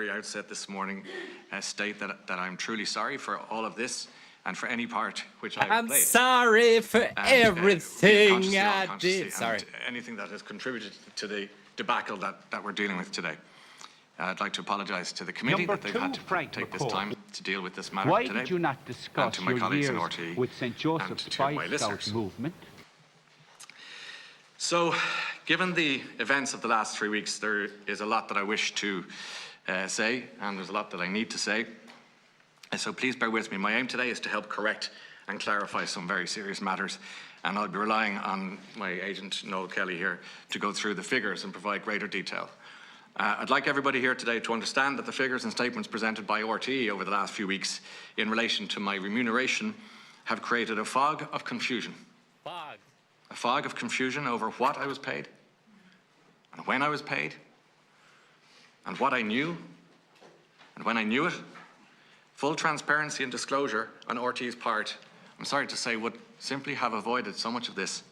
very outset this morning state that I'm truly sorry for all of this and for any part which I've I'm played. Sorry for everything I did. Sorry. And anything that has contributed to the debacle that we're dealing with today. I'd like to apologise to the committee that they've had to take this time to deal with this matter today. Why did you not discuss your years with St. Joseph's Boy Scout movement? So, given the events of the last 3 weeks, there is a lot that I wish to say, and there's a lot that I need to say. So please bear with me. My aim today is to help correct and clarify some very serious matters, and I'll be relying on my agent, Noel Kelly, here to go through the figures and provide greater detail. I'd like everybody here today to understand that the figures and statements presented by RTE over the last few weeks in relation to my remuneration have created a fog of confusion. A fog of confusion over what I was paid, and when I was paid, and what I knew, and when I knew it. Full transparency and disclosure on RTE's part, I'm sorry to say, would simply have avoided so much of this.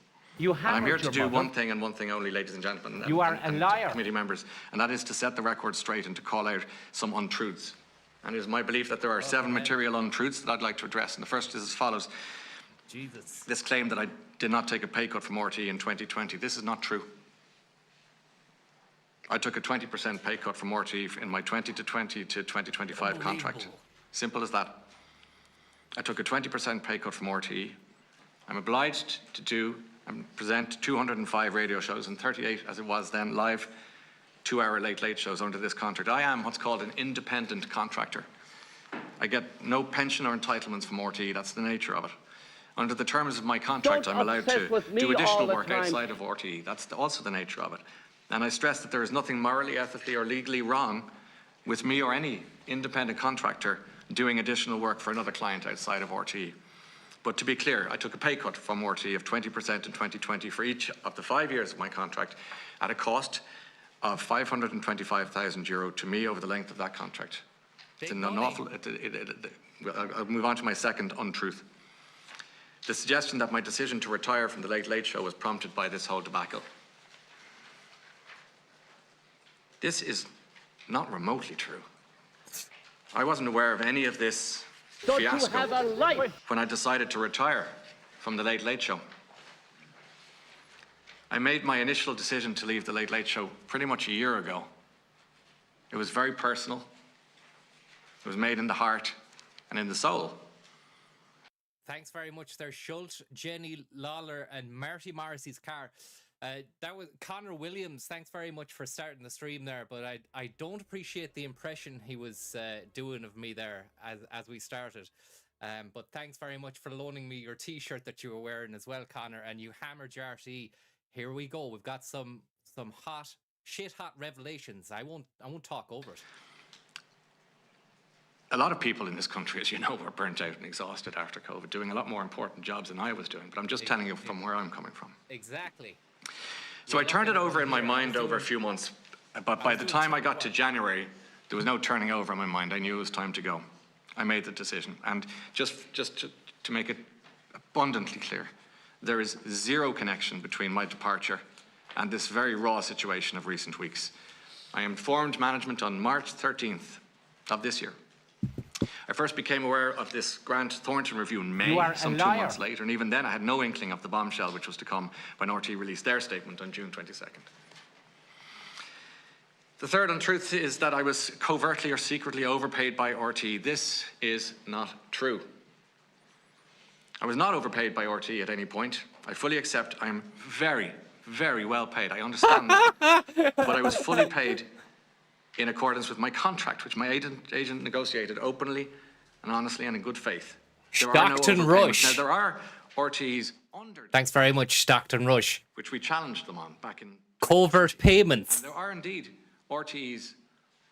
I'm here to do one thing and one thing only, ladies and gentlemen. You are a liar. Committee members, and that is to set the record straight and to call out some untruths. And it is my belief that there are 7 material untruths that I'd like to address. And the first is as follows. This claim that I did not take a pay cut from RTE in 2020. This is not true. I took a 20% pay cut from RTE in my 2020 to 2025 contract. Simple as that. I took a 20% pay cut from RTE. I'm obliged to do and present 205 radio shows and 38, as it was then, live 2-hour late shows under this contract. I am what's called an independent contractor. I get no pension or entitlements from RTE. That's the nature of it. Under the terms of my contract, I'm allowed to do additional work outside of RTE. That's also the nature of it. And I stress that there is nothing morally, ethically or legally wrong with me or any independent contractor doing additional work for another client outside of RTE. But to be clear, I took a pay cut from RTE of 20% in 2020 for each of the 5 years of my contract at a cost of €525,000 to me over the length of that contract. It's an awful... I'll move on to my second untruth. The suggestion that my decision to retire from the Late Late Show was prompted by this whole debacle. This is not remotely true. I wasn't aware of any of this fiasco when I decided to retire from the Late Late Show. I made my initial decision to leave the Late Late Show pretty much a year ago. It was very personal. It was made in the heart and in the soul. Thanks very much there, Schultz, Jenny Lawler and Marty Morrissey's car. That was Connor Williams. Thanks very much for starting the stream there, but I don't appreciate the impression he was doing of me there as we started. But thanks very much for loaning me your T-shirt that you were wearing as well, Connor, and you hammered RTE. Here we go. We've got some hot, shit-hot revelations. I won't talk over it. A lot of people in this country, as you know, were burnt out and exhausted after COVID, doing a lot more important jobs than I was doing. But I'm just telling you from where I'm coming from. Exactly. So I turned it over in my mind over a few months, but by the time I got to January, there was no turning over in my mind. I knew it was time to go. I made the decision. And just to make it abundantly clear, there is zero connection between my departure and this very raw situation of recent weeks. I informed management on March 13th of this year. I first became aware of this Grant Thornton review in May, some 2 months later, and even then I had no inkling of the bombshell which was to come when RTE released their statement on June 22nd. The third untruth is that I was covertly or secretly overpaid by RTE. This is not true. I was not overpaid by RTE at any point. I fully accept I am very, very well paid. I understand that. But I was fully paid in accordance with my contract, which my agent negotiated openly and honestly and in good faith. Stockton Rush. Now, there are RTEs under... Thanks very much, Stockton Rush. ...which we challenged them on back in... Covert payments. And there are indeed RTEs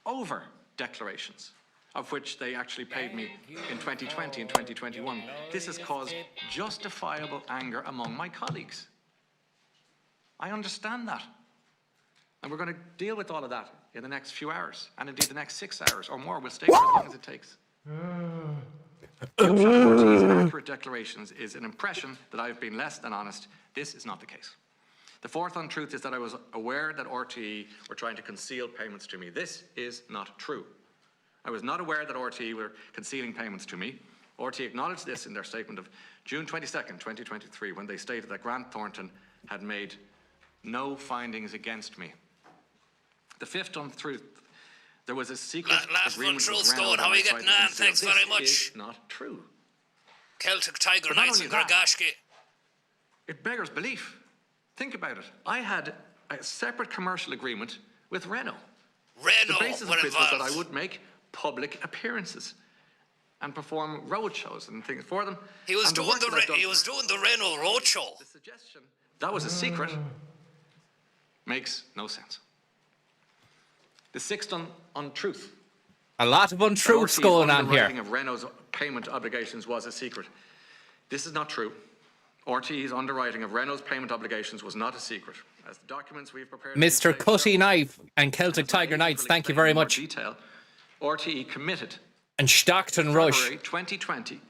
over declarations, of which they actually paid me in 2020 and 2021. This has caused justifiable anger among my colleagues. I understand that. And we're going to deal with all of that in the next few hours, and indeed the next 6 hours or more. We'll stay for as long as it takes. The upshot of RTE's inaccurate declarations is an impression that I've been less than honest. This is not the case. The fourth untruth is that I was aware that RTE were trying to conceal payments to me. This is not true. I was not aware that RTE were concealing payments to me. RTE acknowledged this in their statement of June 22nd, 2023, when they stated that Grant Thornton had made no findings against me. The fifth untruth, there was a secret agreement with Renault. How are you getting on? Thanks very much. This is not true. Celtic Tiger Knights and Gargashki. It beggars belief. Think about it. I had a separate commercial agreement with Renault. Renault the basis were of which was involved. that I would make public appearances and perform road shows and things for them. He was doing the Renault road show. The suggestion that was a secret makes no sense. The sixth untruth. A lot of untruths going on here. The of Renault's payment obligations was a secret. This is not true. RTE's underwriting of Renault's payment obligations was not a secret. As the documents we've prepared... Mr. Cutty Knife and Celtic Tiger Knights, thank you very much. Detail, RTE committed and Stockton Rush. February 2020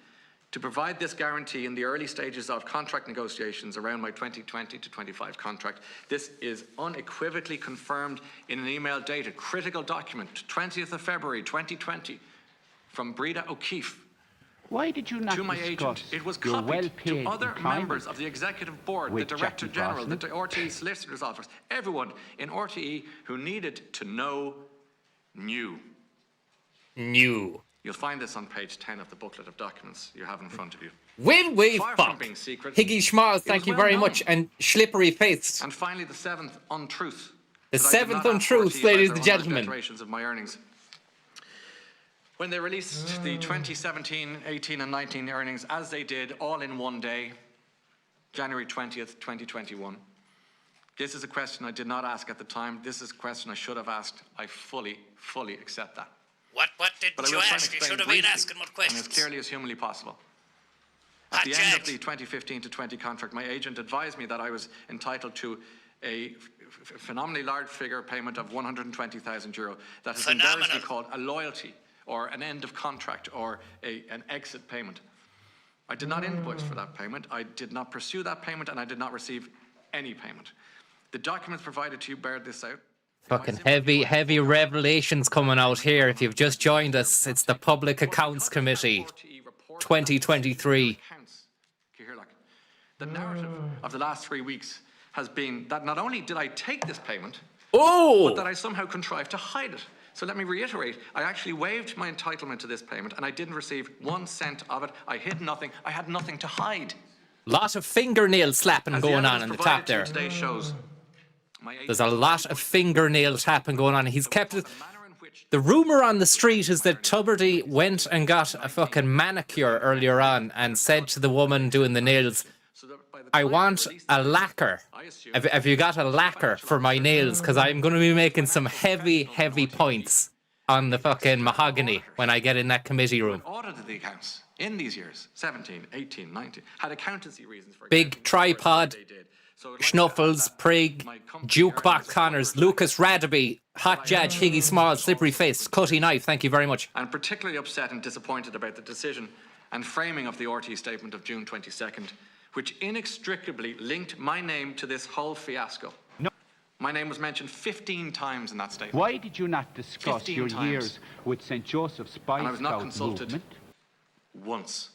to provide this guarantee in the early stages of contract negotiations around my 2020 to 25 contract. This is unequivocally confirmed in an email dated critical document 20th of February 2020 from Breda O'Keefe. Why did you not to my agent? It was copied to other members of the executive board, the director general, the RTE solicitor's office, everyone in RTE who needed to know knew. You'll find this on page 10 of the booklet of documents you have in front of you. Will we fuck? Higgy Schmalz, thank you very much, and Slippery Faiths. And finally, the seventh untruth. The seventh untruth, ladies and gentlemen. Of my earnings. When they released the 2017, 18 and 19 earnings, as they did, all in one day, January 20th, 2021. This is a question I did not ask at the time. This is a question I should have asked. I fully accept that. What didn't you ask? You should have been asking what questions. And as clearly as humanly possible. At the end of the 2015 to 20 contract, my agent advised me that I was entitled to a phenomenally large figure payment of €120,000 that has been variously called a loyalty or an end of contract or an exit payment. I did not invoice for that payment. I did not pursue that payment, and I did not receive any payment. The documents provided to you bear this out. Fucking heavy revelations coming out here. If you've just joined us, it's the Public Accounts Committee 2023. The narrative of the last 3 weeks has been that not only did I take this payment, but that I somehow contrived to hide it. So let me reiterate, I actually waived my entitlement to this payment and I didn't receive 1 cent of it. I hid nothing. I had nothing to hide. Lot of fingernail slapping going on in the top there. There's a lot of fingernail tapping going on. He's kept it. The rumour on the street is that Tuberty went and got a fucking manicure earlier on and said to the woman doing the nails, I want a lacquer. Have you got a lacquer for my nails? Because I'm going to be making some heavy points on the fucking mahogany when I get in that committee room. Audited the accounts in these years, 17, 18, 19, had accountancy reasons for Big tripod, Schnuffles, Prig, Jukebox Connors, Lucas Radaby, Hot Judge, Higgy Small, Slippery Face, Cutty Knife, thank you very much. I'm particularly upset and disappointed about the decision and framing of the RTE statement of June 22nd, which inextricably linked my name to this whole fiasco. No. My name was mentioned 15 times in that statement. Why did you not discuss your years with St. Joseph's Spy and I was not Scout consulted movement? Once.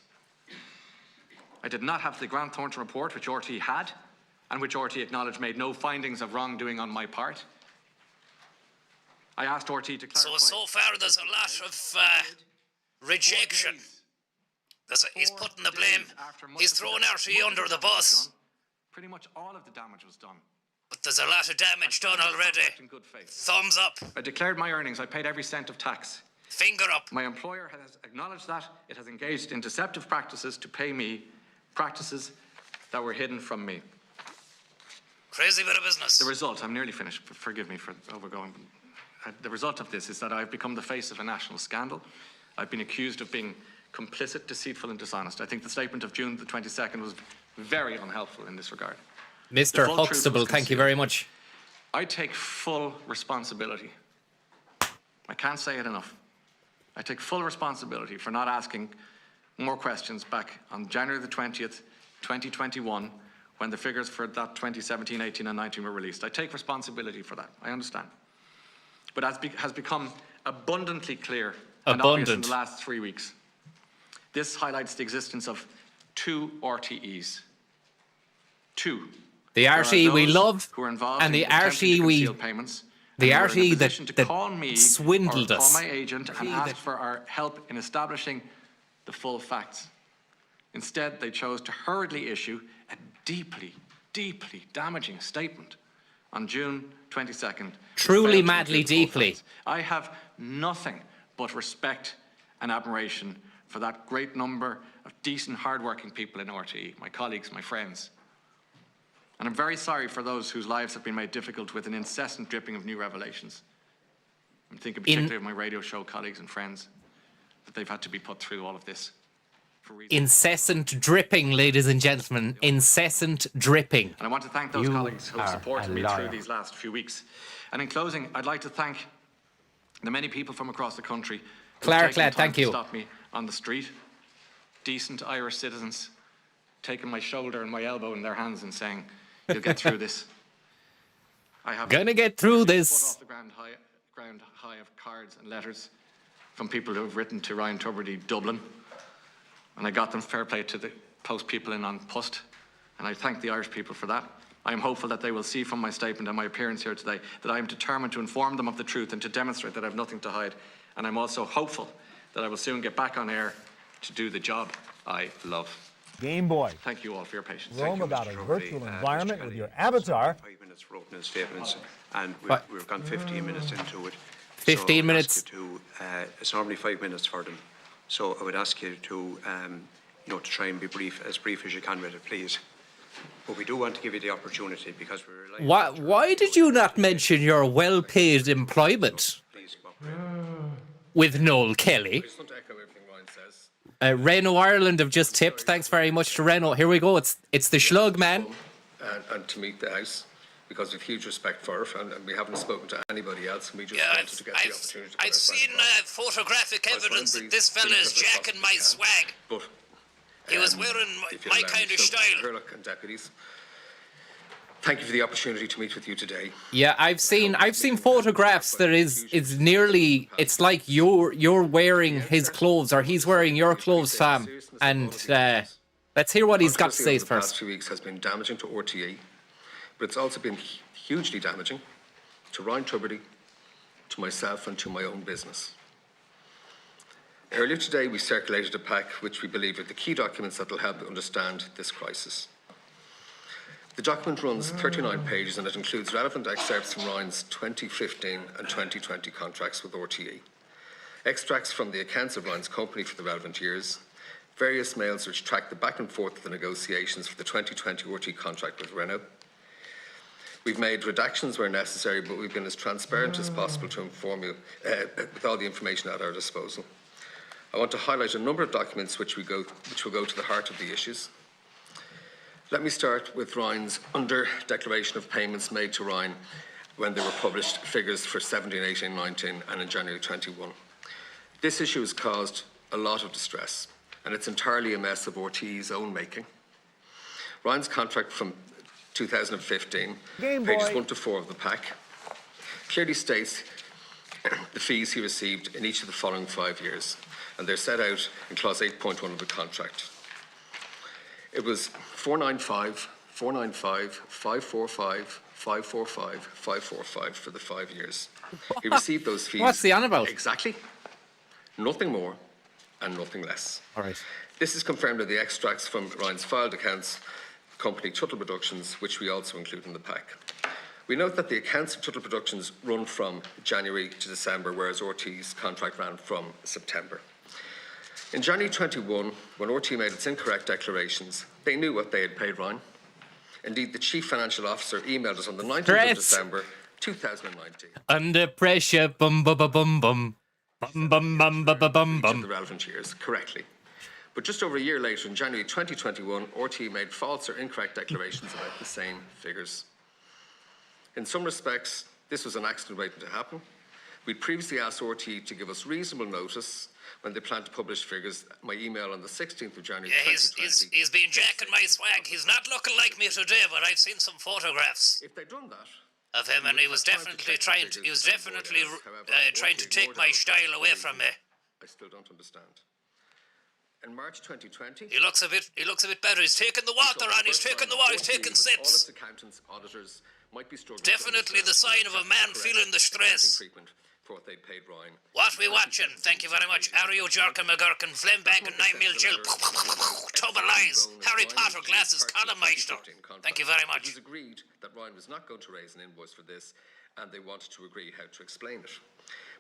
I did not have the Grant Thornton report, which RTE had, and which RTE acknowledged made no findings of wrongdoing on my part. I asked RTE to clarify. So far there's a lot of rejection. He's putting the blame. He's throwing RTE under the bus. Pretty much all of the damage was done. But there's a lot of damage done already. In good faith. Thumbs up. I declared my earnings. I paid every cent of tax. Finger up. My employer has acknowledged that. It has engaged in deceptive practices to pay me, practices that were hidden from me. Crazy bit of business. The result, I'm nearly finished. Forgive me for overgoing. The result of this is that I've become the face of a national scandal. I've been accused of being complicit, deceitful and dishonest. I think the statement of June the 22nd was very unhelpful in this regard. Mr. Huxtable, thank you very much. I take full responsibility. I can't say it enough. I take full responsibility for not asking more questions back on January the 20th, 2021, when the figures for that 2017, 18 and 19 were released. I take responsibility for that. I understand. But as has become abundantly clear and obvious in abundant. the last 3 weeks. This highlights the existence of 2 RTEs. 2. The There are RTE we those love who are involved and in the attempting to RTE we... conceal payments, The and who are in a RTE position to that call me swindled or call us. my agent and ask for our help in establishing the full facts. Instead, they chose to hurriedly issue a deeply, deeply damaging statement on June 22nd. which Truly, failed to madly, include the full deeply. facts. I have nothing but respect and admiration for that great number of decent, hard-working people in RTE, my colleagues, my friends. And I'm very sorry for those whose lives have been made difficult with an incessant dripping of new revelations. I'm thinking particularly of my radio show colleagues and friends, that they've had to be put through all of this. For reasons. Incessant dripping, ladies and gentlemen. Incessant dripping. And I want to thank those You colleagues who have are supported a me liar. through these last few weeks. And in closing, I'd like to thank the many people from across the country who've Claire, taken the time thank to you. stop me on the street. Decent Irish citizens taking my shoulder and my elbow in their hands and saying, "You'll get through this." I have Gonna get through foot this. off the ground high of cards and letters from people who have written to Ryan Tubridy, Dublin. And I got them, fair play to the post people in on Pust. And I thank the Irish people for that. I am hopeful that they will see from my statement and my appearance here today that I am determined to inform them of the truth and to demonstrate that I have nothing to hide. And I'm also hopeful that I will soon get back on air to do the job I love. Game Boy. Thank you all for your patience. Roam about a virtual environment with your avatar. 5 minutes for opening statements, and What? we've gone 15 minutes into it. 15 so minutes. I would ask you to, it's normally 5 minutes for them, so I would ask you to, to try and be as brief as you can with it, please. But we do want to give you the opportunity because we're relying. Why did you not mention your well-paid employment Please cooperate. with Noel Kelly? just want to echo everything Ryan says. Renault Ireland have just tipped. Thanks very much to Renault. Here we go. It's the Schlug, man. And to meet the House, because we've huge respect for it, and we haven't spoken to anybody else, and we just Yeah, wanted to get the opportunity to I've seen photographic evidence that this fella is jacking my swag. But He was wearing my kind of style. Sherlock and deputies, thank you for the opportunity to meet with you today. Yeah, I've seen photographs that is nearly, it's like you're wearing his clothes or he's wearing your clothes, fam. And let's hear what he's got to say The past first. 2 weeks has been damaging to RTE, but it's also been hugely damaging to Ryan Tubridy, to myself and to my own business. Earlier today, we circulated a pack which we believe are the key documents that will help understand this crisis. The document runs 39 pages and it includes relevant excerpts from Ryan's 2015 and 2020 contracts with RTE, extracts from the accounts of Ryan's company for the relevant years, various mails which track the back and forth of the negotiations for the 2020 RTE contract with Renault. We've made redactions where necessary, but we've been as transparent as possible to inform you with all the information at our disposal. I want to highlight a number of documents which will go to the heart of the issues. Let me start with Ryan's under-declaration of payments made to Ryan when they were published figures for 17, 18, 19 and in January 21. This issue has caused a lot of distress and it's entirely a mess of RTE's own making. Ryan's contract from 2015, pages 1 to 4 of the pack, clearly states the fees he received in each of the following 5 years, and they're set out in clause 8.1 of the contract. It was 495, 495, 545, 545, 545 for the 5 years. He received those fees. What's he on about? Exactly. Nothing more and nothing less. All right. This is confirmed in the extracts from Ryan's filed accounts, company Tuttle Productions, which we also include in the pack. We note that the accounts of Tuttle Productions run from January to December, whereas RTE's contract ran from September. In January 21, when RTE made its incorrect declarations, they knew what they had paid Ryan. Indeed, the Chief Financial Officer emailed us on the 19th of December 2019. Under pressure, bum bum bum bum bum. Bum bum bum bum bum bum Each of the bum. relevant years, correctly. But just over a year later, in January 2021, RTE made false or incorrect declarations about the same figures. In some respects, this was an accident waiting to happen. We'd previously asked RTE to give us reasonable notice when they planned to publish figures. My email on the 16th of January Yeah, 2020. he's been jacking my swag. He's not looking like me today, but I've seen some photographs If they'd done that, of him, and he was definitely trying to take my style away from me. I I still don't understand. In March 2020... He looks a bit better. He's taking the water on. He's taking the water. He's taking sips. All its accountants, auditors might be struggling... Definitely the sign of a man feeling the stress. ...treatment for what they paid Ryan. What we watching? Thank you very much. Ario Jerkin McGurkin, Flame Bag and 9 Mil Jill. Tub of lies. Harry Potter glasses. Colin Meister. Thank you very It much. was agreed that Ryan was not going to raise an invoice for this, and they wanted to agree how to explain it.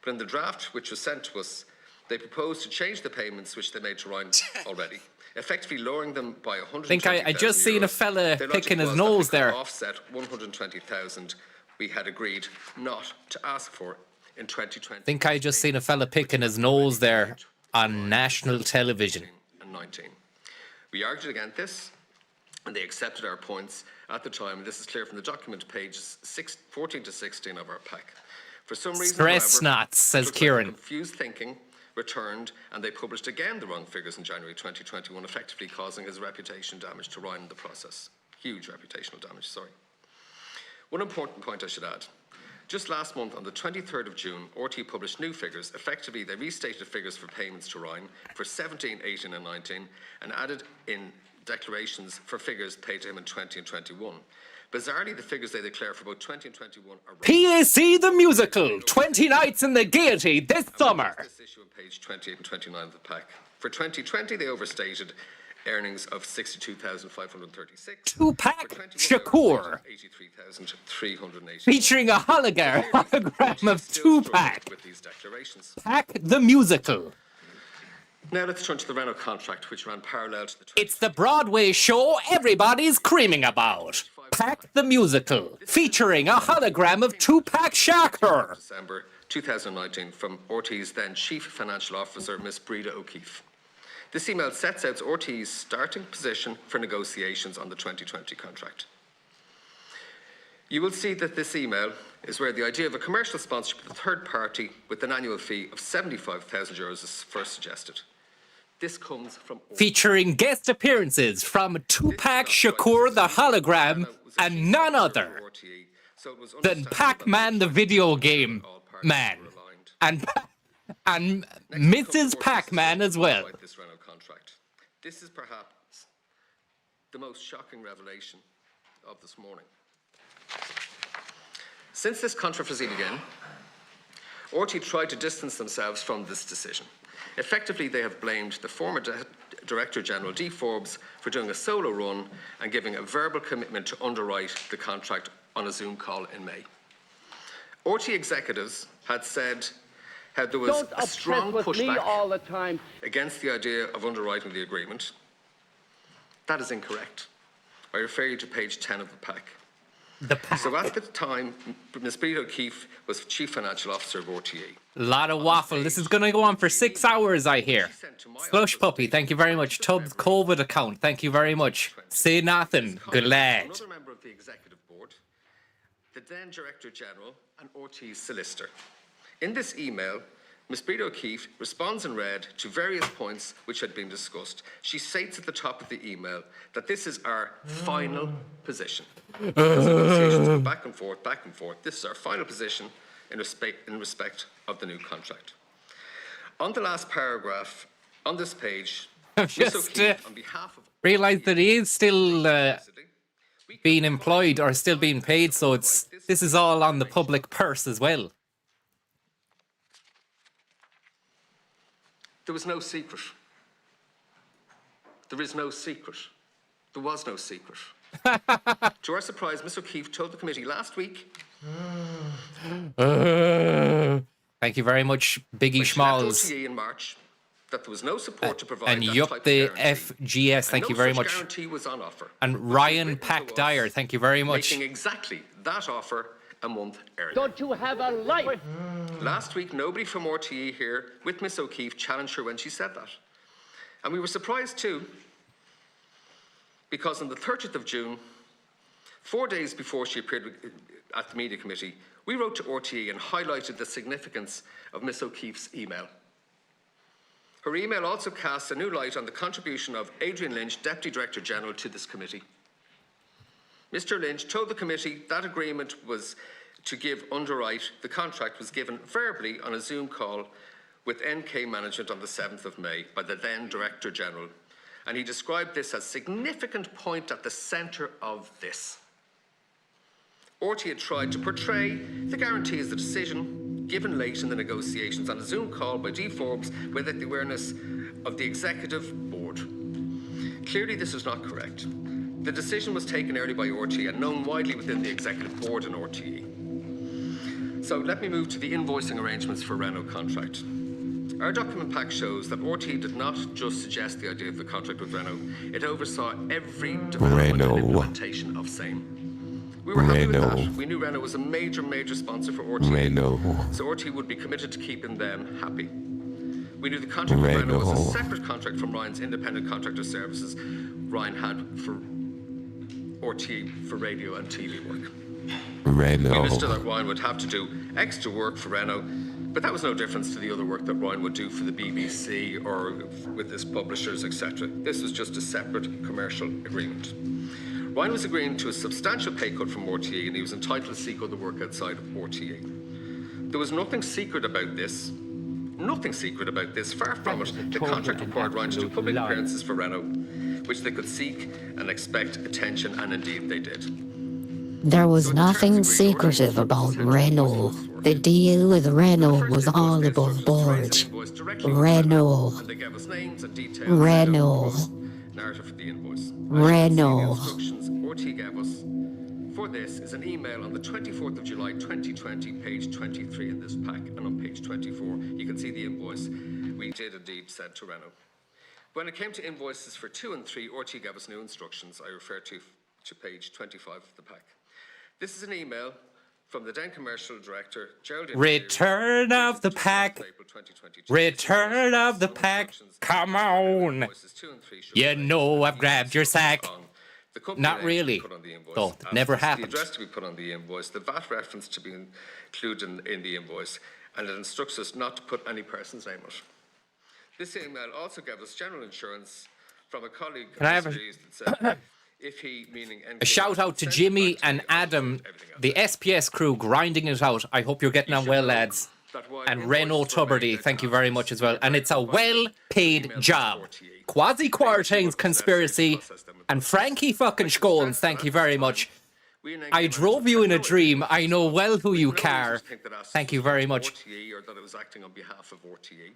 But in the draft which was sent to us, they proposed to change the payments which they made to Ryan already, effectively lowering them by 120,000 think I just seen a fella Their picking logic his was that we nose could there. offset 120,000 we had agreed not to ask for in 2020. Think I just seen a fella picking his nose there on national television. And 19. We argued against this, and they accepted our points at the time. And this is clear from the document, pages 14 to 16 of our pack. For some reason, Stress however, knots, says it looked like Kieran. confused thinking returned, and they published again the wrong figures in January 2021, effectively causing his reputation damage to Ryan in the process. Huge reputational damage, sorry. One important point I should add. Just last month, on the 23rd of June, RT published new figures. Effectively, they restated figures for payments to Ryan for 17, 18 and 19 and added in declarations for figures paid to him in 20 and 21. Bizarrely, the figures they declare for both 20 and 21 are wrong. PAC the musical, 20 nights in the Gaiety this summer. This issue on page 28 and 29 of the pack. For 2020, they overstated earnings of 62,536. Tupac Shakur, 83,380. featuring a hologram of Tupac. With these declarations. Pac the musical. Now let's turn to the Renault contract, which ran parallel to the... It's the Broadway show everybody's screaming about. Pac the musical, featuring a hologram of Tupac Shakur. December 2019 from RT's then Chief Financial Officer, Miss Breda O'Keefe. This email sets out RT's starting position for negotiations on the 2020 contract. You will see that this email is where the idea of a commercial sponsorship with a third party with an annual fee of €75,000 is first suggested. This comes from... Featuring guest appearances from Tupac Shakur the hologram and none other than Pac-Man the video game man and Mrs. Pac-Man as well. This Renault contract. This is perhaps the most shocking revelation of this morning. Since this controversy began, RT tried to distance themselves from this decision. Effectively, they have blamed the former Director General D. Forbes for doing a solo run and giving a verbal commitment to underwrite the contract on a Zoom call in May. RT executives had said how there was a strong pushback all the time against the idea of underwriting the agreement. That is incorrect. I refer you to page 10 of the pack. So at the time, Ms. Breda O'Keefe was Chief Financial Officer of RTE. Lot of waffle. This is going to go on for 6 hours, I hear. Slush Puppy, thank you very much. Tubbs COVID account, thank you very much. Say nothing, good lad. Another member of the Executive Board, the then Director General and RTE's solicitor. In this email, Ms. Breda O'Keefe responds in red to various points which had been discussed. She states at the top of the email that this is our final position. As negotiations go back and forth, this is our final position in respect of the new contract. On the last paragraph, on this page, I've Ms. just O'Keefe, on behalf of... realised that he is still being employed or still being paid, so this is all on the public purse as well. There was no secret. There is no secret. There was no secret. To our surprise, Ms. O'Keefe told the committee last week... Thank you very much, Biggie Schmalls. in March, that there was no support to provide And that Yup type of the guarantee. FGS, thank And you no very such much. guarantee was on offer. And Ryan Pack Dyer, thank you very much. Making exactly that offer a month earlier. Don't you have a life? Last week, nobody from RTE here with Miss O'Keefe challenged her when she said that. And we were surprised too, because on the 30th of June, 4 days before she appeared at the media committee, we wrote to RTE and highlighted the significance of Miss O'Keefe's email. Her email also casts a new light on the contribution of Adrian Lynch, Deputy Director General, to this committee. Mr. Lynch told the committee that agreement was to give underwrite, the contract was given verbally on a Zoom call with NK Management on the 7th of May by the then Director General, and he described this as significant point at the centre of this. RTÉ had tried to portray the guarantee as the decision given late in the negotiations on a Zoom call by G. Forbes without the awareness of the Executive Board. Clearly this is not correct. The decision was taken early by RTÉ and known widely within the Executive Board and RTÉ. So let me move to the invoicing arrangements for Renault contract. Our document pack shows that RTÉ did not just suggest the idea of the contract with Renault, it oversaw every development and implementation of same. We were happy with that. We knew Renault was a major sponsor for RTÉ, so RTÉ would be committed to keeping them happy. We knew the contract with Renault was a separate contract from Ryan's independent contractor services Ryan had for RTÉ for radio and TV work. We understood that Ryan would have to do extra work for Renault, but that was no difference to the other work that Ryan would do for the BBC or with his publishers, etc. This was just a separate commercial agreement. Ryan was agreeing to a substantial pay cut from RTÉ, and he was entitled to seek other work outside of RTÉ. There was nothing secret about this. Nothing secret about this, far from it. The contract required Ryan to do public appearances for Renault, which they could seek and expect attention, and indeed they did. There was nothing secretive about Renault. The deal with Renault was all above board. Renault. Renault. Narrative for the invoice. Renault. Instructions RTÉ gave us for this is an email on the 24th of July 2020, page 23 in this pack, and on page 24 you can see the invoice we did indeed send to Renault. When it came to invoices for 2 and 3, RTÉ gave us new instructions. I refer to page 25 of the pack. This is an email from the then commercial director, Geraldine. Return of the pack. Return of the pack. Come on. You know I've grabbed your sack. Not really. Though it never happened. The address to be put on the invoice, the VAT reference to be included in the invoice, and it instructs us not to put any person's name on it. This email also gave us general insurance from a colleague of that said, if he, meaning NK, a shout out to Jimmy and Adam, the SPS crew grinding it out. I hope you're getting on well, lads. And Renault Tuberty, thank you very much as well. And it's a well-paid job. Quasi-Quarantine's Conspiracy and Frankie fucking Scholes, thank you very much. I drove you in a dream. I know well who you care. Thank you very much. Or that it was acting on behalf of RTÉ.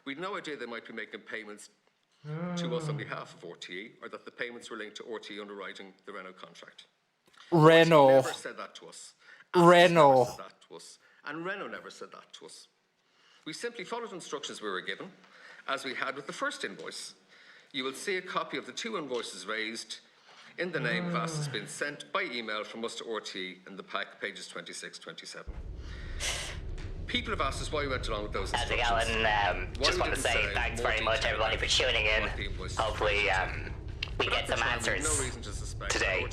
We'd no idea they might be making payments to us on behalf of RTÉ, or that the payments were linked to RTÉ underwriting the Renault contract. Renault. Never said that to us. Renault. Never said that to us. And Renault never said that to us. We simply followed instructions we were given, as we had with the first invoice. You will see a copy of the 2 invoices raised in the name of us has been sent by email from us to RTÉ in the pack, pages 26, 27. People have asked us why we went along with those instructions. How's it going? Just want to say thanks very much, everybody, for tuning in. Hopefully, we get some answers today.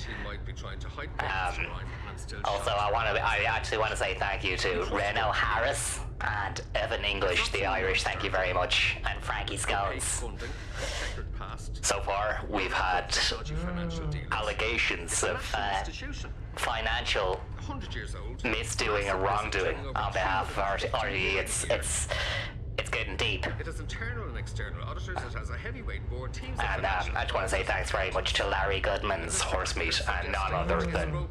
Also, I actually want to say thank you to Renault Harris and Evan English, the Irish. Thank you very much, and Frankie Scones. So far, we've had allegations of financial misdoing or wrongdoing on behalf of RTÉ. It's getting deep. It has internal and external auditors. It has a heavyweight board. Teams and I just want to say thanks very much to Larry Goodman's horsemeat and none other than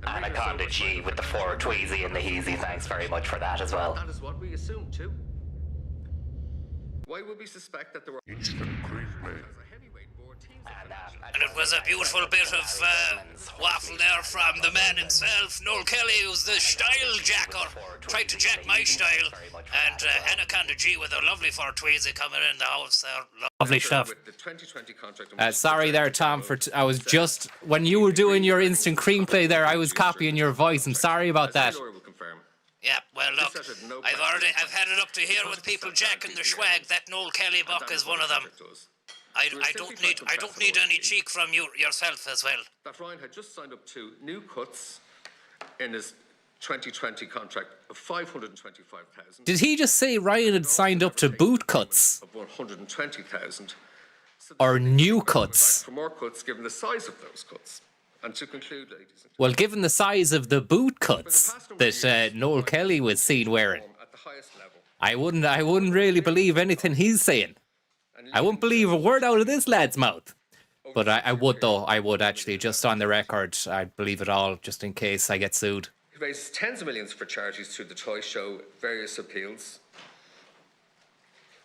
Anaconda G with the 4 Tweezy and the Heezy. Thanks very much for that as well. That is what we assumed too. Why would we suspect that there were instant creep? And it was a beautiful bit of waffle there from the man himself, Noel Kelly, who's the style jacker. Tried to jack my style. And Anaconda G with a lovely 4 Tweezy coming in the house there. Lovely stuff. Sorry there, Tom, for I was just, when you were doing your instant cream play there, I was copying your voice. I'm sorry about that. Yeah, well look, I've had it up to here with people jacking the swag. That Noel Kelly buck is one of them. I don't need any cheek from you yourself as well. That Ryan had just signed up to new cuts in his 2020 contract of 525,000. Did he just say Ryan had signed up to boot cuts? Of 120,000. Or new cuts? For more cuts, given the size of those cuts. And to conclude, ladies and gentlemen. Well, given the size of the boot cuts that Noel Kelly was seen wearing. At the highest level. I wouldn't really believe anything he's saying. I wouldn't believe a word out of this lad's mouth. But I would, though. I would actually, just on the record, I'd believe it all, just in case I get sued. He raises tens of millions for charities through the toy show, various appeals.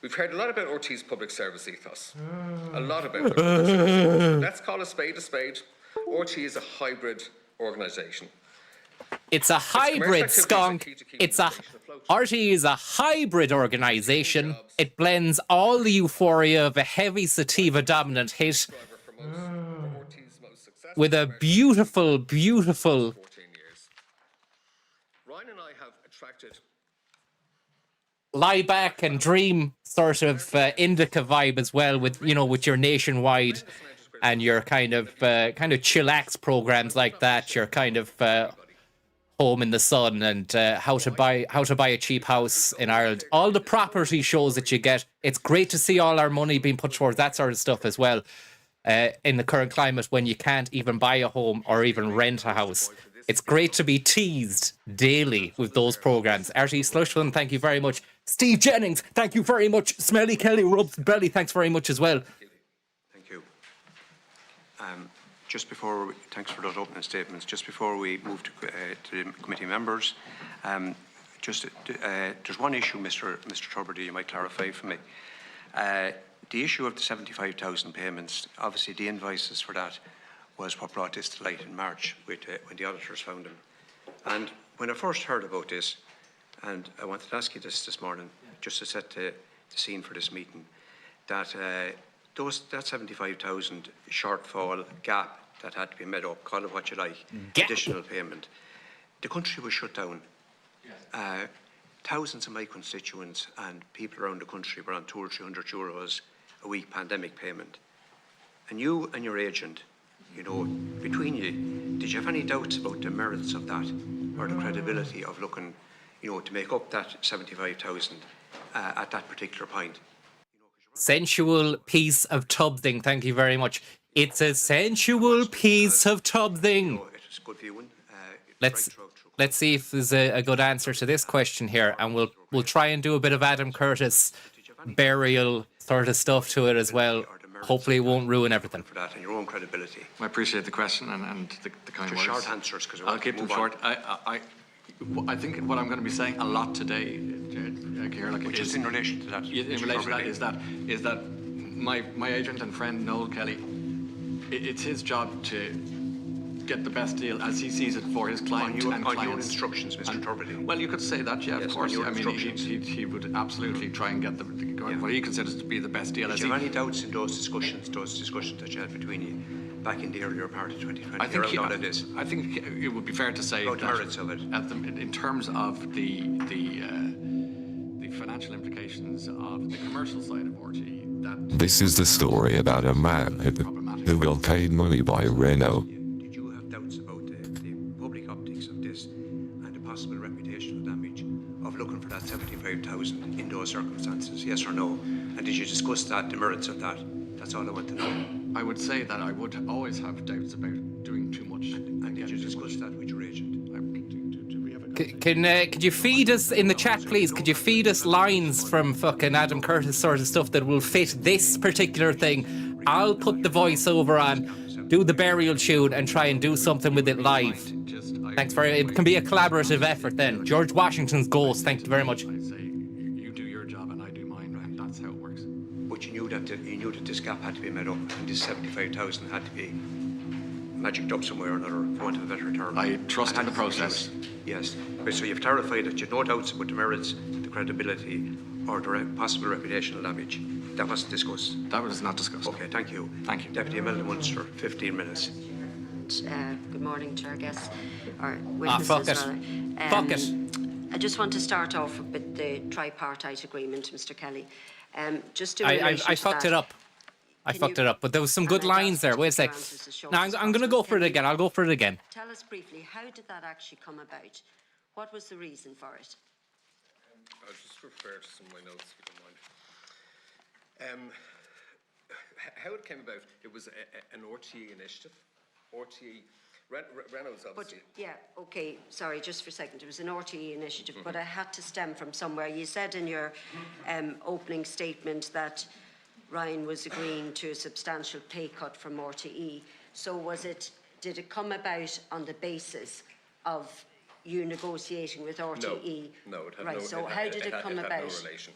We've heard a lot about RT's public service ethos. A lot about it. Let's call a spade a spade. RT is a hybrid organisation. It's a hybrid, skunk. RT is a hybrid organisation. It blends all the euphoria of a heavy sativa dominant hit with a beautiful, beautiful. Ryan and I have attracted lie back and dream sort of indica vibe as well, with with your Nationwide and your kind of chillax programs like that. Your kind of Home in the Sun and how to buy a cheap house in Ireland. All the property shows that you get. It's great to see all our money being put towards that sort of stuff as well. In the current climate, when you can't even buy a home or even rent a house, it's great to be teased daily with those programs. RT Slushland, thank you very much. Steve Jennings, thank you very much. Smelly Kelly rubs belly, thanks very much as well. Thank you. Thanks for those opening statements. Just before we move to the committee members, there's one issue, Mr. Tubridy, you might clarify for me. The issue of the 75,000 payments, obviously the invoices for that was what brought this to light in March when the auditors found them. And when I first heard about this, and I wanted to ask you this morning, just to set the scene for this meeting, that that 75,000 shortfall gap that had to be made up, call it what you like, additional payment, the country was shut down. Thousands of my constituents and people around the country were on €200 or €300 a week pandemic payment. And you and your agent, between you, did you have any doubts about the merits of that or the credibility of looking, to make up that 75,000 at that particular point? Sensual piece of tubthing, thank you very much. It's a sensual piece of tubthing. It's good viewing. Let's see if there's a good answer to this question here, and we'll try and do a bit of Adam Curtis burial sort of stuff to it as well. Hopefully, it won't ruin everything. For that and your own credibility. I appreciate the question and the kind words. Short answers, because I'll keep them short. I think what I'm going to be saying a lot today, which is in relation to that. In relation to that is that my agent and friend Noel Kelly, it's his job to get the best deal as he sees it for his client and clients. On your instructions, Mr. Tubridy. Well, you could say that, yeah, of course. I mean, he would absolutely try and get what he considers to be the best deal. Did you have any doubts in those discussions that you had between you back in the earlier part of 2020? I think it would be fair to say about the merits of it. In terms of the financial implications of the commercial side of RT. This is the story about a man who will pay money by Renault. Did you have doubts about the public optics of this and the possible reputational damage of looking for that 75,000 in those circumstances, yes or no? And did you discuss the merits of that? That's all I want to know. I would say that I would always have doubts about doing too much. And did you discuss that with your agent? Could you feed us in the chat, please? Could you feed us lines from fucking Adam Curtis sort of stuff that will fit this particular thing? I'll put the voiceover on, do the burial tune, and try and do something with it live. Thanks very much. It can be a collaborative effort then. George Washington's Ghost, thank you very much. I say you do your job and I do mine, and that's how it works. But you knew that this gap had to be made up, and this 75,000 had to be magicked up somewhere or another, for want of a better term. I trust in the process. Yes. So you've clarified that you have no doubts about the merits, the credibility, or the possible reputational damage. That wasn't discussed. That was not discussed. Okay, thank you. Thank you. Deputy Imelda Munster, 15 minutes. Good morning to our guests, or witnesses rather. Fuck it. I just want to start off with the tripartite agreement, Mr. Kelly. Just to I fucked it up. I fucked it up, but there was some good lines there. Wait a sec. Now, I'm going to go for it again. I'll go for it again. Tell us briefly, how did that actually come about? What was the reason for it? I'll just refer to some of my notes, if you don't mind. How it came about, it was an RTE initiative. RTE Renault's obviously... But, yeah, OK, sorry, just for a second. It was an RTE initiative, but it had to stem from somewhere. You said in your opening statement that Ryan was agreeing to a substantial pay cut from RTE. So did it come about on the basis of you negotiating with RTE? No, it had right, no... So how did it come about? It had no relation.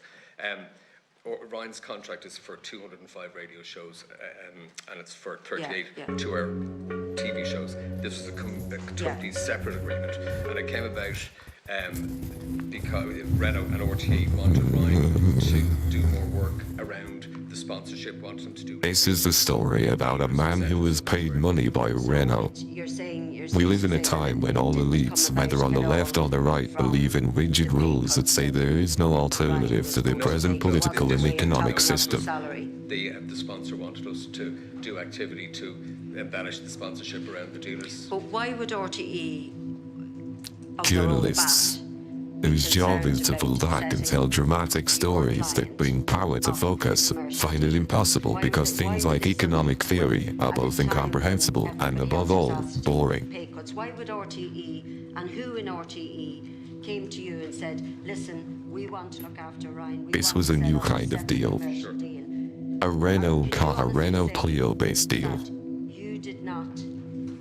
Ryan's contract is for 205 radio shows, and it's for 38 two-hour TV shows. This was a totally separate agreement, and it came about because Renault and RTE wanted Ryan to do more work around the sponsorship, wanted him to do... This is the story about a man who was paid money by Renault. We live in a time when all elites, whether on the left or the right, believe in rigid rules that say there is no alternative to the present political and economic system. The sponsor wanted us to do activity to embellish the sponsorship around the dealers. But why would RTE... Journalists, whose job is to pull back and tell dramatic stories that bring power to focus, find it impossible because things like economic theory are both incomprehensible and, above all, boring. Why would RTE and who in RTE came to you and said, listen, we want to look after Ryan? This was a new kind of deal. A Renault Clio-based deal. You did not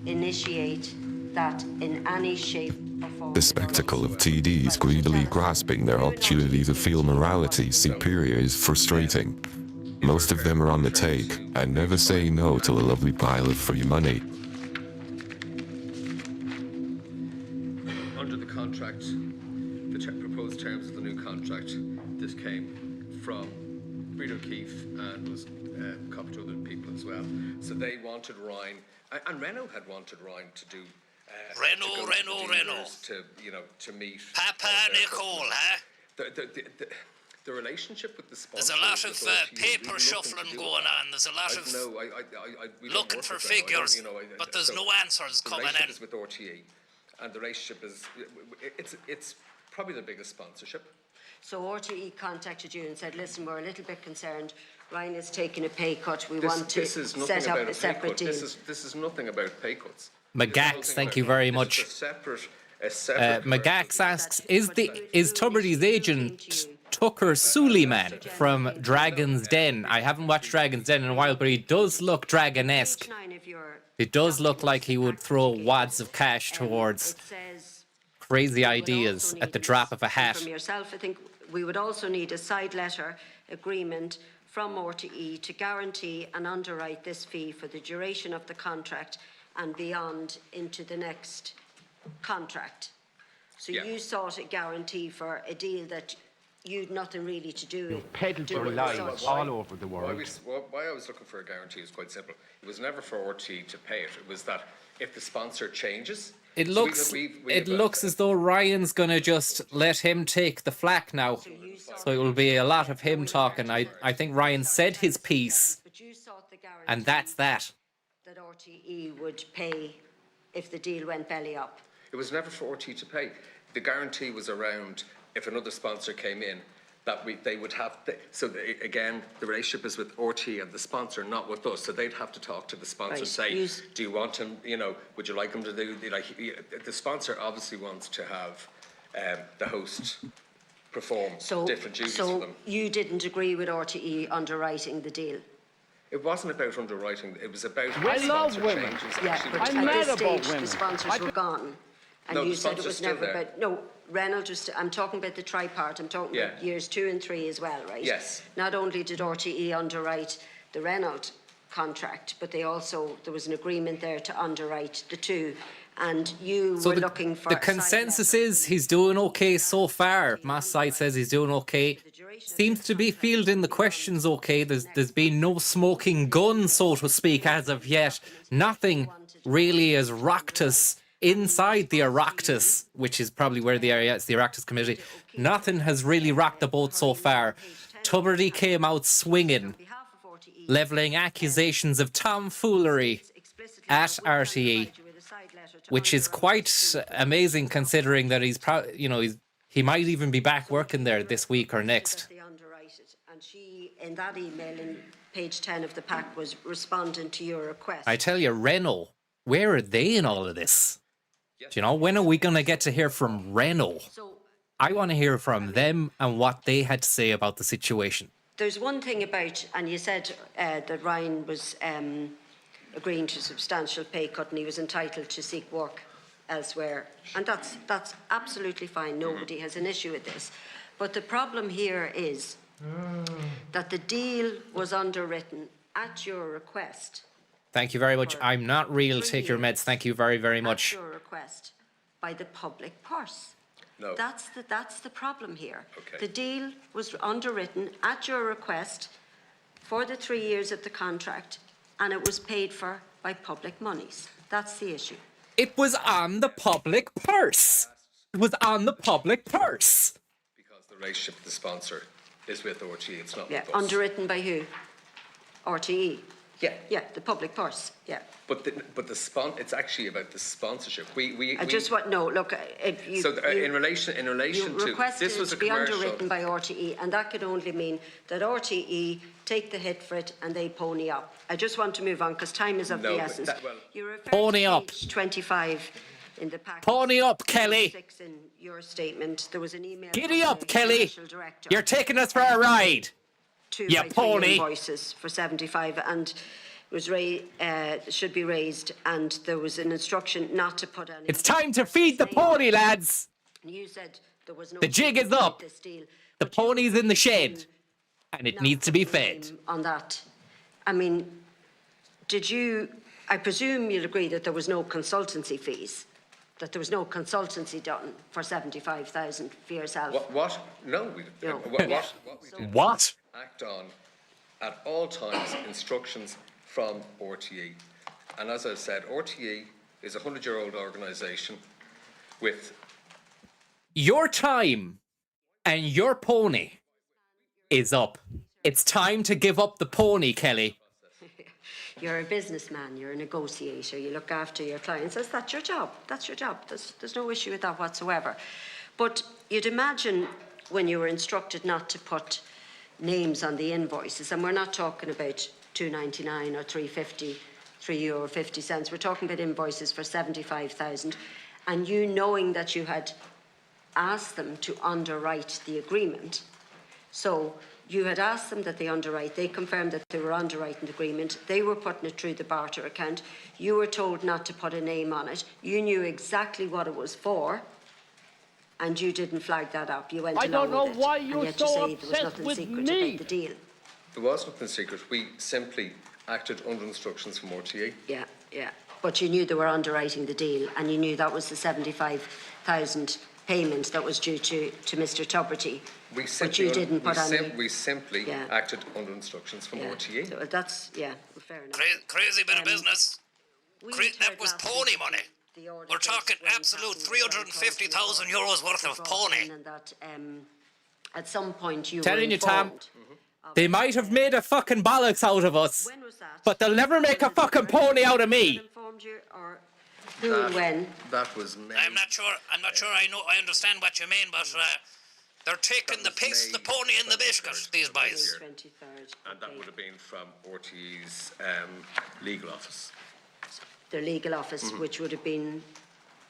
initiate that in any shape or form. The spectacle of TDs greedily grasping their opportunity to feel morality superior is frustrating. Most of them are on the take and never say no to a lovely pile of free money. Under the contract, the proposed terms of the new contract, this came from Reid O'Keefe and was copied to other people as well. So they wanted Ryan, and Renault had wanted Ryan to do... Renault. To meet... Papa Nicole, huh? The relationship with the sponsor... There's a lot of paper shuffling going on. There's a lot of looking for figures, but there's no answers coming in. The relationship is with RTE, and the relationship is... It's probably the biggest sponsorship. So RTE contacted you and said, listen, we're a little bit concerned. Ryan is taking a pay cut. We want to set up a separate deal. This is nothing about pay cuts. Magax, thank you very much. Magax asks, is Tubridy's agent Tucker Suleiman from Dragon's Den? I haven't watched Dragon's Den in a while, but he does look dragon-esque. It does look like he would throw wads of cash towards crazy ideas at the drop of a hat. From yourself, I think we would also need a side letter agreement from RTE to guarantee and underwrite this fee for the duration of the contract and beyond into the next contract. So you sought a guarantee for a deal that you'd nothing really to do with. Peddled your lies all over the world. Why I was looking for a guarantee is quite simple. It was never for RTE to pay it. It was that if the sponsor changes... It looks as though Ryan's going to just let him take the flak now. So it will be a lot of him talking. I think Ryan said his piece, and that's that. That RTE would pay if the deal went belly up. It was never for RTE to pay. The guarantee was around if another sponsor came in, that they would have... again, the relationship is with RTE and the sponsor, not with us. So they'd have to talk to the sponsor, say, do you want him, would you like him to do... the sponsor obviously wants to have the host perform different duties for them. So you didn't agree with RTE underwriting the deal? It wasn't about underwriting. It was about... I love women. Yeah, but at this stage, the sponsors were gone. And you said it was never about... No, Reynolds, I'm talking about the tripart. I'm talking about years 2 and 3 as well, right? Yes. Not only did RTE underwrite the Reynolds contract, but there was an agreement there to underwrite the two. And you were looking for... The consensus is he's doing okay so far. Mass side says he's doing okay. Seems to be fielding the questions okay. There's been no smoking gun, so to speak, as of yet. Nothing really has rocked us inside the Oireachtas, which is probably where the area is, the Oireachtas Committee. Nothing has really rocked the boat so far. Tubridy came out swinging, levelling accusations of tomfoolery at RTE, which is quite amazing considering that he might even be back working there this week or next. And she, in that email in page 10 of the pack, was responding to your request. I tell you, Renault where are they in all of this? Do you know, when are we going to get to hear from Renault? I want to hear from them and what they had to say about the situation. There's one thing about, and you said that Ryan was agreeing to a substantial pay cut and he was entitled to seek work elsewhere. And that's absolutely fine. Nobody has an issue with this. But the problem here is that the deal was underwritten at your request. Thank you very much. I'm not real. Take your meds. Thank you very, very much. At your request by the public purse. No. That's the problem here. Okay. The deal was underwritten at your request for the 3 years of the contract, and it was paid for by public monies. That's the issue. It was on the public purse. It was on the public purse. Because the relationship with the sponsor is with RTE, it's not Yeah, with us. underwritten by who? RTE. Yeah. Yeah, the public purse. Yeah. But it's actually about the sponsorship. I just want no. Look, if you, in relation you to requested this was it a to be commercial. underwritten by RTE, and that could only mean that RTE take the hit for it and they pony up. I just want to move on because time is of the essence. You referred Pony to up. page 25 in the package. Pony up, Kelly. 6 in your statement. There was an email. Giddy from up, the Kelly. commercial director. You're taking us for a ride. 2 Yeah, by 3 pony. invoices for 75 and it was should be raised, and there was an instruction not to put any. It's time to feed the pony, lads. You said there was no. The jig is up. This deal, The pony's in the shed, and it needs to be fed. on that. I mean, did you? I presume you'll agree that there was no consultancy fees, that there was no consultancy done for 75,000 for yourself. What? No, we No. what we did What? act on at all times instructions from RTE. And as I've said, RTE is a 100-year-old organisation with... Your time and your pony is up. It's time to give up the pony, Kelly. You're a businessman, you're a negotiator, you look after your clients. That's your job. That's your job. There's no issue with that whatsoever. But you'd imagine when you were instructed not to put names on the invoices, and we're not talking about €2.99 or €3.50. We're talking about invoices for 75,000, and you knowing that you had asked them to underwrite the agreement. So you had asked them that they underwrite. They confirmed that they were underwriting the agreement. They were putting it through the barter account. You were told not to put a name on it. You knew exactly what it was for, and you didn't flag that up. You went along with it. I don't know why you're so obsessed with me. About the deal. There was nothing secret. We simply acted under instructions from RTE. Yeah. But you knew they were underwriting the deal, and you knew that was the 75,000 payment that was due to Mr. Tuberty. But you didn't put any. We simply acted under instructions from RTE. So that's fair enough. Crazy bit of business. That was pony money. We're talking absolute €350,000 worth of pony. And that at some point you Telling were you, Tom, informed. they might have made a fucking bollocks out of us, When was that? but they'll never make a fucking pony out of me. Informed you, or who and when? That was May. I'm not sure I understand what you mean, but they're taking the piss, the pony and the biscuit, these boys. 23rd. And that would have been from RTE's legal office. Their legal office, which would have been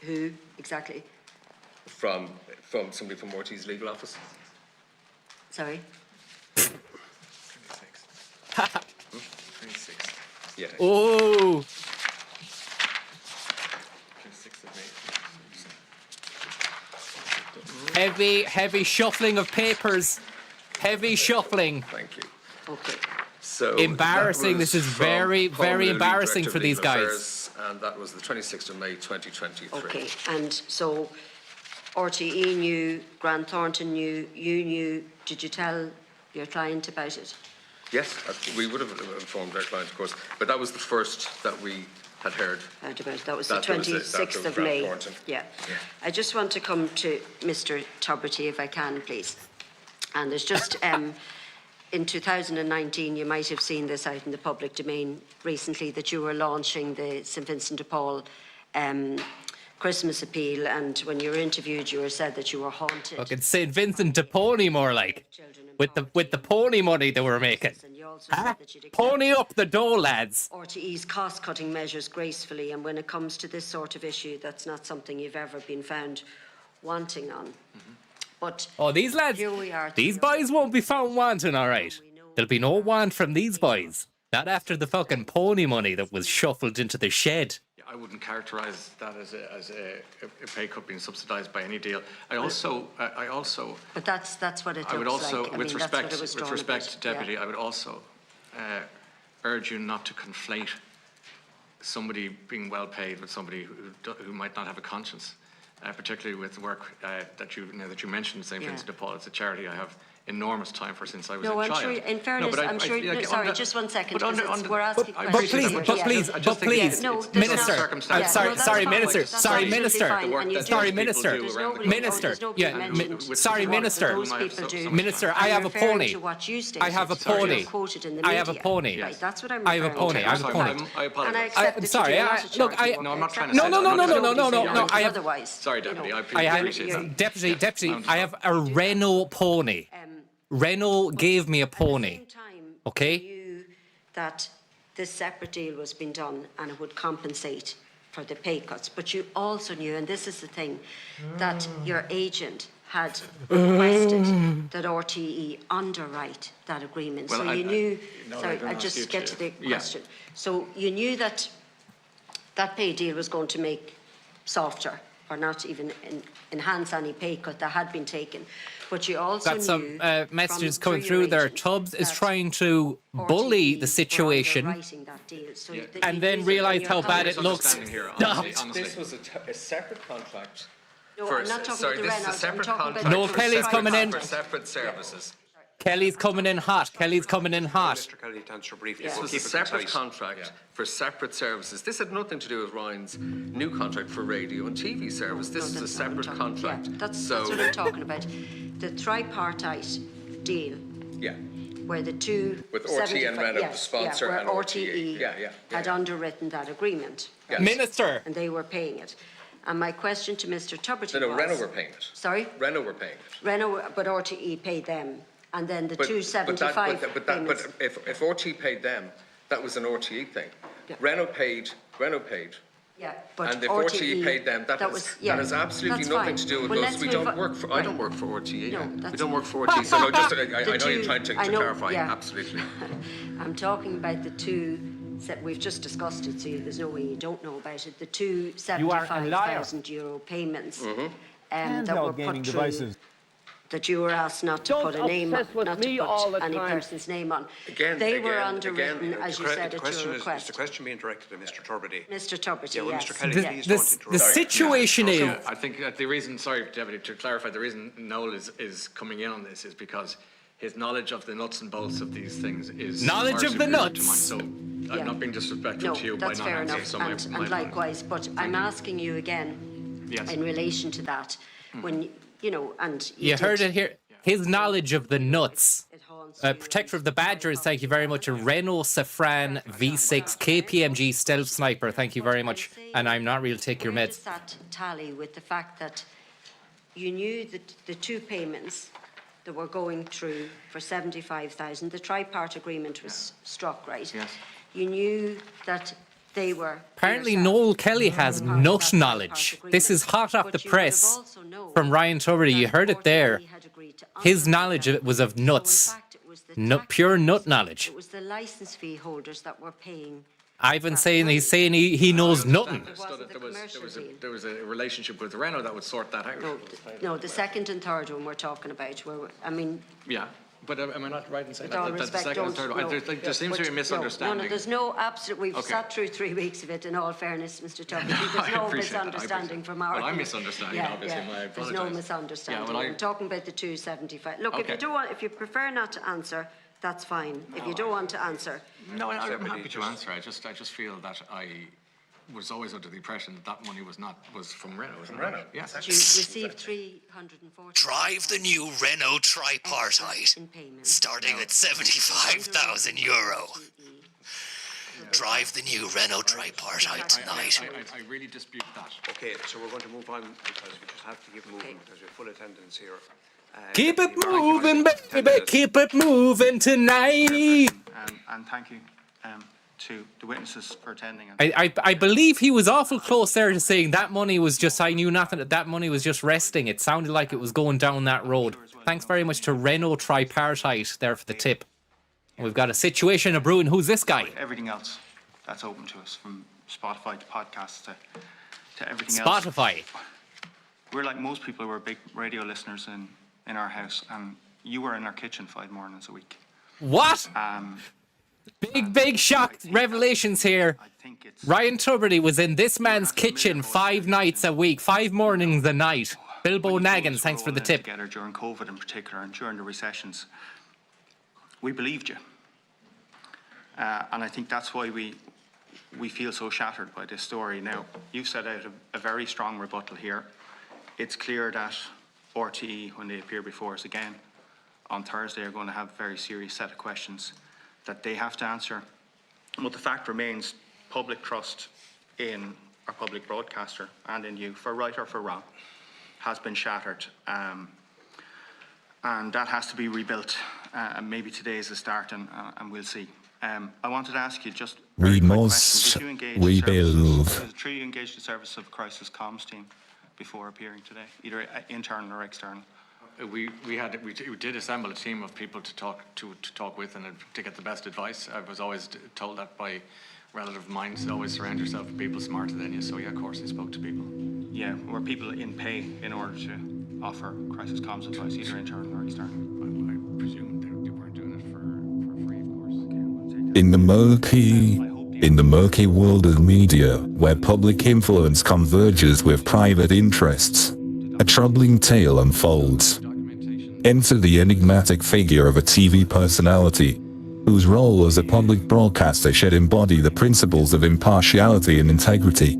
who exactly? From somebody from RTE's legal office. Sorry? 26. Yeah. Oh, 26th of heavy shuffling of papers. Heavy shuffling. Thank you. Okay. So Embarrassing. This is very, very embarrassing for these guys. And that was the 26th of May 2023. Okay, and so RTE knew, Grant Thornton knew, you knew. Did you tell your client about it? Yes, we would have informed our client, of course, but that was the first that we had heard. About it. That was the 26th of May. Yeah. I just want to come to Mr. Tuberty, if I can, please. And there's just, in 2019, you might have seen this out in the public domain recently, that you were launching the St Vincent de Paul Christmas appeal, and when you were interviewed, you were said that you were haunted. Fucking St. Vincent de Pony, more like. With the pony money they were making. Pony up the dough, lads. RTE's cost-cutting measures gracefully, and when it comes to this sort of issue, that's not something you've ever been found wanting on. But these lads, here we are. these boys won't be found wanting, all right. There'll be no want from these boys. Not after the fucking pony money that was shuffled into the shed. I wouldn't characterise that as a pay cut being subsidised by any deal. I also. But that's what it looks I would also, like. with respect, Deputy, I would also urge you not to conflate somebody being well paid with somebody who might not have a conscience, particularly with the work that you mentioned, St. Vincent de Paul. It's a charity I have enormous time for since I was a child. No, I'm sure, in fairness, sorry, just 1 second, because we're asking questions. But please, Minister, sorry, Minister, I have a pony. I have a pony. I have a pony. That's what I'm I have a pony. I have a pony. I apologise. Sorry, look, no, I'm not trying to say that. No, I have... Sorry, Deputy, I appreciate that. Deputy, I have a Renault pony. Renault gave me a pony. Okay? You knew that this separate deal was being done and it would compensate for the pay cuts. But you also knew, and this is the thing, that your agent had requested that RTE underwrite that agreement. Well, so you knew. No, sorry, I just get to the question. So you knew that that pay deal was going to make softer, or not even enhance any pay cut that had been taken. But you also got some messages coming through there. Tubbs is trying to bully the situation and then realised how bad it looks. This was a separate contract. No, I'm not talking about the Reynolds. I'm talking about Noel Kelly's coming in. For separate services. Kelly's coming in hot. Mr. Kelly, to answer briefly. This was a separate contract for separate services. This had nothing to do with Ryan's new contract for radio and TV service. This is a separate contract. Yeah, that's what I'm talking about. The tripartite deal. Yeah. Where the two... With RTE and Renault, the sponsor, where and RTE had underwritten that agreement. Yes. Minister! And they were paying it. And my question to Mr. Tuberty No, was... Renault were paying it. Sorry? Renault were paying it. Renault, but RTE paid them. And then the 275 payments... But if RTE paid them, that was an RTE thing. Yeah. Renault paid. Yeah, but and if RTE paid them, that has absolutely nothing to do with us. We don't work for. I don't work for RTE. No, we don't work for RTE. So no, just I know you're trying to clarify. Yeah. Absolutely. I'm talking about the two. We've just discussed it, so there's no way you don't know about it. The two €75,000 payments that were put through. That you were asked not to put a name on, not to put any person's name on. They were underwritten, as you said, at your request. Is the question being directed at Mr. Tuberty? Mr. Tuberty, yes. Mr. Kelly, please don't interrupt. The situation is... I think that the reason, sorry, Deputy, to clarify, the reason Noel is coming in on this is because his knowledge of the nuts and bolts of these things is... Knowledge of the nuts? So I'm not being disrespectful to you by not answering some of my... And likewise, but I'm asking you again, in relation to that, when... You know, and you heard it here. His knowledge of the nuts. Protector of the Badgers, thank you very much. A Renault Safran V6 KPMG Stealth Sniper, thank you very much. And I'm not real take your meds. Does that tally with the fact that you knew that the two payments that were going through for 75,000, the tripart agreement was struck, right? Yes. You knew that they were... Apparently Noel Kelly has nut knowledge. This is hot off the press from Ryan Tuberty. You heard it there. His knowledge was of nuts. Pure nut knowledge. It was the licence fee holders that were paying... He's saying he knows nothing. There was a relationship with Renault that would sort that out. No, the second and third one we're talking about. Yeah. But am I not right in saying that the second and third one? There seems to be a misunderstanding. No, there's no absolute... We've sat through 3 weeks of it, in all fairness, Mr. Tuberty. There's no misunderstanding from our... Well, I'm misunderstanding, obviously. I apologise. There's no misunderstanding. I'm talking about the 275. Look, if you prefer not to answer, that's fine. If you don't want to answer... No, I'm happy to answer. I just feel that I was always under the impression that money was from Renault. From Renault, yes. You received 340. Drive the new Renault tripartite, starting at €75,000. drive the new Renault tripartite tonight. I really dispute that. Okay, so we're going to move on because we just have to keep moving because we're full attendance here. Keep it moving, baby, keep it moving tonight. And thank you to the witnesses for attending. I believe he was awful close there to saying that money was just, I knew nothing, that money was just resting. It sounded like it was going down that road. Thanks very much to Renault Tripartite there for the tip. We've got a situation of brewing. Who's this guy? Everything else that's open to us, from Spotify to podcasts to everything else. Spotify. We're like most people who are big radio listeners in our house, and you were in our kitchen 5 mornings a week. What? Big shock revelations here. Ryan Tubridy was in this man's kitchen 5 nights a week, 5 mornings a night. Bilbo Naggins, thanks for the tip. Together during COVID in particular and during the recessions, we believed you. And I think that's why we feel so shattered by this story. Now, you've set out a very strong rebuttal here. It's clear that RTE, when they appear before us again on Thursday, are going to have a very serious set of questions that they have to answer. But the fact remains, public trust in our public broadcaster and in you, for right or for wrong, has been shattered. And that has to be rebuilt. And maybe today is the start, and we'll see. I wanted to ask you just... We must rebuild. Was it true you engaged the Service of Crisis Comms team before appearing today, either internal or external? We did assemble a team of people to talk with and to get the best advice. I was always told that by relative of mine, to always surround yourself with people smarter than you. So yeah, of course, I spoke to people. Yeah, were people in pay in order to offer crisis comms advice, either internal or external? I presume they weren't doing it for free, of course. In the murky world of media, where public influence converges with private interests, a troubling tale unfolds. Enter the enigmatic figure of a TV personality, whose role as a public broadcaster should embody the principles of impartiality and integrity.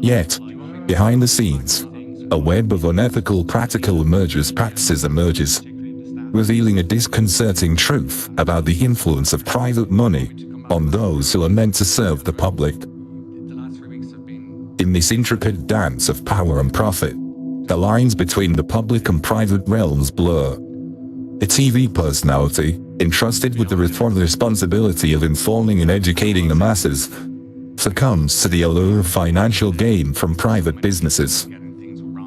Yet, behind the scenes, a web of unethical practices emerges, revealing a disconcerting truth about the influence of private money on those who are meant to serve the public. In this intricate dance of power and profit, the lines between the public and private realms blur. A TV personality, entrusted with the responsibility of informing and educating the masses, succumbs to the allure of financial gain from private businesses.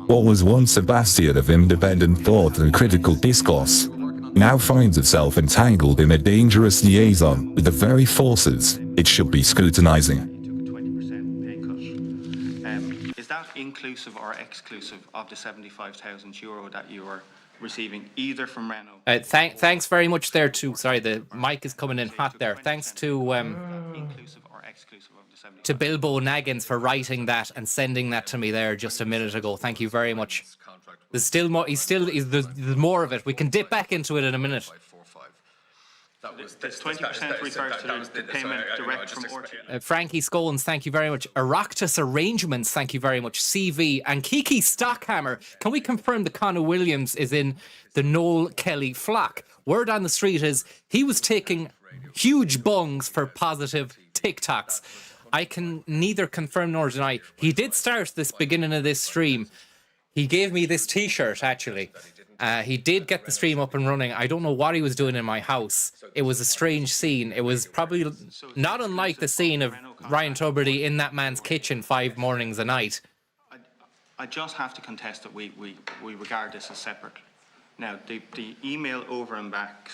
What was once a bastion of independent thought and critical discourse, now finds itself entangled in a dangerous liaison with the very forces it should be scrutinizing. Is that inclusive or exclusive of the €75,000 that you were receiving, either from Renault? Thanks very much there to, sorry, the mic is coming in hot there. Thanks to Bilbo Naggins for writing that and sending that to me there just a minute ago. Thank you very much. There's still more. There's more of it. We can dip back into it in a minute. This 20% refers to the payment direct from RTE. Frankie Scones, thank you very much. Aractus Arrangements, thank you very much. CV and Kiki Stockhammer. Can we confirm that Conor Williams is in the Noel Kelly flock? Word on the street is he was taking huge bungs for positive TikToks. I can neither confirm nor deny. He did start this beginning of this stream. He gave me this t-shirt, actually. He did get the stream up and running. I don't know what he was doing in my house. It was a strange scene. It was probably not unlike the scene of Ryan Tubridy in that man's kitchen 5 mornings a night. I just have to contest that we regard this as separate. Now, the email over and back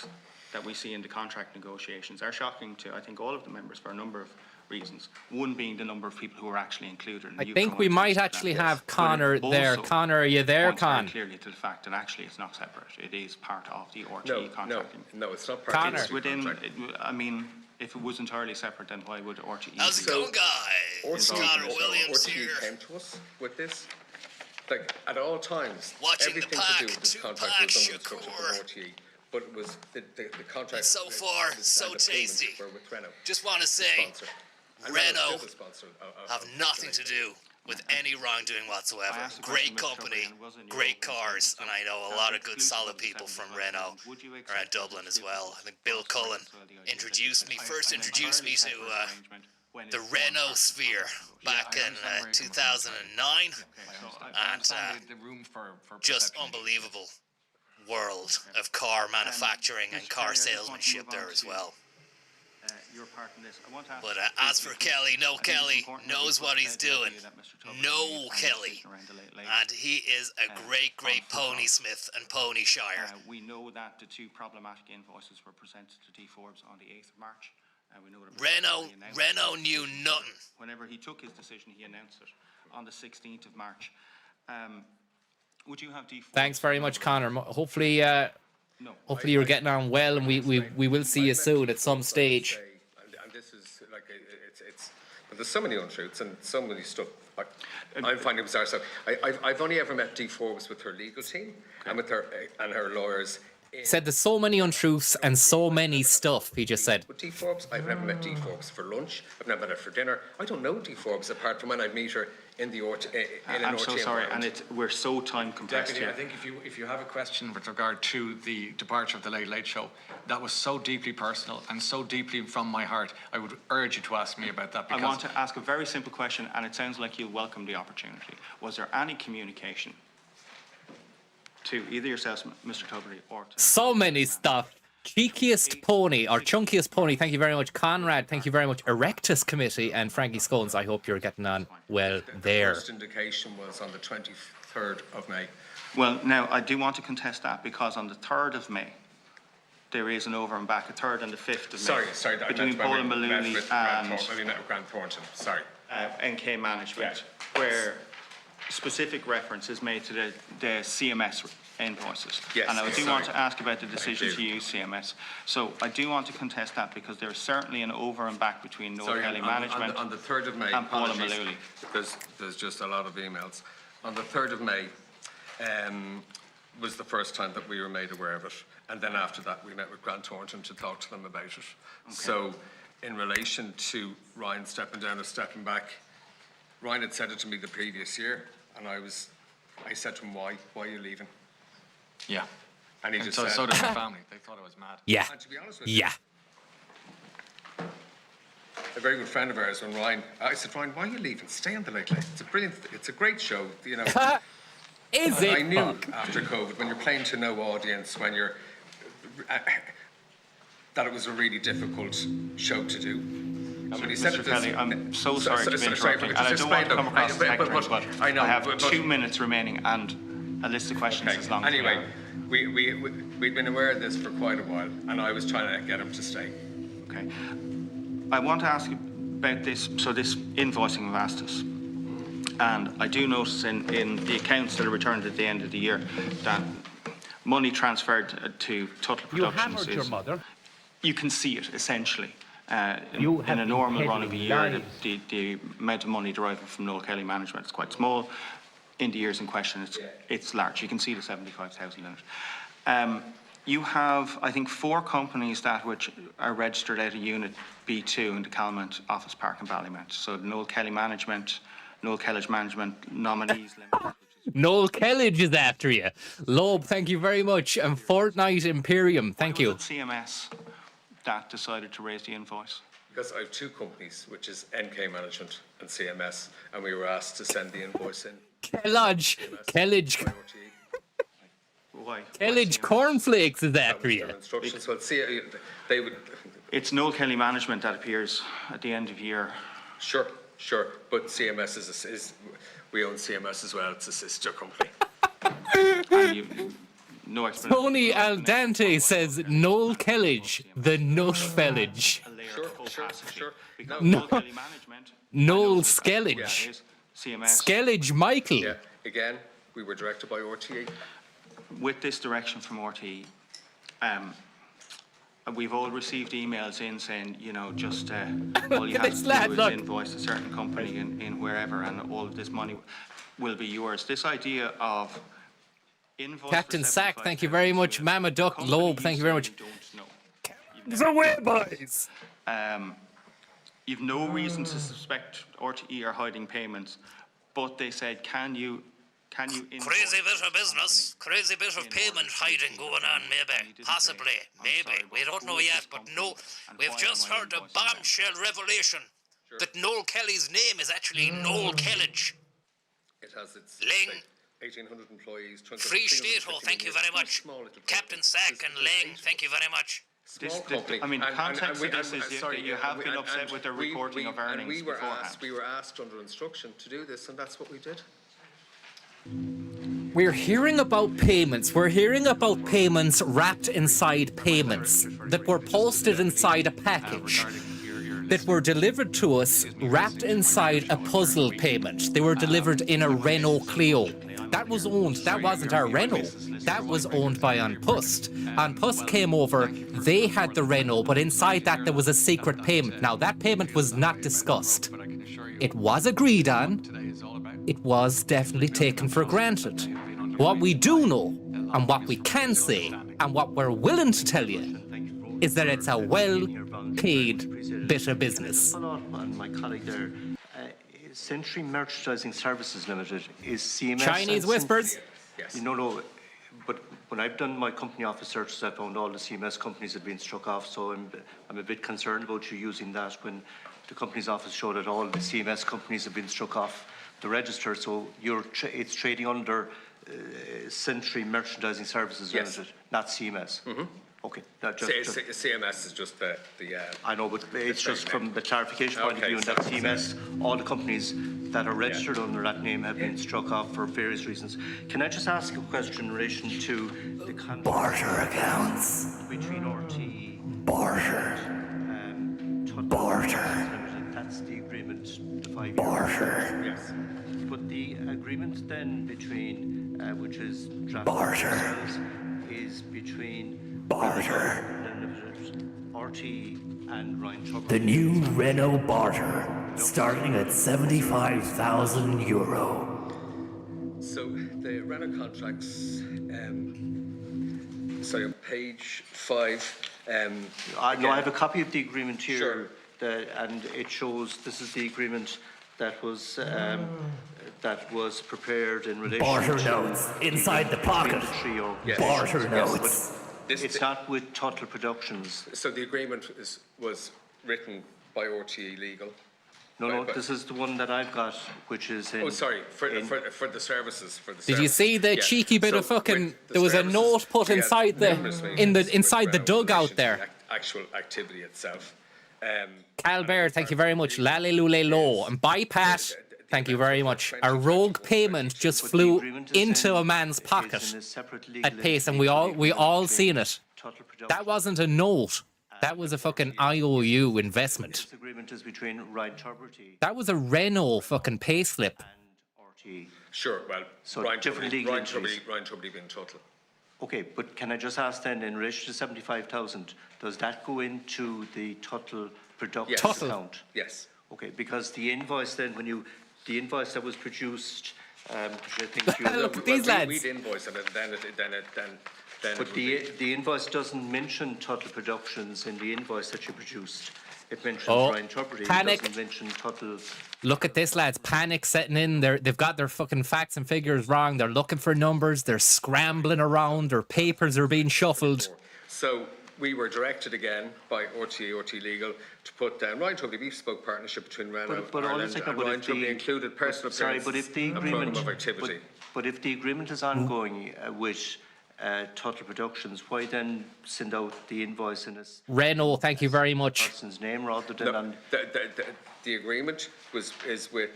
that we see in the contract negotiations are shocking to, I think, all of the members for a number of reasons. One being the number of people who are actually included. I think we might actually have Conor there. Conor, are you there, Con? Clearly to the fact that actually it's not separate. It is part of the RTE contracting. No, it's not part of the within. I mean, if it was entirely separate, then why would RTE? How's it going, guys? Conor Williams here. RTE came to us with this. Like at all times, watching everything the pack, to do with this contract was under instruction from RTE. But it was the contract. And so far, so tasty. Just want to say, Renault have nothing to do with any wrongdoing whatsoever. Great company, great cars, and I know a lot of good solid people from Renault around Dublin as well. I think Bill Cullen first introduced me to the Renault sphere back in 2009, and just unbelievable world of car manufacturing and car salesmanship there as well. But as for Kelly, Noel Kelly knows what he's doing. Noel Kelly. And he is a great, great pony smith and pony shire. We know that the two problematic invoices were presented to D. Forbes on the 8th of March. We know that Renault knew nothing. Whenever he took his decision, he announced it on the 16th of March. Would you have D. Forbes? Thanks very much, Connor. Hopefully you're getting on well, and we will see you soon at some stage. And this is like but there's so many untruths and so many stuff. I'm finding bizarre stuff. I've only ever met Dee Forbes with her legal team and with her lawyers. Said there's so many untruths and so many stuff. He just said. With Dee Forbes, I've never met Dee Forbes for lunch. I've never met her for dinner. I don't know Dee Forbes apart from when I meet her in the I'm so sorry, and we're so time compressed Deputy, here. I think if you have a question with regard to the departure of the Late Late Show, that was so deeply personal and so deeply from my heart, I would urge you to ask me about that. I want to ask a very simple question, and it sounds like you'll welcome the opportunity. Was there any communication to either yourselves, Mr. Tubridy, or to... So many stuff. Cheekiest pony, or chunkiest pony, thank you very much. Conrad, thank you very much. Erectus Committee, and Frankie Scones, I hope you're getting on well there. The first indication was on the 23rd of May. Well, now, I do want to contest that, because on the 3rd of May, there is an over and back, a 3rd and the 5th of May. Sorry. Between Paul and Malooly and Grant Thornton, sorry. NK Management, where specific reference is made to the CMS invoices. Yes, and I do want to ask about the decision to use CMS. So I do want to contest that, because there is certainly an over and back between Noel Kelly Management on the 3rd of May, and Paul and Malooly. There's just a lot of emails. On the 3rd of May was the first time that we were made aware of it. And then after that, we met with Grant Thornton to talk to them about it. Okay. So in relation to Ryan stepping down or stepping back, Ryan had said it to me the previous year, and I said to him, why are you leaving? Yeah. And he just so, said... So did my family. They thought I was mad. Yeah. And to be honest with you, a very good friend of ours, when Ryan... I said, Ryan, why are you leaving? Stay on the Late Late. It's a brilliant... It's a great show, you know. I knew after COVID, when you're playing to no audience, when you're... that it was a really difficult show to do. And when he said Mr. Kelly, I'm so sorry to be interrupting, and I don't want to come across as hectoring, but I have 2 minutes remaining and a list of questions as long as anyway, we'd been aware of this for quite a while, and I was trying to get him to stay. Okay. I want to ask you about this, this invoicing of Astus. And I do notice in the accounts that are returned at the end of the year that money transferred to Tuttle Productions. You hammered your mother. You can see it, essentially. In a normal run of a year, the amount of money deriving from Noel Kelly Management is quite small. In the years in question, it's large. You can see the 75,000 in it. You have, I think, 4 companies which are registered out of Unit B2 in the Calmont Office Park in Ballymount. So Noel Kelly Management, Noel Kellage Management, Nominees Limited. Noel Kellage is after you. Loeb, thank you very much. And Fortnite Imperium, thank you. Was it CMS that decided to raise the invoice? Because I have 2 companies, which is NK Management and CMS, and we were asked to send the invoice in. Kellage Cornflakes is after you. Instructions. Well, see, they would. It's Noel Kelly Management that appears at the end of year. Sure. But CMS is we own CMS as well. It's a sister company. No explanation. Tony Al Dante says Noel Kellage, the nut fellage. Sure. Noel Skellage. Skellage Michael. Yeah. Again, we were directed by RTE. With this direction from RTE, we've all received emails in saying, just all you have to do is invoice a certain company in wherever, and all of this money will be yours. This idea of invoice Captain Sack, thank you very much. Mama Duck, Loeb, thank you very much. It's away, boys. You've no reason to suspect RTE are hiding payments but they said, can you Crazy bit of business, crazy bit of payment hiding going on, maybe, possibly, maybe. We don't know yet, but no, we've just heard a bombshell revelation that Noel Kelly's name is actually Noel Kellage. It has its Ling. 1,800 employees. Free State, thank you very much. Captain Sack and Ling, thank you very much. I mean, context of this is you have been upset with the reporting of earnings beforehand. We were asked under instruction to do this, and that's what we did. We're hearing about payments. We're hearing about payments wrapped inside payments that were posted inside a package, that were delivered to us wrapped inside a puzzle payment. They were delivered in a Renault Clio. That was owned, that wasn't our Renault. That was owned by An Post. An Post came over, they had the Renault, but inside that there was a secret payment. Now that payment was not discussed. It was agreed on. It was definitely taken for granted. What we do know, and what we can say, and what we're willing to tell you, is that it's a well-paid bit of business. And my colleague there, Century Merchandising Services Limited is CMS. Chinese whispers? Yes. No, but when I've done my company office searches, I found all the CMS companies had been struck off, so I'm a bit concerned about you using that when the company's office showed that all the CMS companies have been struck off the register, so it's trading under Century Merchandising Services Limited, not CMS. Mm-hmm. Okay. CMS is just the I know, but it's just from the clarification point of view, and that CMS, all the companies that are registered under that name have been struck off for various reasons. Can I just ask a question in relation to the barter accounts between RT, barter, barter, that's the agreement, the 5 years. Barter. Yes. But the agreement then between, which is barter, is between barter, RT and Ryan Tucker. The new Renault barter, starting at €75,000. So the Renault contracts, sorry, on page 5. I have a copy of the agreement here. Sure. And it shows this is the agreement that was prepared in relation barter to notes inside the pocket. Barter notes. It's not with Tuttle Productions. So the agreement was written by RTE Legal. No, this is the one that I've got, which is in... Oh, sorry, for the services. Did you see the cheeky bit of fucking... There was a note put inside inside the dugout there. Actual activity itself. Cal Bear, thank you very much. Lale Lule Lo. And by Pat, thank you very much. A rogue payment just flew into a man's pocket at pace, and we all seen it. That wasn't a note. That was a fucking IOU investment. This agreement is between Ryan Tuberty. That was a Renault fucking payslip. Sure, well, so Ryan Tuberty being Tuttle. Okay, but can I just ask then, in relation to 75,000, does that go into the Tuttle Productions account? Yes. Okay, because the invoice then, the invoice that was produced, which I think Look at these lads. We'd invoice it, and then but the invoice doesn't mention Tuttle Productions in the invoice that you produced. It mentions Ryan Tuberty. Panic. It doesn't mention Tuttle. Look at this, lads. Panic setting in. They've got their fucking facts and figures wrong. They're looking for numbers. They're scrambling around. Their papers are being shuffled. So we were directed again by RT Legal to put down Ryan Tuberty bespoke partnership between Renault Ireland and Ryan Tuberty included personal appearances and program of activity. But if the agreement is ongoing with Tuttle Productions, why then send out the invoice in his Renault, thank you very much. Person's name rather than the agreement is with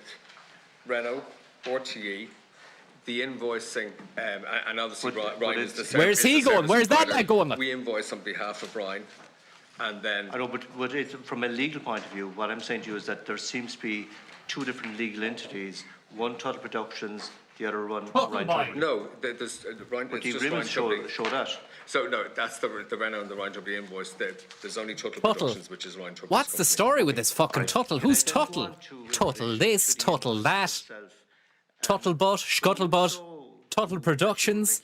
Renault, RTE, the invoicing, and obviously Ryan is the service. Where's he going? Where's that guy going? We invoice on behalf of Ryan, and then I know, but from a legal point of view, what I'm saying to you is that there seems to be two different legal entities: one Tuttle Productions, the other one Ryan. No, there's Ryan. But the agreements show that. So no, that's the Renault and the Ryan Tuberty invoice. There's only Tuttle Productions, which is Ryan Tuberty's What's the story with this fucking Tuttle? Who's Tuttle? Tuttle this, Tuttle that, Tuttle butt, scuttlebutt, Tuttle Productions.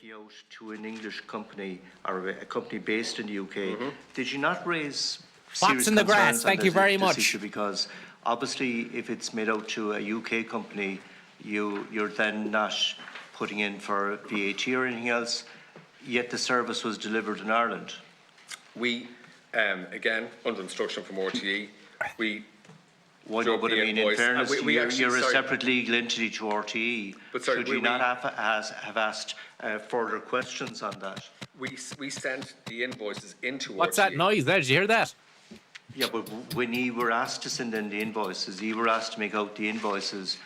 To an English company or a company based in the UK, did you not raise Fox in the grass? Thank you very much. Because obviously, if it's made out to a UK company, you're then not putting in for VAT or anything else, yet the service was delivered in Ireland. We, again, under instruction from RTE, we Well, no, but I mean, in fairness, you're a separate legal entity to RTE. But sorry, should you not have asked further questions on that? We sent the invoices into What's RTE. that noise there? Did you hear that? Yeah, but when you were asked to send in the invoices, you were asked to make out the invoices.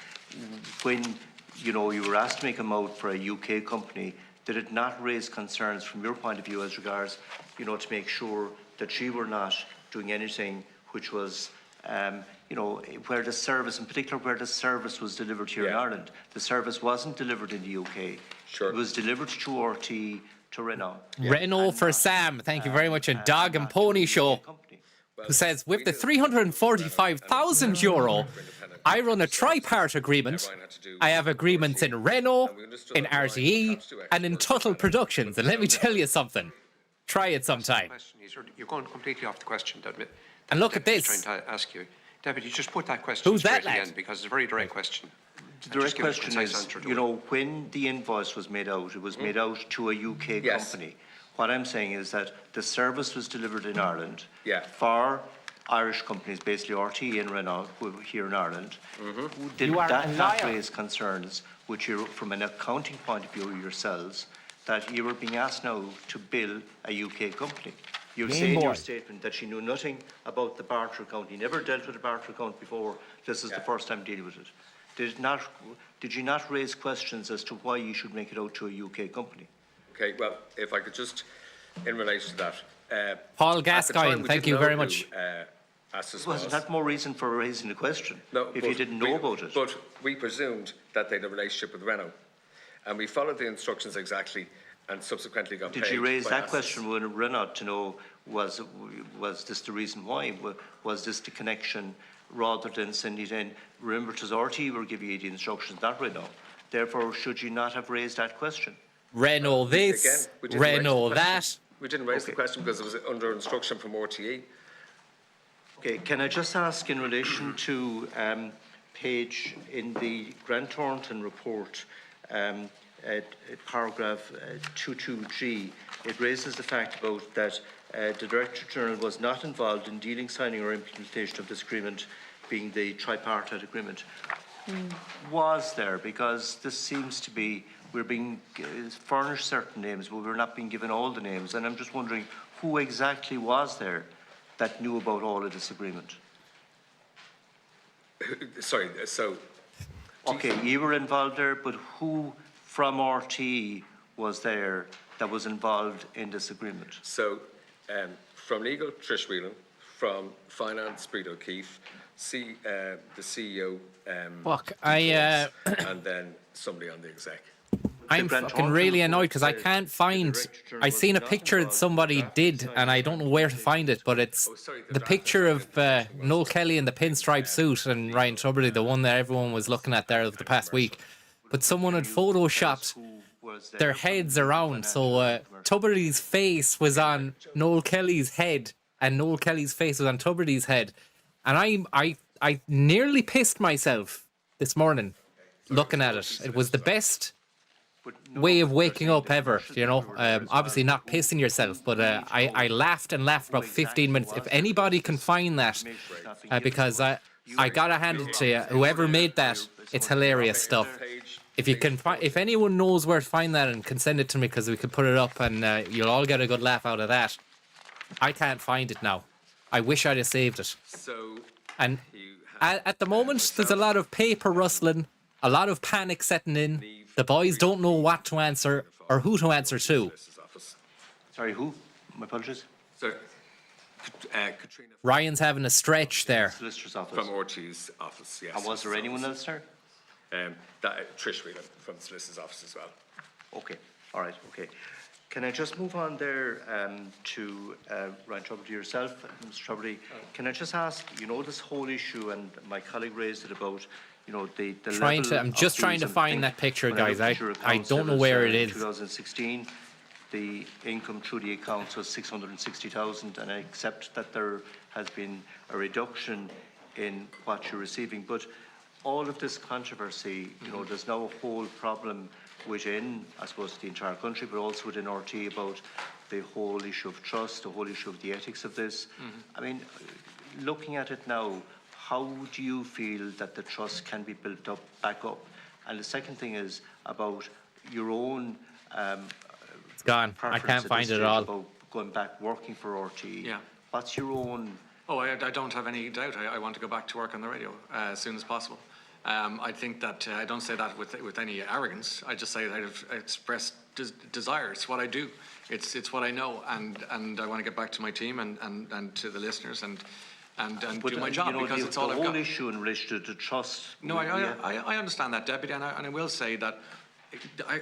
When, you were asked to make them out for a UK company, did it not raise concerns from your point of view as regards, to make sure that you were not doing anything which was, where the service, in particular where the service was delivered here in Ireland, the service wasn't delivered in the UK. Sure. It was delivered to RTE, to Renault. Renault for Sam, thank you very much. And Dog and Pony Show, who says, with the €345,000, I run a tripart agreement. I have agreements in Renault, in RTE, and in Tuttle Productions. And let me tell you something. Try it sometime. You're going completely off the question, David. And look at this. Trying to ask you, David, you just put that question Who's straight that, lad? again because it's a very direct question. The direct question is, when the invoice was made out, it was made out to a UK company. What I'm saying is that the service was delivered in Ireland for Irish companies, basically RTE and Renault, who are here in Ireland. Did that not raise concerns, which you, from an accounting point of view yourselves, that you were being asked now to bill a UK company? You say in your statement that you knew nothing about the barter account. You never dealt with a barter account before. This is the first time dealing with it. Did you not raise questions as to why you should make it out to a UK company? Okay, well, if I could just, in relation to that. Paul Gascoigne, thank you very much. Wasn't that more reason for raising the question? No, if you didn't know about it. But we presumed that they had a relationship with Renault. And we followed the instructions exactly and subsequently got paid. Did you raise that question with Renault to know, was this the reason why? Was this the connection rather than sending it in? Remember, it was RTE were giving you the instructions, not Renault. Therefore, should you not have raised that question? Renault this, Renault that. We didn't raise the question because it was under instruction from RTE. Okay, can I just ask in relation to page in the Grant Thornton report, paragraph 22G, it raises the fact about that the Director General was not involved in dealing, signing or implementation of this agreement, being the tripartite agreement. Was there? Because this seems to be, we're being furnished certain names, but we're not being given all the names. And I'm just wondering, who exactly was there that knew about all of this agreement? Sorry, so... Okay, you were involved there, but who from RTE was there that was involved in this agreement? So, from legal, Trish Whelan, from finance, Breed O'Keefe, the CEO, and then somebody on the exec. I'm fucking really annoyed because I can't find. I seen a picture that somebody did, and I don't know where to find it. But it's the picture of Noel Kelly in the pinstripe suit and Ryan Tubridy, the one that everyone was looking at there over the past week. But someone had photoshopped their heads around, so Tubridy's face was on Noel Kelly's head, and Noel Kelly's face was on Tubridy's head, and I nearly pissed myself this morning looking at it. It was the best way of waking up ever, obviously not pissing yourself, but I laughed and laughed about 15 minutes. If anybody can find that, because I gotta hand it to you, whoever made that, it's hilarious stuff. If you can if anyone knows where to find that and can send it to me, because we could put it up and you'll all get a good laugh out of that. I can't find it now. I wish I'd have saved it. And at the moment, there's a lot of paper rustling, a lot of panic setting in. The boys don't know what to answer or who to answer to. Sorry, who? My apologies. So, Katrina. Ryan's having a stretch there. Solicitor's office. From RTE's office, yes. And was there anyone else there? Trish Whelan from the solicitor's office as well. Okay, all right, okay. Can I just move on there to Ryan Tubridy yourself, Mr. Tubridy? Can I just ask, this whole issue, and my colleague raised it about, the I'm just trying to find that picture, guys. I don't know where it is. 2016, the income through the accounts was 660,000, and I accept that there has been a reduction in what you're receiving. But all of this controversy, you know, there's now a whole problem within, I suppose, the entire country, but also within RT about the whole issue of trust, the whole issue of the ethics of this. I mean, looking at it now, how do you feel that the trust can be built up, back up? And the second thing is about your own it's gone. I can't find it at all. About going back working for RT. Yeah. What's your own? Oh, I don't have any doubt. I want to go back to work on the radio as soon as possible. I think that I don't say that with any arrogance. I just say that I've expressed desire. It's what I do. It's what I know, and I want to get back to my team and to the listeners and do my job, because it's all I've got. The whole issue in relation to the trust. No, I understand that, Deputy, and I will say that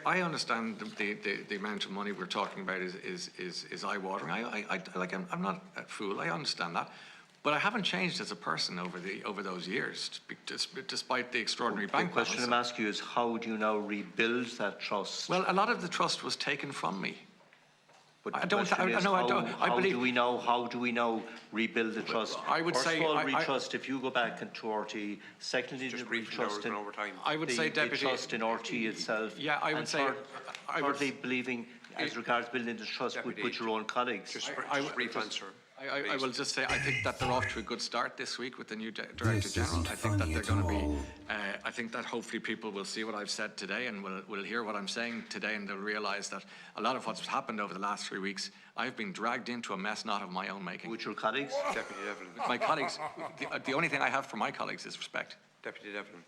I understand the amount of money we're talking about is eye-watering. I'm not a fool. I understand that. But I haven't changed as a person over those years, despite the extraordinary bank balance. The question I'm asking you is, how do you now rebuild that trust? Well, a lot of the trust was taken from me. But I don't. How do we now rebuild the trust? I would First say, of all, retrust if you go back into RT. Secondly, the retrust in I would say, Deputy, the trust in RT itself. Yeah, I would say. Thirdly, believing as regards building the trust with your own colleagues. Just brief answer. I will just say I think that they're off to a good start this week with the new Director General. I think that they're going to be. I think that hopefully people will see what I've said today and will hear what I'm saying today, and they'll realise that a lot of what's happened over the last 3 weeks, I've been dragged into a mess not of my own making. With your colleagues? Deputy Devlin. With my colleagues. The only thing I have for my colleagues is respect. Deputy Devlin.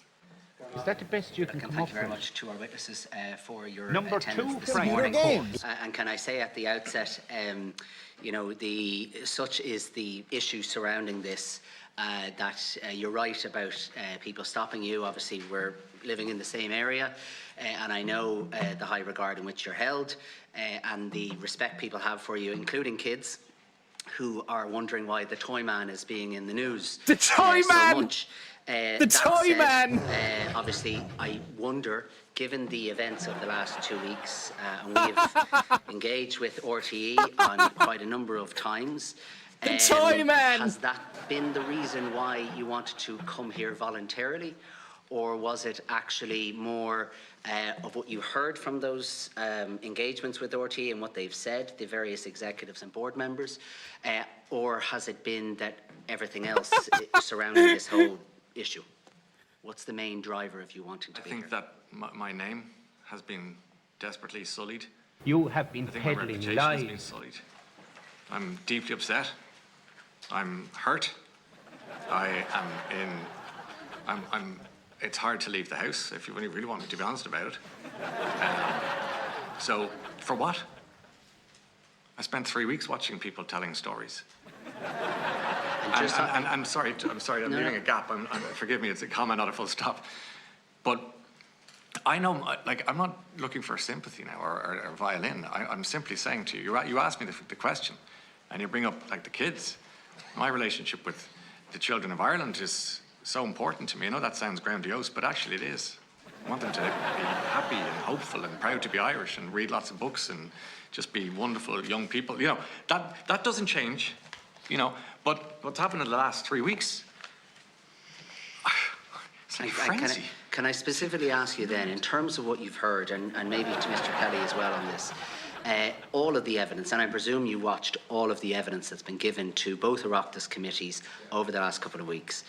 Is that the best you can come up with? Thank you very much to our witnesses for your Number attendance two, this Frank. morning. Games. And can I say at the outset, you know, such is the issue surrounding this, that you're right about people stopping you. Obviously, we're living in the same area, and I know the high regard in which you're held, and the respect people have for you, including kids who are wondering why the toy man is being in the news. The toy man! So much. The toy man! Obviously, I wonder, given the events of the last 2 weeks, and we've engaged with RTE on quite a number of times. The toy man! Has that been the reason why you wanted to come here voluntarily? Or was it actually more of what you heard from those engagements with RTE and what they've said, the various executives and board members? Or has it been that everything else surrounding this whole issue? What's the main driver of you wanting to be here? I think that my name has been desperately sullied. You have been I think my peddling reputation has been lies. sullied. I'm deeply upset. I'm hurt. It's hard to leave the house if you really want me to be honest about it. So, for what? I spent 3 weeks watching people telling stories. I'm sorry, I'm leaving a gap. Forgive me, it's a comma, not a full stop. But I know, I'm not looking for sympathy now or violin. I'm simply saying to you, you asked me the question, and you bring up, the kids. My relationship with the children of Ireland is so important to me. I know that sounds grandiose, but actually it is. I want them to be happy and hopeful and proud to be Irish and read lots of books and just be wonderful young people. That doesn't change, but what's happened in the last 3 weeks, it's like frenzy. Can I specifically ask you then, in terms of what you've heard, and maybe to Mr. Kelly as well on this, all of the evidence, and I presume you watched all of the evidence that's been given to both Oireachtas committees over the last couple of weeks.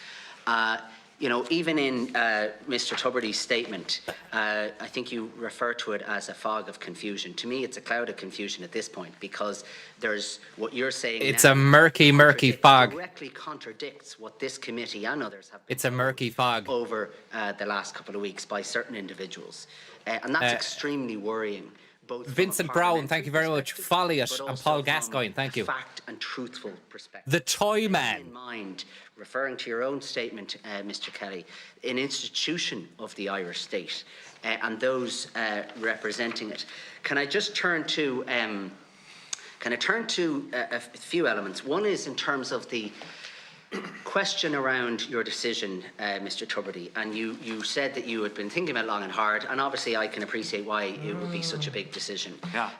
Even in Mr. Tubridy's statement, I think you refer to it as a fog of confusion. To me, it's a cloud of confusion at this point, because there's what you're saying. It's now a murky fog. Directly contradicts what this committee and others have. It's a murky fog over the last couple of weeks by certain individuals, and that's extremely worrying. Vincent Brown, thank you very much. Folliott and Paul Gascoigne, thank you. Fact and truthful perspective. The toy man. In mind, referring to your own statement, Mr. Kelly, an institution of the Irish state and those representing it. Can I just turn to a few elements? One is in terms of the question around your decision, Mr. Tubridy, and you said that you had been thinking about it long and hard, and obviously I can appreciate why it would be such a big decision. Yeah.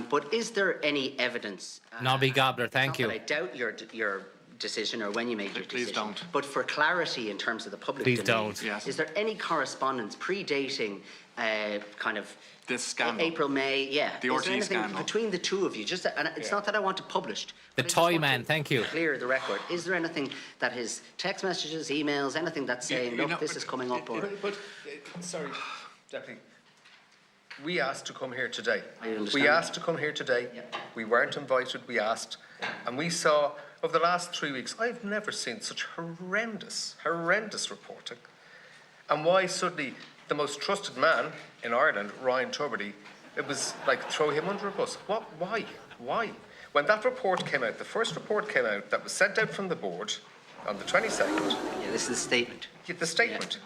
But is there any evidence? Nobby Gobbler, thank you. I doubt your decision or when you made your decision. Please don't. But for clarity in terms of the public Please domain, don't. Yes. is there any correspondence predating kind of This scandal. April, May? Yeah. The Is RT there anything scandal. between the two of you? Just and it's not that I want it published. The but I just toy want man, to thank you. Clear the record. Is there anything that his text messages, emails, anything that's saying, look, this is coming up? Or Sorry, Deputy. We asked to come here today. I understand. We asked to come here today. Yep. We weren't invited, we asked. And we saw, over the last 3 weeks, I've never seen such horrendous reporting. And why suddenly the most trusted man in Ireland, Ryan Tubridy, it was like throw him under a bus. What? Why? When that report came out, the first report came out that was sent out from the board on the 22nd. Yeah, this is the statement. Yeah, the statement.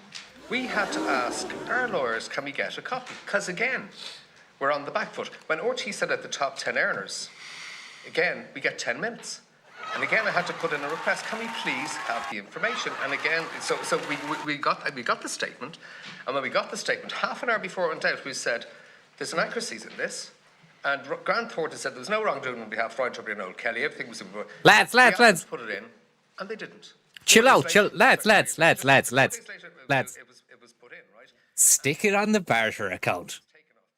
We had to ask our lawyers, can we get a copy? Because again, we're on the back foot. When RT said at the top 10 earners, again, we get 10 minutes. And again, I had to put in a request, can we please have the information? And again, so we got the statement. And when we got the statement, half an hour before it went out, we said, there's inaccuracies in this. And Grant Thornton said there was no wrongdoing on behalf of Ryan Tubridy and Noel Kelly. Everything was... Lads. We asked them to put it in, and they didn't. Chill 4 days out, chill. later- Lads. 4 days later, Lads. It was put in, right? Stick it on the barter account.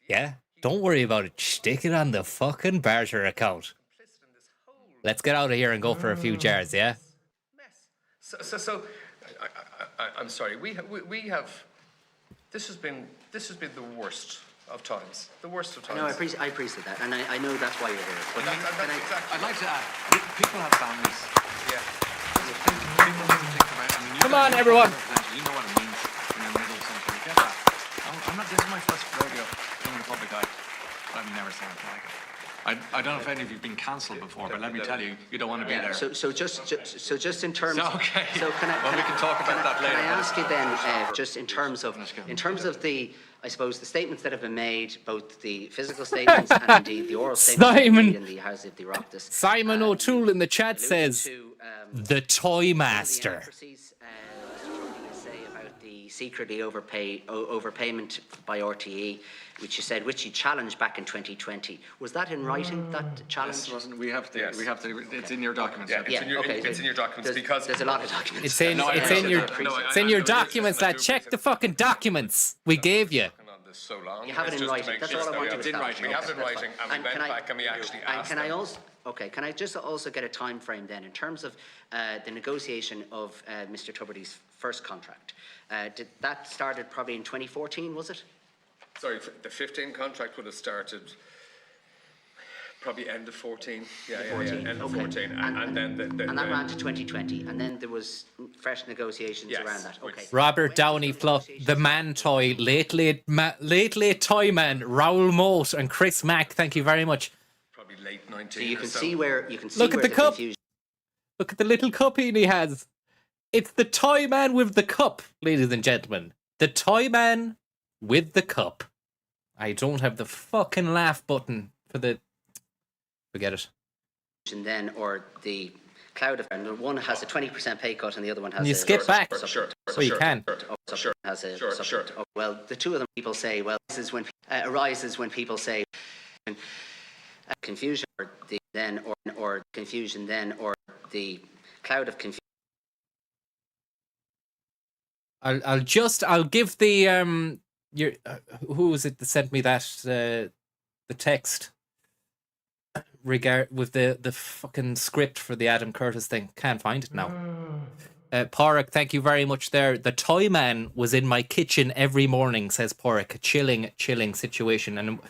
Yeah? Don't worry about it. Stick it on the fucking barter account. Let's get out of here and go for a few jars, yeah? So I'm sorry. We have. This has been the worst of times. The worst of times. No, I appreciate that, and I know that's why you're here. But I'd like to add, people have families. Yeah. People have to think about it. I mean, Come on, everyone. You know what it means in the middle century. Get that. I'm not. This is my first rodeo in the public eye. I've never seen anything like it. I don't know if any of you've been cancelled before, but let me tell you, you don't want to be there. So just in terms. Okay. So can I? We can talk about that later. Can I ask you then, just in terms of the, I suppose, the statements that have been made, both the physical statements and indeed the oral statements made in the House of the Oireachtas. Simon O'Toole in the chat says, the Toy Master. The secretly overpayment by RTE, which you said, which you challenged back in 2020. Was that in writing, that challenge? Yes, wasn't. We have the. It's in your documents. Yeah, it's in your documents because there's a lot of documents. It's in your documents, lad. Check the fucking documents we gave you. So long. You have it in writing. That's all I want to establish. We have it in writing, and we went back and we actually asked. Can I also? Okay, can I just also get a time frame then in terms of the negotiation of Mr. Tubridy's first contract? Did that started probably in 2014, was it? Sorry, the 15 contract would have started probably end of 14. Yeah, end of 14. And then and that ran to 2020, and then there was fresh negotiations around that. Okay. Robert Downey Fluff, the man toy, late toy man, Raoul Moat and Chris Mack. Thank you very much. Probably late 19. So you can see where you can see. Look at the cup. Confusion. Look at the little cup he has. It's the toy man with the cup, ladies and gentlemen. The toy man with the cup. I don't have the fucking laugh button for the. Forget it. And then, or the cloud of, and one has a 20% pay cut, and the other one has. And you skip back. Sure. You can. Sure. Well, the two of them, people say, well, this is when arises when people say confusion, or the then, or confusion then, or the cloud of confusion. I'll give the who was it that sent me that the text with the fucking script for the Adam Curtis thing. Can't find it now. Porrick, thank you very much there. The toy man was in my kitchen every morning, says Porrick. A chilling situation. And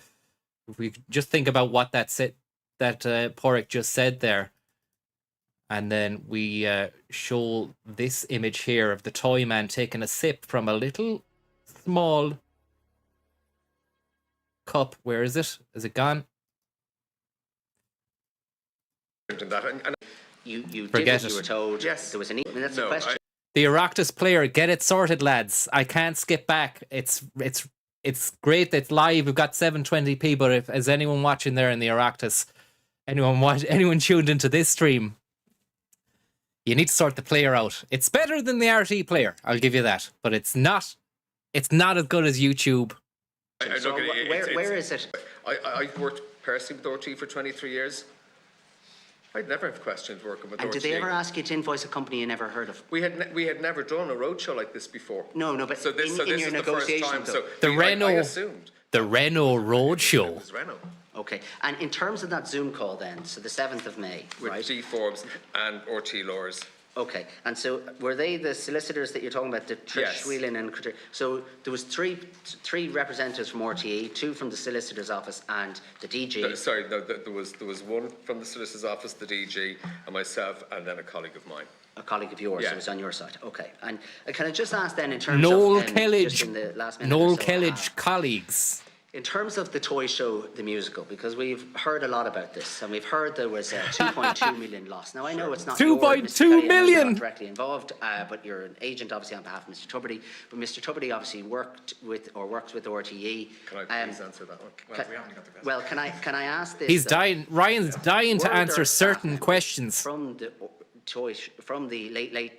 if we just think about what that Porrick just said there, and then we show this image here of the toy man taking a sip from a little small cup. Where is it? Is it gone? You forget did what you were told. Yes. There was an that's the question. The Oireachtas player, get it sorted, lads. I can't skip back. It's great that it's live. We've got 720p, but if is anyone watching there in the Oireachtas, anyone tuned into this stream, you need to sort the player out. It's better than the RT player, I'll give you that, but it's not as good as YouTube. So where is it? I've worked personally with RT for 23 years. I'd never have questioned working with And RTE. did they ever ask you to invoice a company you never heard of? We had never done a roadshow like this before. No, but so this in is your the first time. negotiation, So The I Renault, assumed the Renault Roadshow. it was Renault. Okay, and in terms of that Zoom call then, so the 7th of May, With right? G Forbes and RT lawyers. Okay, and so were they the solicitors that you're talking about, the Trish Yes. Whelan and so there was three representatives from RTE, 2 from the solicitor's office and the DG. There was one from the solicitor's office, the DG, and myself, and then a colleague of mine. A colleague of yours, Yeah. who was on your side. Okay, and can I just ask then in terms Noel of just in the last minute or so I have, colleagues. in terms of the toy show, the musical, because we've heard a lot about this, and we've heard there was a 2.2 million loss. Now I know it's not 2.2 million not directly involved, but you're an agent obviously on behalf of Mr. Tubridy. But Mr. Tubridy obviously works with RTE. Can I please answer that one? Well, we haven't got the question. Well, can I ask this? He's though? dying. Ryan's dying to Were answer there certain staff questions. from the from the late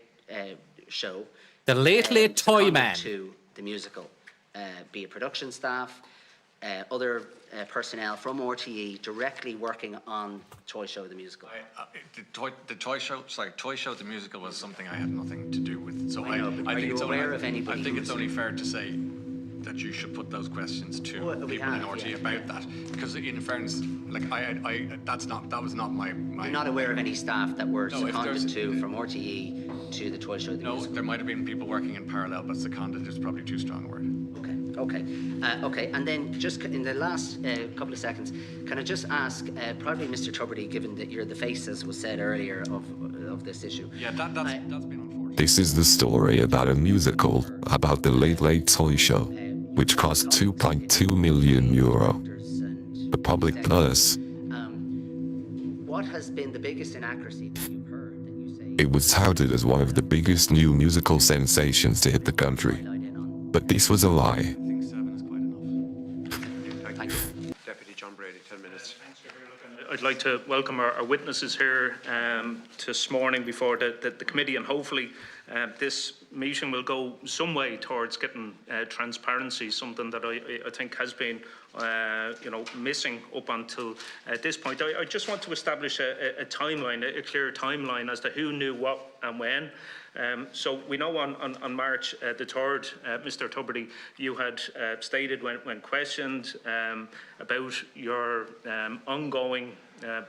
show. The Late Toy seconded Man. to the musical, be it production staff, other personnel from RTE directly working on Toy Show the musical. The toy show, the musical was something I had nothing to do with. So I know, but are think you it's aware only, of anybody I think it's who's- only fair to say that you should put those questions to Well, we people in have, RTE yeah. about that, because in fairness, like that was not my. You're not aware of any staff that were No, if seconded there's- to from RTE to the Toy Show the No, musical? there might have been people working in parallel, but seconded is probably too strong a word. Okay, and then just in the last couple of seconds, can I just ask, probably Mr. Tubridy, given that you're the face, as was said earlier, of this issue. Yeah, that's been unfortunate. This is the story about a musical about the Late Toy Show, which cost €2.2 million. The public plus. What has been the biggest inaccuracy that you've heard that you say? It was touted as one of the biggest new musical sensations to hit the country. But this was a lie. Deputy John Brady, 10 minutes. I'd like to welcome our witnesses here this morning before the committee, and hopefully this meeting will go some way towards getting transparency, something that I think has been missing up until this point. I just want to establish a timeline, a clear timeline as to who knew what and when. So we know on March the 3rd, Mr. Tubridy, you had stated when questioned about your ongoing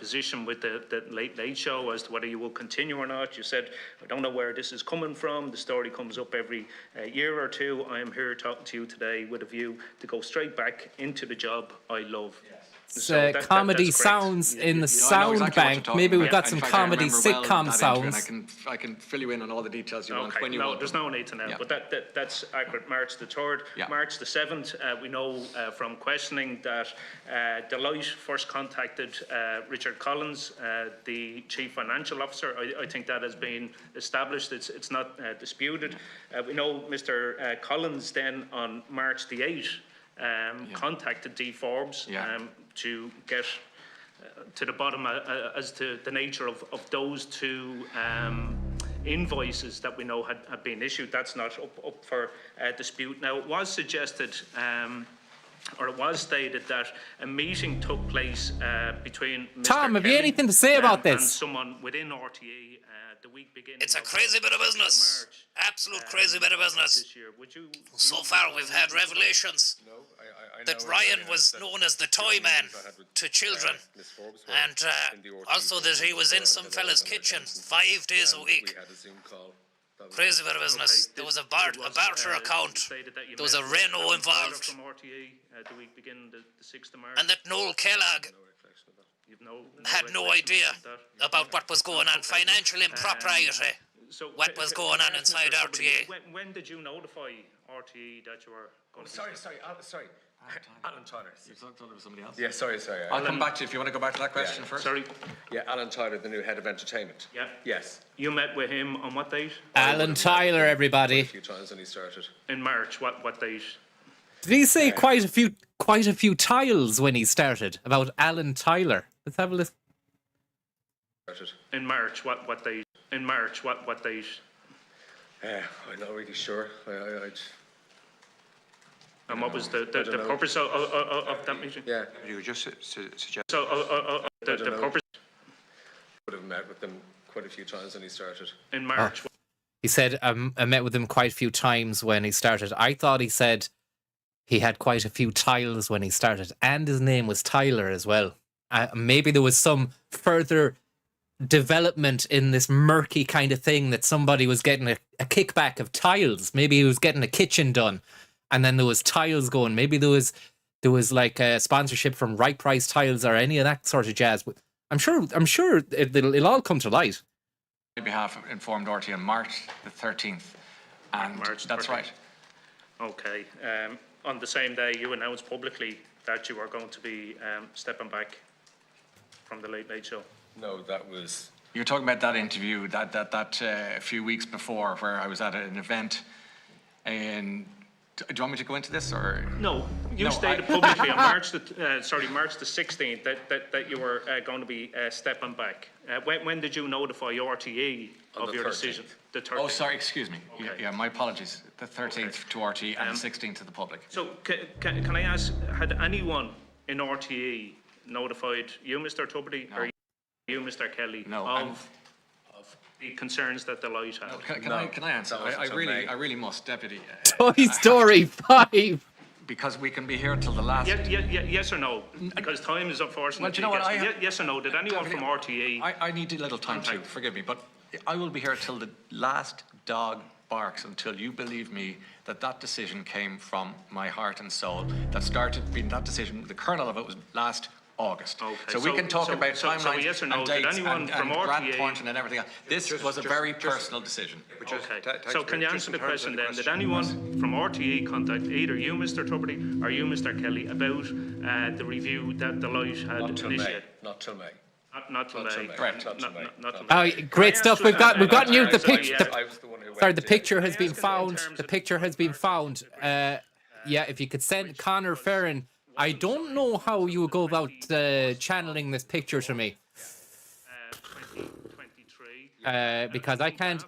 position with the Late Show as to whether you will continue or not. You said, I don't know where this is coming from. The story comes up every year or two. I am here talking to you today with a view to go straight back into the job I love. So comedy that's correct. sounds in the I know sound exactly what bank. you're talking Maybe we've about. got In some fact, I comedy remember well sitcom that sounds. intro, and I can fill you in on all the details you want when you want. There's no need to now, Yeah. but that's accurate. March the 3rd, Yeah. March the 7th, we know from questioning that Deloitte first contacted Richard Collins, the Chief Financial Officer. I think that has been established. It's not disputed. We know Mr. Collins then on March the 8th contacted D. Forbes to get to the bottom as to the nature of those two invoices that we know had been issued. That's not up for dispute. Now, it was suggested or it was stated that a meeting took place between Mr. Tom, have you Kelly, anything to say about and this? someone within RTE the week beginning. It's a crazy bit of business. Absolute crazy bit of business. So far, we've had revelations that Ryan was known as the toy man to children, and also that he was in some fella's kitchen 5 days a week. Crazy bit of business. There was a barter account. There was a Renault involved, and that Noel Kellogg had no idea about what was going on, financial impropriety, what was going on inside RTA. When did you notify RTE that you were going to... Sorry. Alan Tyler. You thought it was somebody else? Yeah, sorry. I'll come back to you if you want to go back to that question first. Sorry. Yeah, Alan Tyler, the new head of entertainment. Yeah. Yes. You met with him on what date? Alan Tyler, everybody. A few times when he started. In March. What date? Did he say quite a few tiles when he started about Alan Tyler? Let's have a listen. In March. What date? In March. What date? I'm not really sure. And what was the purpose of that meeting? Yeah, you just suggest. So the purpose. would have met with them quite a few times when he started. In March. He said, I met with him quite a few times when he started. I thought he said he had quite a few tiles when he started, and his name was Tyler as well. Maybe there was some further development in this murky kind of thing that somebody was getting a kickback of tiles. Maybe he was getting a kitchen done, and then there was tiles going. Maybe there was like a sponsorship from Right Price Tiles or any of that sort of jazz. But I'm sure it'll all come to light. On behalf informed RT on March the 13th, and that's right. Okay. On the same day, you announced publicly that you were going to be stepping back from the Late Late Show. No, that was... You're talking about that interview that a few weeks before, where I was at an event. And do you want me to go into this, or no? You stated publicly on March the 16th that you were going to be stepping back. When did you notify RTE of your decision? The 13th. Oh, sorry, excuse me. Okay. Yeah, my apologies. The 13th to RTE and the 16th to the public. So can I ask, had anyone in RTE notified you, Mr. Tubridy, or you, Mr. Kelly, of the concerns that the Light had? Can I answer? I really must, Deputy. Toy Story 5. Because we can be here until the last. Yes or no? Because time is unfortunately. Well, do you know what? Yes or no? Did anyone from RTE? I need a little time too. Forgive me, but I will be here till the last dog barks until you believe me that decision came from my heart and soul. That started being that decision. The kernel of it was last August. Okay. So we can talk about timelines yes or no, and dates and Grant Thornton and everything else. This was a very personal decision. Okay. So can you answer the question then? Did anyone from RTE contact either you, Mr. Tubridy, or you, Mr. Kelly, about the review that the Light had initiated? Not till May. Not till May. Correct. Oh, great stuff. We've gotten you the picture. Sorry, the picture has been found. The picture has been found. Yeah, if you could send Conor Ferrin. I don't know how you would go about channeling this picture to me. Because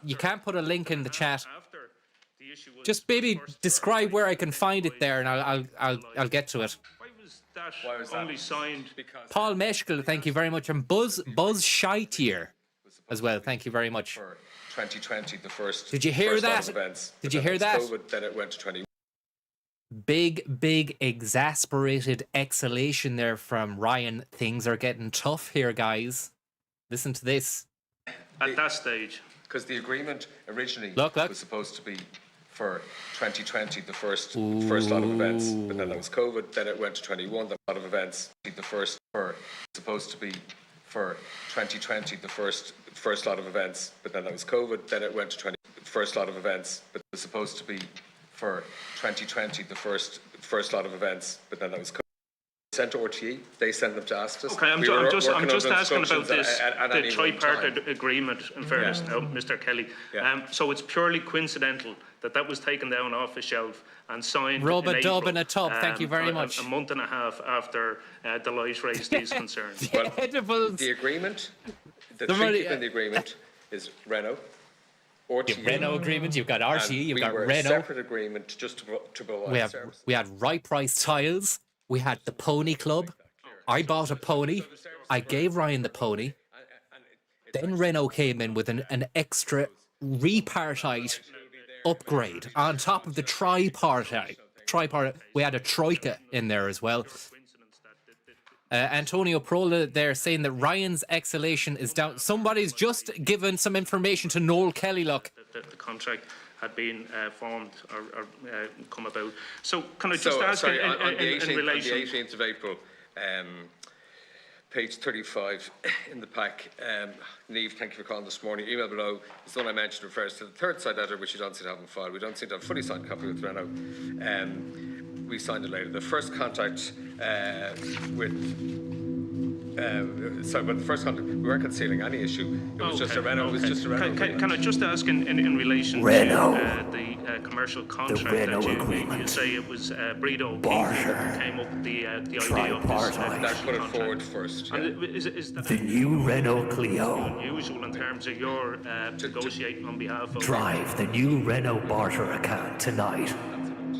you can't put a link in the chat. Just maybe describe where I can find it there, and I'll get to it. Why was that only signed? Paul Meshkel, thank you very much, and Buzz Scheitier as well. Thank you very much. For 2020, the first. Did you hear that? Did you hear that? COVID, then it went to 20. Big exasperated exhalation there from Ryan. Things are getting tough here, guys. Listen to this. At that stage. Because the agreement originally was supposed to be for 2020, the first lot of events, but then that was COVID, then it went to 21, the lot of events. The first supposed to be for 2020, the first lot of events, but then that was COVID, then it went to 20, first lot of events, but it was supposed to be for 2020, the first lot of events, but then that was sent to RTE. They sent them to Astus. Okay, I'm just asking about this, the tripartite agreement, in fairness now, Mr. Kelly. So it's purely coincidental that was taken down off the shelf and signed Rub-a-dub in a tub, thank you very much. A month and a half after the Light raised these concerns. Well, the agreement, the three people in the agreement is Renault, RTE, the Renault agreement, you've got RTE, you've got Renault. A separate agreement just to provide services. We had Right Price Tiles, we had the Pony Club. I bought a pony, I gave Ryan the pony. Then Renault came in with an extra repartite upgrade on top of the tripartite. We had a troika in there as well. Antonio Prola there saying that Ryan's exhalation is down. Somebody's just given some information to Noel Kelly, look. The contract had been formed or come about. So can I just ask sorry, in On relation... the 18th of April, page 35 in the pack, Niamh, thank you for calling this morning. Email below is the one I mentioned, refers to the third side letter, which you don't seem to have in file. We don't seem to have a fully signed copy with Renault. We signed it later. The first contact but the first contact, we weren't concealing any issue. It was just a Renault. It was just a Renault. Can I just ask in relation to the commercial contract that you say it was Brito that came up with the idea of this that put it forward first. Yeah. And is that the new Renault Clio unusual in terms of your negotiating on behalf of drive the new Renault barter account tonight,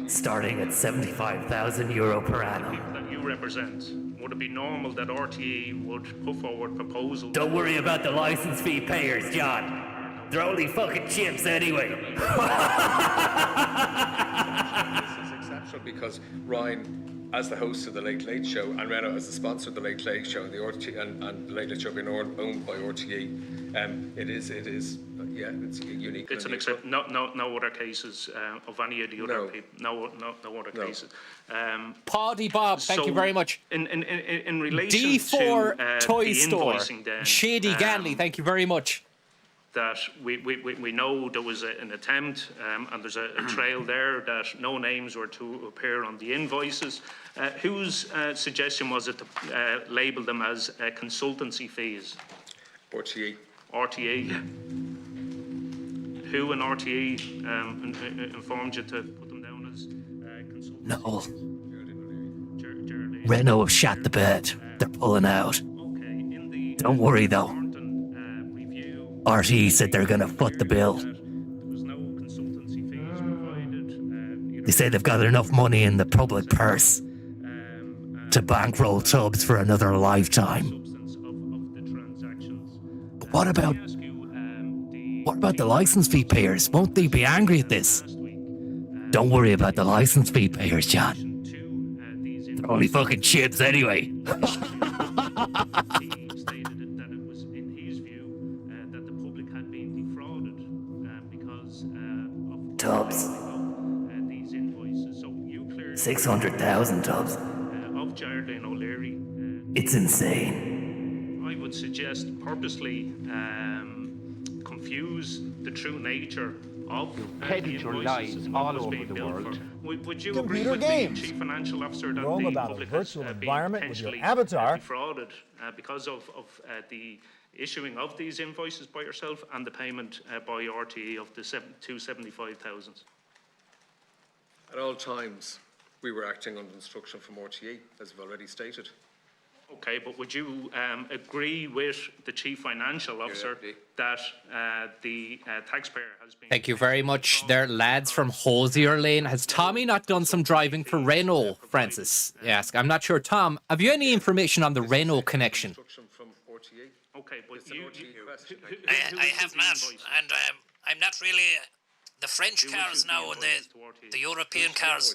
starting at €75,000 per annum. That you represent. would it be normal that RTE would put forward proposals? Don't worry about the license fee payers, John. They're only fucking chimps anyway. This is exceptional because Ryan, as the host of the Late Late Show, and Renault as the sponsor of the Late Late Show, and the RTE and the Late Late Show being owned by RTE, it is, it's unique. It's an exception. No other cases of any of the other people. No other cases. Paddy Bob, thank you very much. In relation D4 to Toy the Store, invoicing then, Shady Ganley, thank you very much. That we know there was an attempt, and there's a trail there that no names were to appear on the invoices. Whose suggestion was it to label them as consultancy fees? RTE. RTE. Who in RTE informed you to put them down as consultancy? No. Renault have shot the bed. They're pulling out. Don't worry though. RTE said they're gonna foot the bill. They say they've got enough money in the public purse to bankroll Tubbs for another lifetime. But what about the license fee payers? Won't they be angry at this? Don't worry about the license fee payers, John. They're only fucking chips anyway. Tubbs. 600,000 Tubbs. Of Jardine O'Leary. It's insane. I would suggest purposely confuse the true nature of Predator lies all over the world. Would you Computer agree with games. the Chief Financial Officer that Roam the about a public virtual has been environment with your potentially avatar. defrauded because of the issuing of these invoices by yourself and the payment by RTE of the 275,000? At all times, we were acting under instruction from RTE, as we've already stated. Okay, but would you agree with the Chief Financial Officer that the taxpayer has been... Thank you very much there, lads from Hosier Lane. Has Tommy not done some driving for Renault, Francis? Yes, I'm not sure. Tom, have you any information on the Renault connection? Okay, but I have not, and I'm not really... The French cars now and the European cars...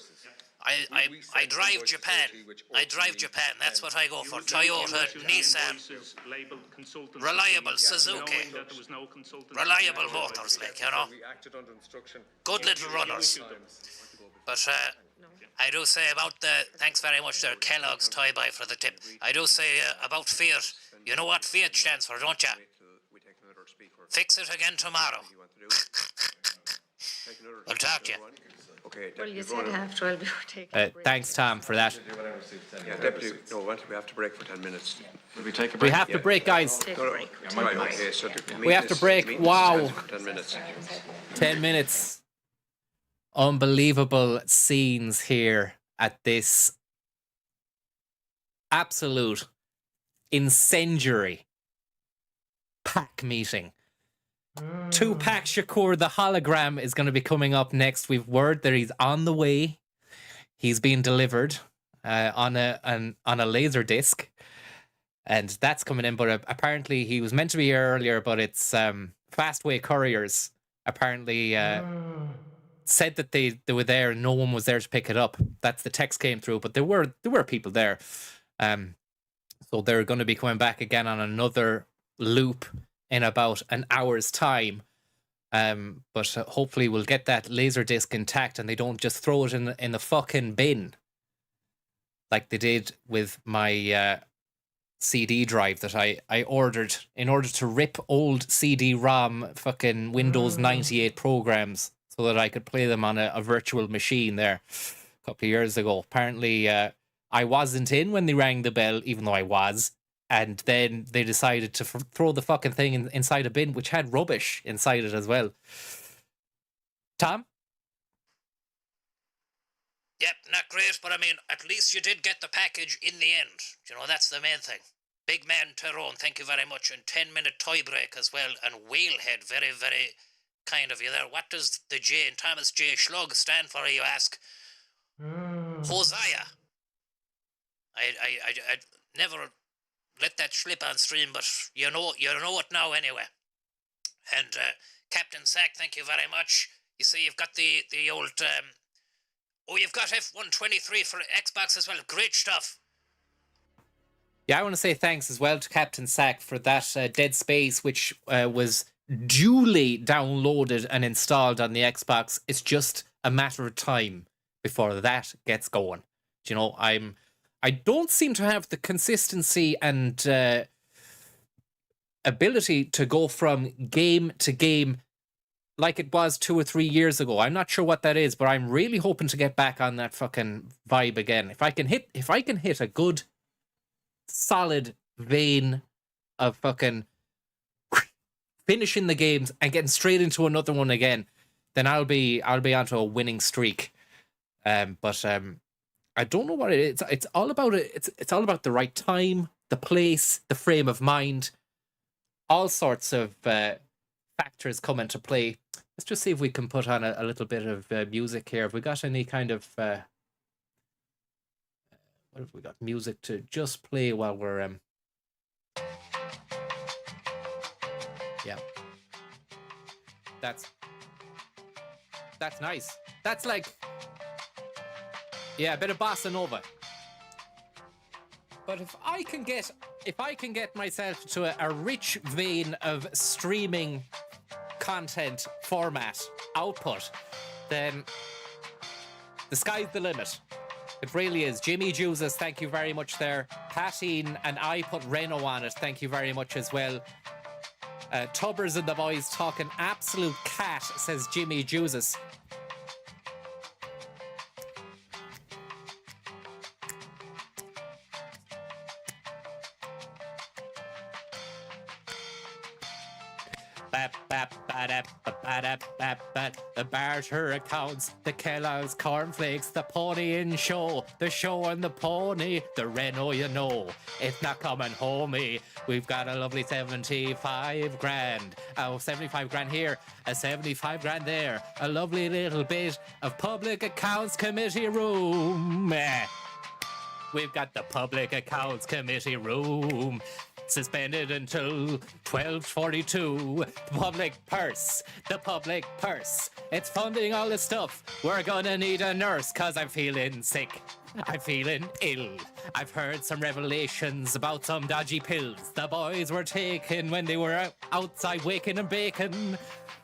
I drive Japan. That's what I go for. Toyota, Nissan, reliable Suzuki, reliable motors, like, you know. Good little runners. But I do say about thanks very much there, Kellogg's Toy Buy for the tip. I do say about Fiat, you know what Fiat stands for, don't you? Fix it again tomorrow. We'll talk to you. Well, you said 12:30 before taking a break. Thanks, Tom, for that. Yeah, Deputy, we have to break for 10 minutes. Will we take a We break? have to break, guys. Take a break. Right, okay, so We have to break. Wow. 10 minutes. 10 minutes. Unbelievable scenes here at this absolute incendiary PAC meeting. Tupac Shakur, the hologram, is going to be coming up next. We've word that he's on the way. He's being delivered on a laser disc, and that's coming in. But apparently he was meant to be here earlier, but it's Fastway Couriers apparently said that they were there and no one was there to pick it up. That's the text came through, but there were people there. So they're going to be coming back again on another loop in about an hour's time. But hopefully we'll get that laser disc intact and they don't just throw it in the fucking bin like they did with my CD drive that I ordered in order to rip old CD-ROM fucking Windows 98 programs so that I could play them on a virtual machine there a couple of years ago. Apparently I wasn't in when they rang the bell, even though I was. And then they decided to throw the fucking thing inside a bin, which had rubbish inside it as well. Tom? Yep, not great, but I mean, at least you did get the package in the end. You know, that's the main thing. Big man Tyrone, thank you very much. And 10-minute toy break as well. And Whalehead, very, very kind of you there. What does the J in Thomas J. Schlug stand for, you ask? Hosea. I'd never let that slip on stream, but you know it now anyway. And Captain Sack, thank you very much. You see, you've got the old you've got F123 for Xbox as well. Great stuff. Yeah, I want to say thanks as well to Captain Sack for that Dead Space, which was duly downloaded and installed on the Xbox. It's just a matter of time before that gets going. You know, I don't seem to have the consistency and ability to go from game to game like it was 2 or 3 years ago. I'm not sure what that is, but I'm really hoping to get back on that fucking vibe again. If I can hit a good solid vein of fucking finishing the games and getting straight into another one again, then I'll be onto a winning streak. But I don't know what it is. It's all about it. It's all about the right time, the place, the frame of mind. All sorts of factors come into play. Let's just see if we can put on a little bit of music here. Have we got any kind of what have we got? Music to just play while we're yeah. That's nice. That's like, yeah, a bit of bossa nova. But if I can get myself to a rich vein of streaming content format output, then the sky's the limit. It really is. Jimmy Jesus, thank you very much there. Patine and I put Renault on it. Thank you very much as well. Tubbers and the boys talking absolute cat, says Jimmy Jesus. The barter accounts, the Kellogg's cornflakes, the pony in show, the show and the pony, the Renault, you know, it's not coming homey. We've got a lovely 75 grand. Oh, 75 grand here, a 75 grand there, a lovely little bit of public accounts committee room. We've got the public accounts committee room. Suspended until 12:42. The public purse. It's funding all this stuff. We're gonna need a nurse, cause I'm feeling sick. I'm feeling ill. I've heard some revelations about some dodgy pills the boys were taking when they were outside waking and baking.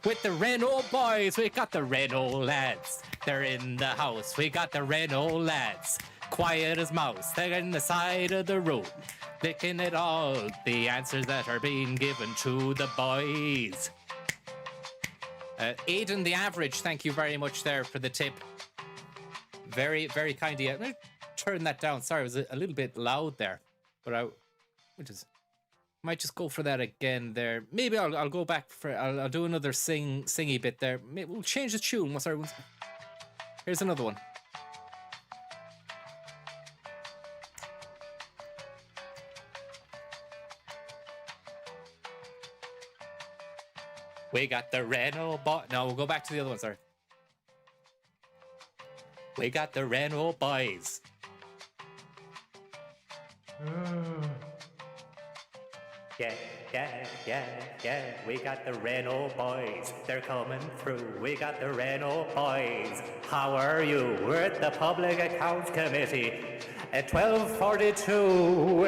With the Renault boys, we got the Renault lads. They're in the house, we got the Renault lads. Quiet as mouse, they're in the side of the room. Looking at all the answers that are being given to the boys. Aiden the Average, thank you very much there for the tip. Very, very kind of you. I'm going to turn that down. Sorry, it was a little bit loud there. But I might just go for that again there. Maybe I'll go back for... I'll do another singy bit there. Maybe we'll change the tune. Sorry. Here's another one. We got the Renault boy. No, we'll go back to the other one, sorry. We got the Renault boys. Yeah. We got the Renault boys. They're coming through. We got the Renault boys. How are you? We're at the Public Accounts Committee at 12:42.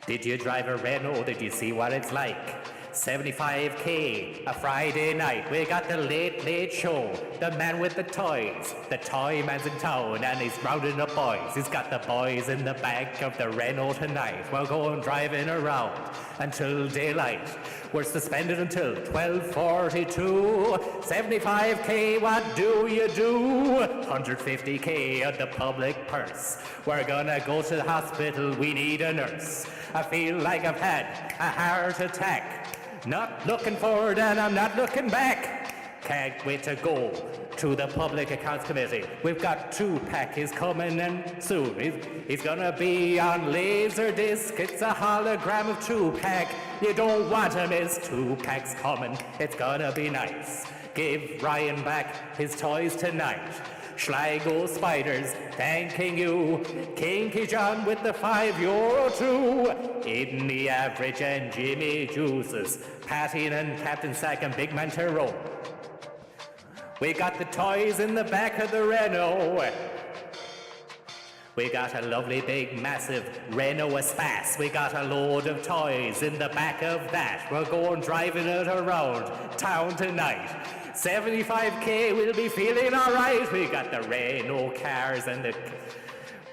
Did you drive a Renault? Did you see what it's like? 75k a Friday night. We got the late show. The man with the toys. The toy man's in town and he's rounding up boys. He's got the boys in the back of the Renault tonight. We're going driving around until daylight. We're suspended until 12:42. 75k, what do you do? 150k of the public purse. We're gonna go to the hospital. We need a nurse. I feel like I've had a heart attack. Not looking forward and I'm not looking back. Can't wait to go to the Public Accounts Committee. We've got Tupac, he's coming in soon. He's gonna be on Laserdisc. It's a hologram of Tupac. You don't want to miss Tupac's coming. It's gonna be nice. Give Ryan back his toys tonight. Sligo Spiders, thanking you. Kinky John with the €5 too. Eden the Average and Jimmy Juices. Patty and Captain Sack and Big Man Tyrone. We got the toys in the back of the Renault. We got a lovely big massive Renault Espace. We got a load of toys in the back of that. We're going driving it around town tonight. 75k, we'll be feeling alright. We got the Renault cars and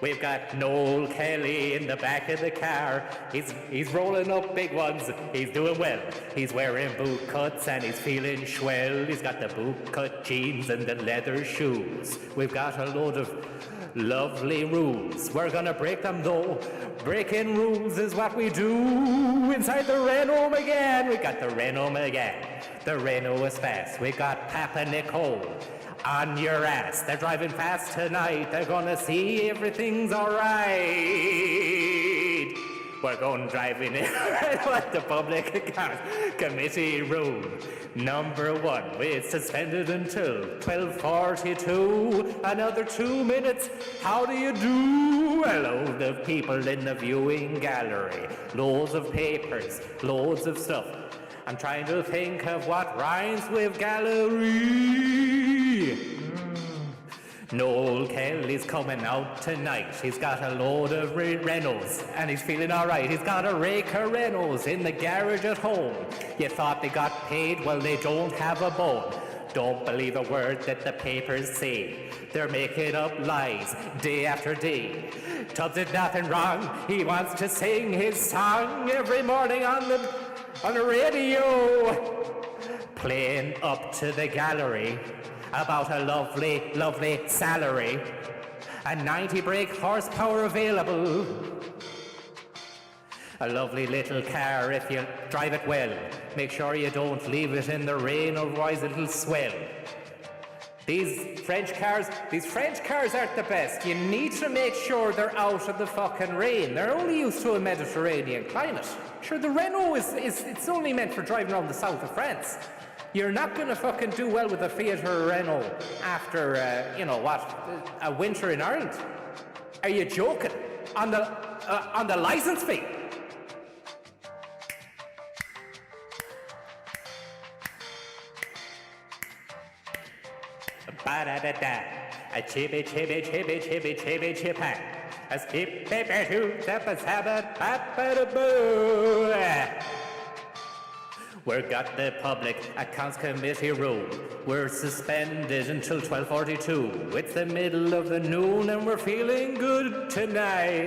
we've got Noel Kelly in the back of the car. He's rolling up big ones. He's doing well. He's wearing boot cuts and he's feeling swell. He's got the boot cut jeans and the leather shoes. We've got a load of lovely rules. We're gonna break them though. Breaking rules is what we do inside the Renault again. We got the Renault again. The Renault is fast. We got Papa Nicole on your ass. They're driving fast tonight. They're gonna see everything's alright. We're going driving in at the Public Accounts Committee room. Number 1, it's suspended until 12:42. Another 2 minutes. How do you do? A load of people in the viewing gallery. Loads of papers. Loads of stuff. I'm trying to think of what rhymes with gallery. Noel Kelly's coming out tonight. He's got a load of Renaults and he's feeling alright. He's got a rake of Renaults in the garage at home. You thought they got paid? Well, they don't have a bone. Don't believe a word that the papers say. They're making up lies day after day. Tubbs did nothing wrong. He wants to sing his song every morning on the radio. Playing up to the gallery about a lovely, lovely salary. A 90 brake horsepower available. A lovely little car if you drive it well. Make sure you don't leave it in the rain, otherwise it'll swell. These French cars aren't the best. You need to make sure they're out of the fucking rain. They're only used to a Mediterranean climate. Sure, the Renault it's only meant for driving around the south of France. You're not going to fucking do well with a Fiat or a Renault after, a winter in Ireland. Are you joking? On the licence fee? Ba-da-da-da, a chibi-chibi-chibi-chibi-chibi-chibi-chibi, a skip-a-boo-zappa-sabba-ba-ba-da-boo. We've got the Public Accounts Committee room. We're suspended until 12:42. It's the middle of the noon and we're feeling good tonight.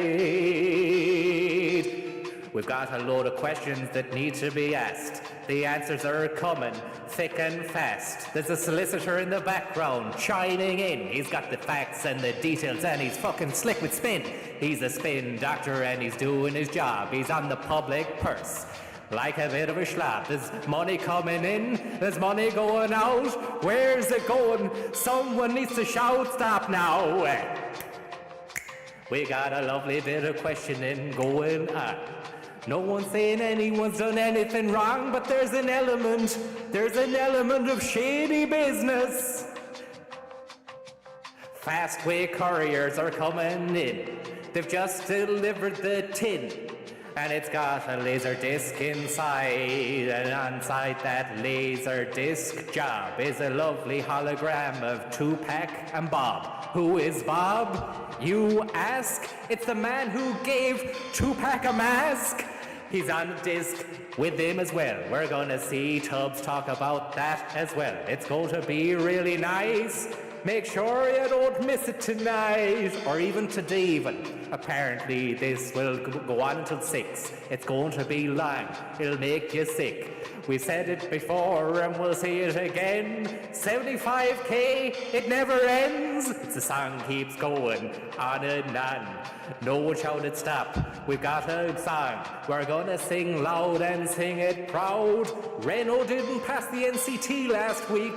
We've got a load of questions that need to be asked. The answers are coming thick and fast. There's a solicitor in the background chiming in. He's got the facts and the details and he's fucking slick with spin. He's a spin doctor and he's doing his job. He's on the public purse. Like a bit of a schlap. There's money coming in, there's money going out. Where's it going? Someone needs to shout, stop now. We got a lovely bit of questioning going on. No one's saying anyone's done anything wrong, but there's an element of shady business. Fastway couriers are coming in. They've just delivered the tin. And it's got a laser disc inside, and inside that laser disc job is a lovely hologram of Tupac and Bob. Who is Bob? You ask? It's the man who gave Tupac a mask. He's on the disc with him as well. We're gonna see Tubbs talk about that as well. It's going to be really nice. Make sure you don't miss it tonight, or even today even. Apparently this will go on until 6. It's going to be long. It'll make you sick. We said it before and we'll say it again. 75k, it never ends. The song keeps going on and on. No one shouted stop. We've got a song. We're gonna sing loud and sing it proud. Renault didn't pass the NCT last week.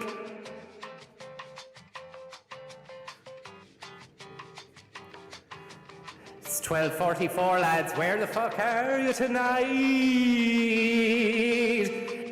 It's 12:44, lads. Where the fuck are you tonight?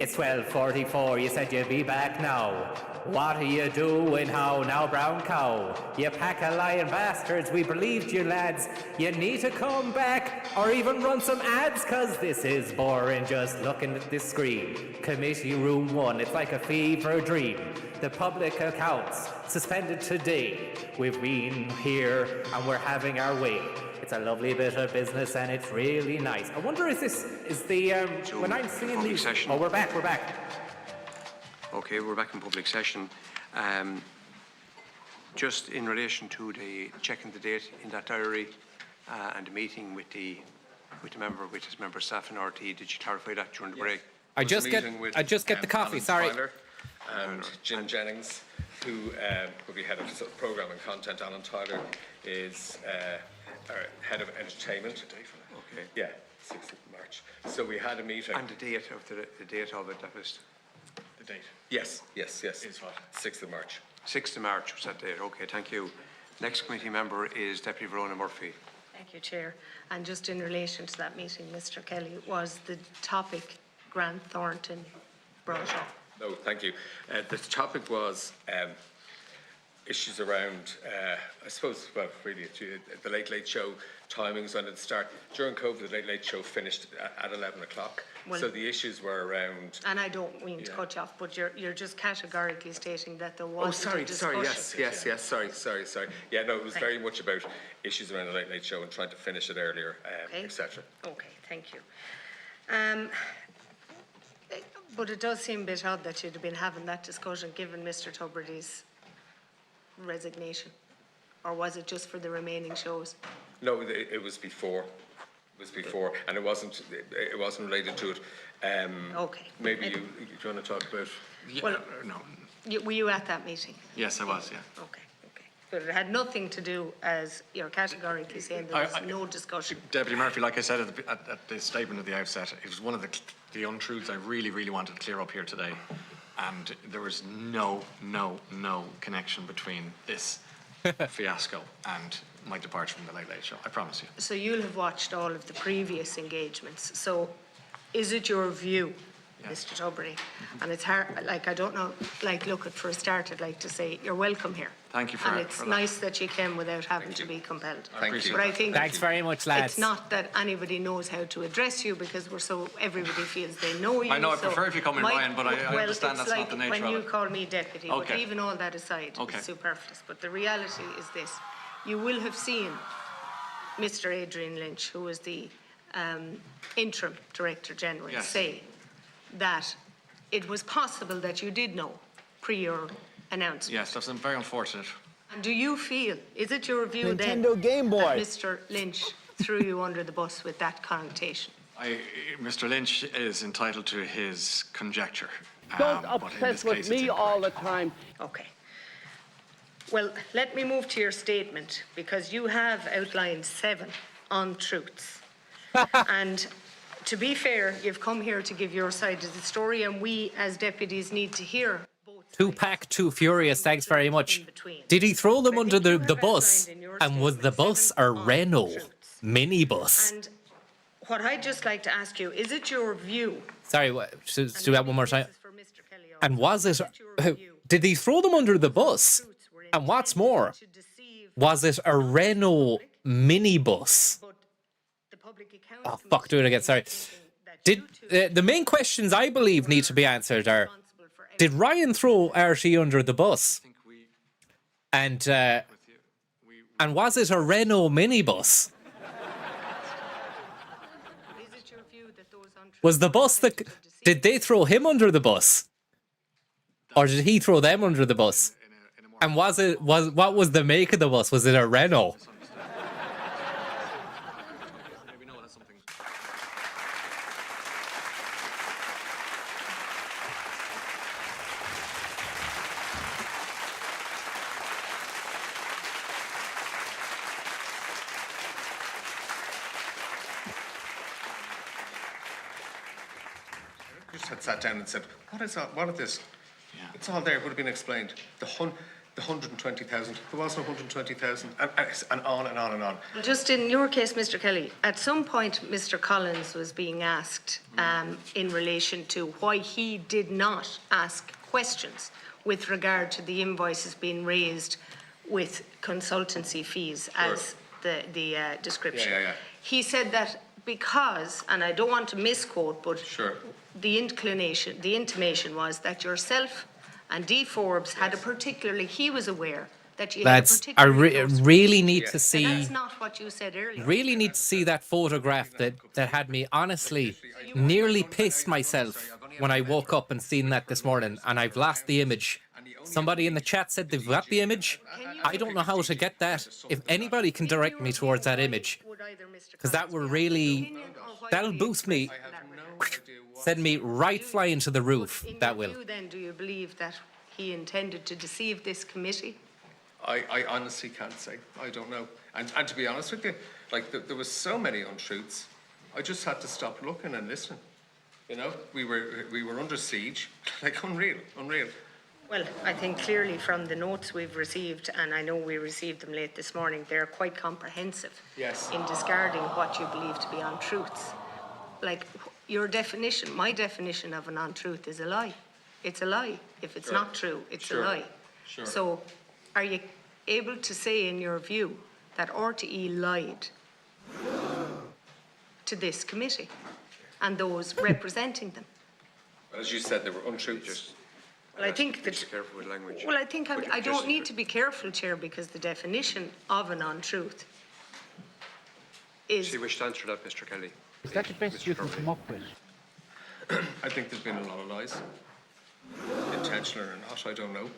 It's 12:44. You said you'd be back now. What are you doing how now, brown cow? You pack of lying bastards, we believed you lads. You need to come back or even run some ads, cause this is boring just looking at this screen. Committee room 1, it's like a fever dream. The public accounts suspended today. We've been here and we're having our way. It's a lovely bit of business and it's really nice. I wonder is the when I'm seeing these session. Oh, we're back. Okay, we're back in public session. Just in relation to the checking the date in that diary and the meeting with his member of staff and RT, did you clarify that during the break? I just get the coffee. Alan Sorry. Tyler and Jim Jennings, who will be head of programme and content. Alan Tyler is our head of entertainment. Okay. Yeah, 6th of March. So we had a meeting. And the date of it, that was the date? Yes. Is what? 6th of March. 6th of March was that date. Okay, thank you. Next committee member is Deputy Verona Murphy. Thank you, Chair. And just in relation to that meeting, Mr. Kelly, was the topic Grant Thornton brought up? No, thank you. The topic was issues around, I suppose, well, really, the Late Late Show timings when it started. During COVID, the Late Late Show finished at 11 o'clock. Well, so the issues were around... And I don't mean to cut you off, but you're just categorically stating that there was sorry, yes. Yeah, no, it was very much about issues around the Late Late Show and trying to finish it earlier, etc. Okay, thank you. But it does seem a bit odd that you'd have been having that discussion given Mr. Tubridy's resignation, or was it just for the remaining shows? No, it was before. It was before, and it wasn't related to it. Okay. Maybe you want to talk about? Yeah, well, no. Were you at that meeting? Yes, I was. Yeah. Okay. But it had nothing to do, as you're categorically saying, there was no discussion. Deputy Murphy, like I said at the statement at the outset, it was one of the untruths I really, really wanted to clear up here today. And there was no connection between this fiasco and my departure from the Late Late Show. I promise you. So you'll have watched all of the previous engagements. So is it your view, Mr. Tubridy? And it's hard, like, I don't know, like, look, for a start, I'd like to say you're welcome here. Thank you for And it's nice that you came without having to be compelled. Thank you. But I think Thanks very much, lads. it's not that anybody knows how to address you because everybody feels they know you. I know, I prefer if you call me Ryan, but I understand that's like not the nature of it. when you call me deputy, but Okay. even all that aside, it's superfluous. But the reality is this. You will have seen Mr. Adrian Lynch, who was the interim Director General, say that it was possible that you did know pre your announcement. Yes, that's very unfortunate. And do you feel, is it your view Nintendo then Game Boy. that Mr. Lynch threw you under the bus with that connotation? Mr. Lynch is entitled to his conjecture. Don't obsess with me all the time. Okay. Well, let me move to your statement, because you have outlined 7 untruths. And to be fair, you've come here to give your side of the story, and we as deputies need to hear both sides. 2-pack, 2 furious, thanks very much. Did he throw them under the bus? And was the bus a Renault minibus? And what I'd just like to ask you, is it your view? Sorry, let's do that one more time. And was it... Did he throw them under the bus? And what's more, was it a Renault minibus? Oh, fuck, do it again, sorry. Did the main questions I believe need to be answered are, did Ryan throw RT under the bus? And was it a Renault minibus? Was the bus that... Did they throw him under the bus? Or did he throw them under the bus? And what was the make of the bus? Was it a Renault? Just had sat down and said, what is this? Yeah. It's all there, it would have been explained. The 120,000, there wasn't 120,000, and on and on and on. Just in your case, Mr. Kelly, at some point Mr. Collins was being asked in relation to why he did not ask questions with regard to the invoices being raised with consultancy fees as the description. He said that because, and I don't want to misquote, but the intimation was that yourself and Dee Forbes had a particularly, he was aware that you had a Lads, I particularly really need to see. That's not what you said earlier. Really need to see that photograph that had me honestly nearly pissed myself when I woke up and seen that this morning, and I've lost the image. Somebody in the chat said they've got the image. I don't know how to get that. If anybody can direct me towards that image, because that will really, that'll boost me, send me right flying to the roof. That will. Then do you believe that he intended to deceive this committee? I honestly can't say. I don't know. And to be honest with you, like there was so many untruths. I just had to stop looking and listening. You know, we were under siege, like unreal. Well, I think clearly from the notes we've received, and I know we received them late this morning, they're quite comprehensive in discarding what you believe to be untruths. Like your definition, my definition of an untruth is a lie. It's a lie. If it's not true, it's a lie. So are you able to say in your view that RTE lied to this committee and those representing them? As you said, there were untruths. Well, I think that. Careful with language. Well, I think I don't need to be careful, Chair, because the definition of an untruth is. Do you wish to answer that, Mr. Kelly? Is that the best you can come up with? I think there's been a lot of lies. Intentional or not, I don't know.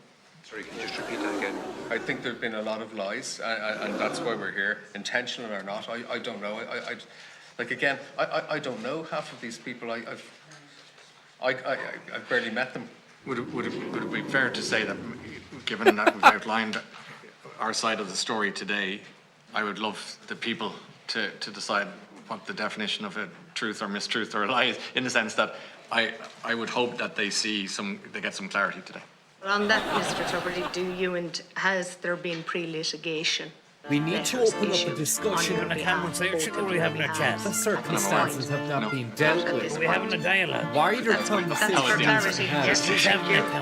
Sorry, can you just repeat that again? I think there've been a lot of lies, and that's why we're here. Intentional or not, I don't know. I don't know half of these people. I've barely met them. Would it be fair to say that, given that we've outlined our side of the story today, I would love the people to decide what the definition of a truth or mistruth or a lie is, in the sense that I would hope that they get some clarity today. Well, on that, Mr. Tubridy, has there been pre-litigation? We need to open up a discussion on a conversation, or are we having a chat? The circumstances have not been dealt with. Are we having a dialogue? Wider conversation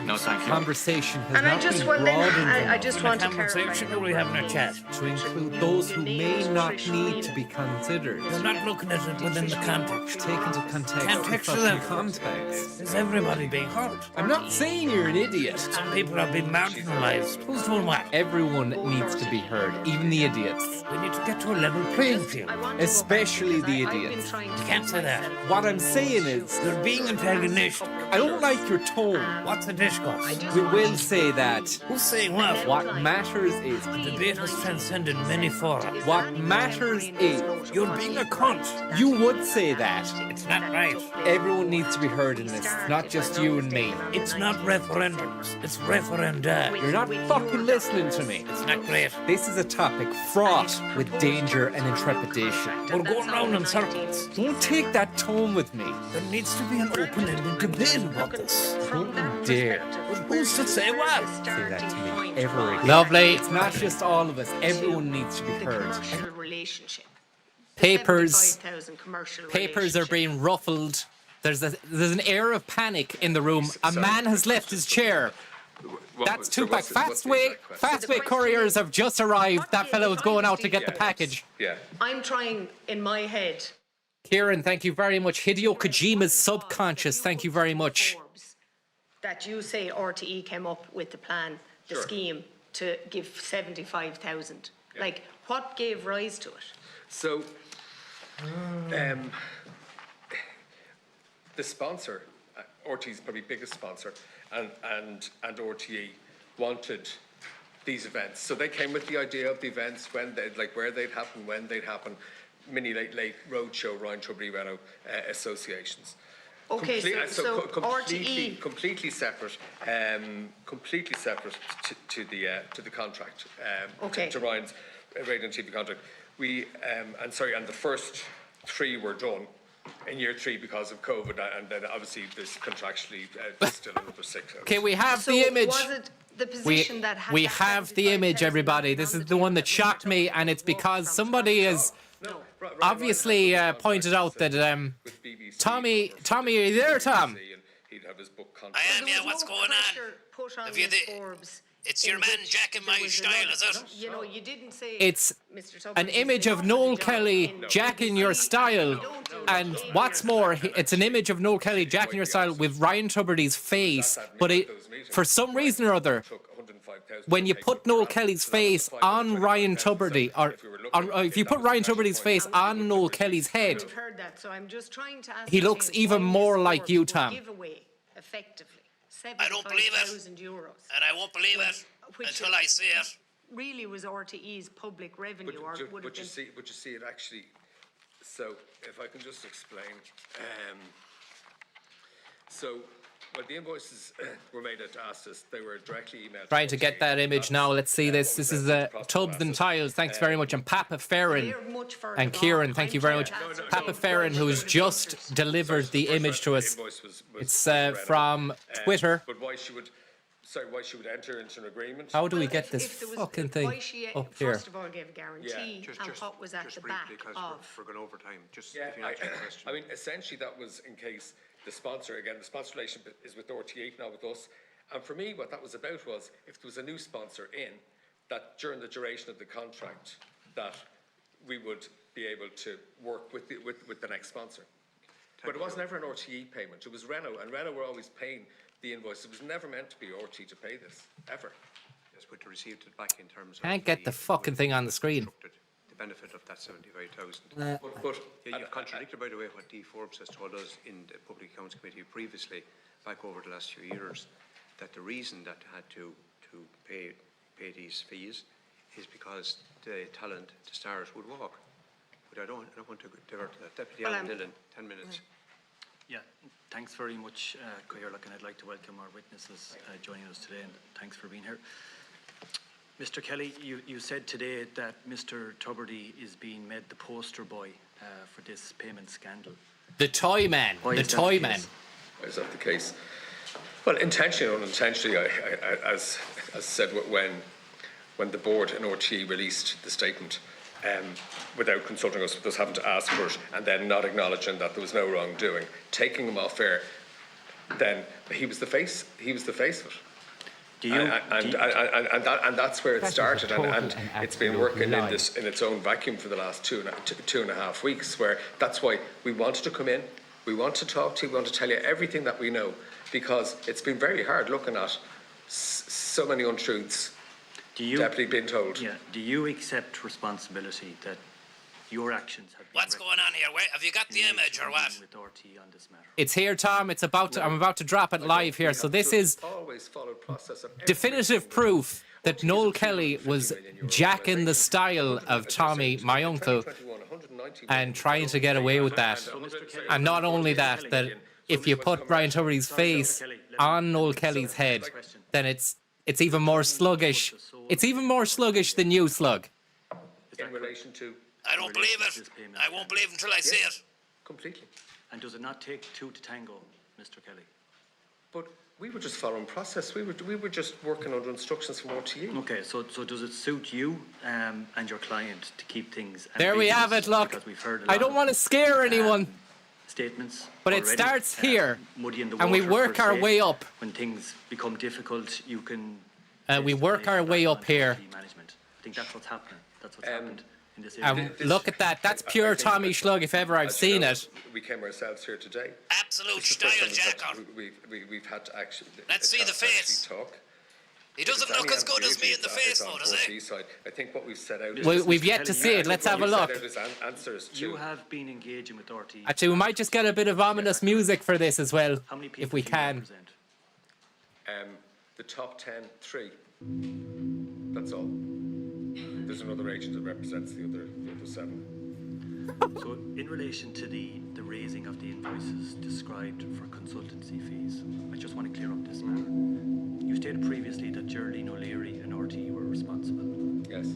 No, thank you. Conversation has And I not just been want broadened I just want to Conversation, clarify. or are we having a chat? to include those who may not need to be considered. You're not looking at it within the context. Take into context Context the of fucking that. context. Is everybody being hurt? I'm not saying you're an idiot. Some people are being marginalised. Who's doing what? Everyone needs to be heard, even the idiots. We need to get to a level playing field. Especially the idiots. You can't say that. What I'm saying is, You're being antagonistic. I don't like your tone. What's the discourse? We will say that. Who's saying what? What matters is, The debate has transcended many fora. what matters is, You're being a cunt. you would say that. It's not right. Everyone needs to be heard in this, not just you and me. It's not referendums. It's referenda. You're not fucking listening to me. It's not great. This is a topic fraught with danger and intrepidation. We're going round in circles. Don't take that tone with me. There needs to be an open-ended debate about this. Don't you dare But who's to say what? say that to me ever again. Lovely. It's not just all of us. Everyone needs to be heard. Commercial relationship. Papers 75,000 commercial are relationship. being ruffled. There's an air of panic in the room. A man has left his chair. That's Tupac. Fastway couriers have just arrived. That fellow was going out to get the package. Yeah. I'm trying in my head. Kieran, thank you very much. Hideo Kojima's Subconscious, thank you very much. That you say RTE came up with the plan, the scheme to give 75,000. Like, what gave rise to it? So, the sponsor, RTE's probably biggest sponsor, and RTE wanted these events. So they came with the idea of the events, when they, like where they'd happen, when they'd happen, mini late roadshow, Ryan Tubridy Renault associations. Okay, so RTE completely separate, to the contract, to Ryan's radio and TV contract. And the first 3 were done in year 3 because of COVID, and then obviously there's contractually still another 6. Okay, we have the image. Was it the position that had We have the image, everybody. This is the one that shocked me, and it's because somebody has obviously pointed out that Tommy, are you there, Tom? He'd have his book I am, yeah, what's going on? put on Have you Miss the- Forbes. It's in your man which jacking there my was style, another- is it? You know, you didn't say. It's Mr. Tubbs, an you image said of offer Noel the job Kelly in jacking your BBC, style. you don't do And it. what's more, it's an image of Noel Kelly jacking your style with Ryan Tubridy's face. But for some reason or other, when you put Noel Kelly's face on Ryan Tubridy, or if you put Ryan Tubridy's face on Noel Kelly's head, We've heard that, so I'm just trying to ask. he looks even more like you, Tom. Give away effectively I don't believe it. €75,000, And I won't believe it which until I see it. really was RTE's public revenue, or would have been. But you see it actually, so if I can just explain. So when the invoices were made at Astis, they were directly emailed. Trying to get that image now. Let's see this. This is Tubbs and Tiles. Thanks very much. And Papa Farron and Kieran, thank you very much. Papa Farron, who's just delivered the image to us. It's from Twitter. But why she would enter into an agreement? How do we get this If there was- fucking thing why she, up here? First of all, gave a guarantee, and what was at the back of. We're going over time. Just Yeah, if you answer the question. I mean, essentially that was in case the sponsor, again, the sponsor relationship is with RTE, not with us. And for me, what that was about was if there was a new sponsor in, that during the duration of the contract, that we would be able to work with the next sponsor. But it wasn't ever an RTE payment. It was Renault, and Renault were always paying the invoice. It was never meant to be RTE to pay this, ever. Yes, but to receive it back in terms of Can't get the fucking thing on the screen. the benefit of that 75,000. But you've contradicted, by the way, what D. Forbes has told us in the Public Accounts Committee previously, back over the last few years, that the reason that they had to pay these fees is because the talent, the stars, would walk. But I don't want to divert to that. Deputy Alan Dillon, 10 minutes. Yeah, thanks very much, Caoirleach, and I'd like to welcome our witnesses joining us today, and thanks for being here. Mr. Kelly, you said today that Mr. Tubridy is being made the poster boy for this payment scandal. The toy man. The toy man. Why is that the case? Well, intentionally or unintentionally, as said, when the board and RTE released the statement, without consulting us, with us having to ask for it, and then not acknowledging that there was no wrongdoing, taking him off air, then he was the face. He was the face of it. And that's where it started, and it's been working in its own vacuum for the last two and a half weeks. Where that's why we wanted to come in, we want to talk to you, we want to tell you everything that we know, because it's been very hard looking at so many untruths. Definitely been told. Yeah. Do you accept responsibility that your actions have been What's going on here? Have you got the image or what? With RTE on this matter? It's here, Tom. It's about to, I'm about to drop it live here. So this is definitive proof that Noel Kelly was jacking the style of Tommy, my uncle, and trying to get away with that. And not only that, that if you put Brian Tubridy's face on Noel Kelly's head, then it's even more sluggish. It's even more sluggish than you, Slug. In relation to... I don't believe it. I won't believe until I see it. Completely. And does it not take two to tango, Mr. Kelly? But we were just following process. We were just working under instructions from RTE. Okay, so does it suit you and your client to keep things... There we have it, look. I don't want to scare anyone. Statements. But it starts here, and we water, work our way up. When things become difficult, you can... We work our way up here. Management. I think that's what's happening. That's what's happened in this And area. look at that. That's pure Tommy Schlug if ever I've seen it. We came ourselves here today. Absolute style jacker. We've had to actually... Let's see the face. Talk. He doesn't look as good as me in the face, though, does he? I think what we've set out... We've yet to see it. Let's have a look. You have been engaging with RTE. Actually, we might just get a bit of ominous music for this as well, if we can. The top 10, 3. That's all. There's another agent that represents the other 7. So, in relation to the raising of the invoices described for consultancy fees, I just want to clear up this matter. You stated previously that Geraldine O'Leary and RTE were responsible. Yes.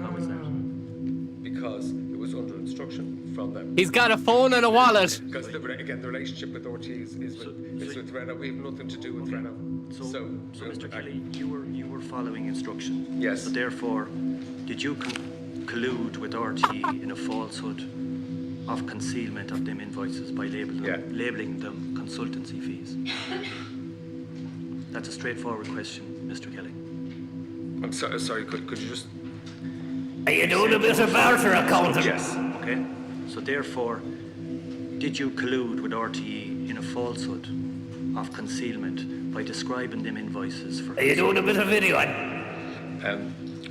How is that? Because it was under instruction from them. He's got a phone and a wallet. Because, again, the relationship with RTE is with Renault. We have nothing to do with Renault. So Mr. Kelly, you were following instruction. Yes. So therefore, did you collude with RTE in a falsehood of concealment of them invoices by labelling them consultancy fees? That's a straightforward question, Mr. Kelly. I'm sorry, could you just... Are you doing a bit of barter accounting? Yes. Okay. So therefore, did you collude with RTE in a falsehood of concealment by describing them invoices for... Are you doing a bit of videoing?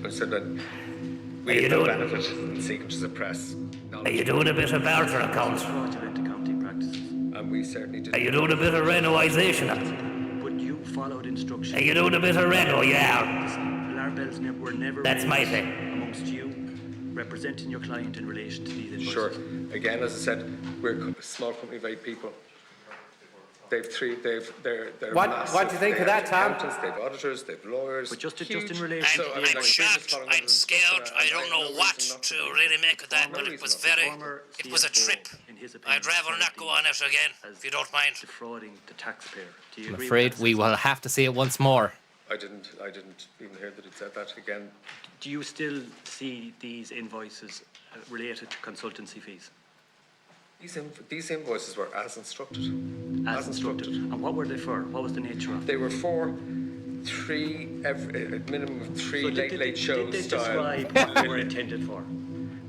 I said that Are we you have no doing- benefit in secrets of press. Are you doing a bit of barter accounting? Fraudulent accounting practices. And we certainly did. Are you doing a bit of renoisation? But you followed instructions. Are you doing a bit of reno, yeah? Alarm bells were never That's my raised thing. amongst you representing your client in relation to these invoices. Sure. Again, as I said, we're a small company of 8 people. They're What massive. do you think They of that, have Tom? accountants, they have auditors, they have lawyers. But just in Huge. relation So, to I the mean, I'm like, shocked, following I'm the- scared, I don't know no what reason not to do it. really make of that, No but it reason was not to do very, it. it was a trip. in his opinion, I'd rather not go on it again, if you don't mind. defrauding the taxpayer. Do you I'm agree afraid with that? we will have to see it once more. I didn't even hear that it said that again. Do you still see these invoices related to consultancy fees? These invoices were as instructed. As instructed. And what were they for? What was the nature of them? They were for a minimum of 3 So late show did they style. describe what they were intended for?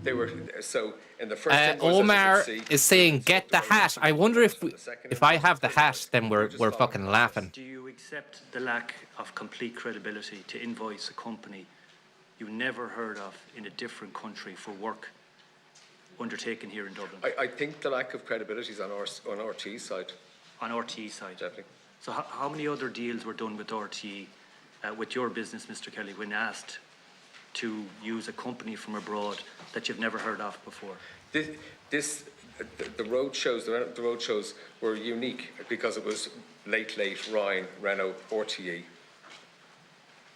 They were so in the first invoice, as you Omar can see, is saying, "Get the hat." I wonder if I have the hat, then we're fucking laughing. Do you accept the lack of complete credibility to invoice a company you never heard of in a different country for work undertaken here in Dublin? I think the lack of credibility is on RTE's side. On RTE side? Definitely. So how many other deals were done with RTE, with your business, Mr. Kelly, when asked to use a company from abroad that you've never heard of before? The road shows were unique because it was late, Ryan, Renault, RTE.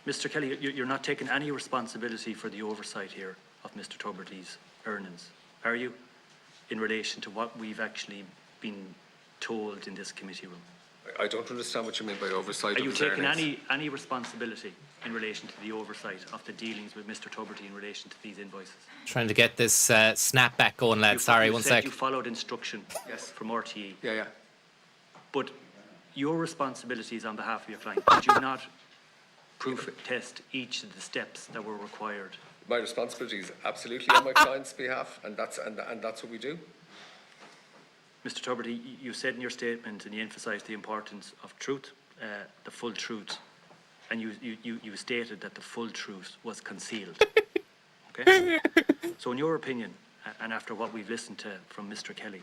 Mr. Kelly, you're not taking any responsibility for the oversight here of Mr. Tubridy's earnings, are you? In relation to what we've actually been told in this committee room. I don't understand what you mean by oversight. Are you of his taking earnings. any responsibility in relation to the oversight of the dealings with Mr. Tubridy in relation to these invoices? Trying to get this snapback going, lads. Sorry, one said sec. You followed instruction from RTE. Yeah. But your responsibilities on behalf of your client, did you not proof test each of the steps that were required? My responsibility is absolutely on my client's behalf, and that's what we do. Mr. Tubridy, you said in your statement, and you emphasised the importance of truth, the full truth, and you stated that the full truth was concealed. Okay? So in your opinion, and after what we've listened to from Mr. Kelly,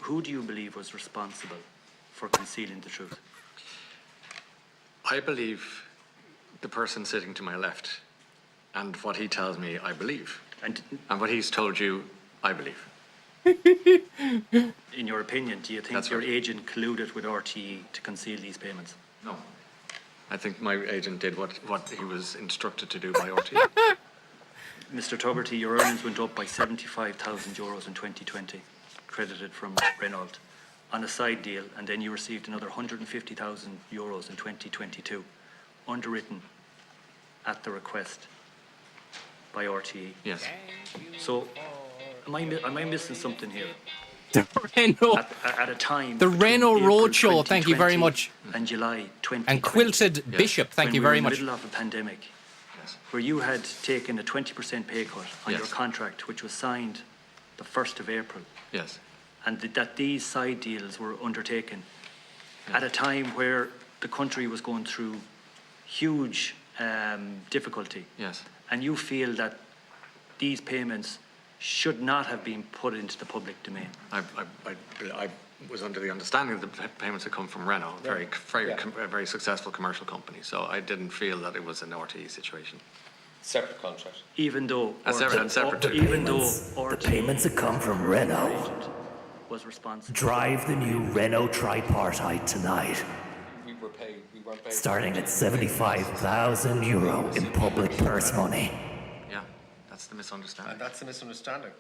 who do you believe was responsible for concealing the truth? I believe the person sitting to my left, and what he tells me, I believe. And what he's told you, I believe. In your opinion, do you think That's your right. agent colluded with RTE to conceal these payments? No. I think my agent did what he was instructed to do by RTE. Mr. Tubridy, your earnings went up by €75,000 in 2020, credited from Renault, on a side deal, and then you received another €150,000 in 2022, underwritten at the request by RTE. Yes. So, am I missing something here? The Renault. At a time. The between Renault April Roadshow, thank you very 2020 much. And July 2020. And Quilted Bishop, thank you very much. In the middle of a pandemic, where you had taken a 20% pay cut on your contract, which was signed the 1st of April. Yes. And that these side deals were undertaken at a time where the country was going through huge difficulty. Yes. And you feel that these payments should not have been put into the public domain. I was under the understanding that the payments had come from Renault, a very successful commercial company. So I didn't feel that it was an RTE situation. Separate contract. Even though separate. Even though The payments that come from Renault was responsible. drive the new Renault tripartite tonight, We weren't paid. starting at €75,000 in public purse money. Yeah, that's the misunderstanding. And that's a misunderstanding.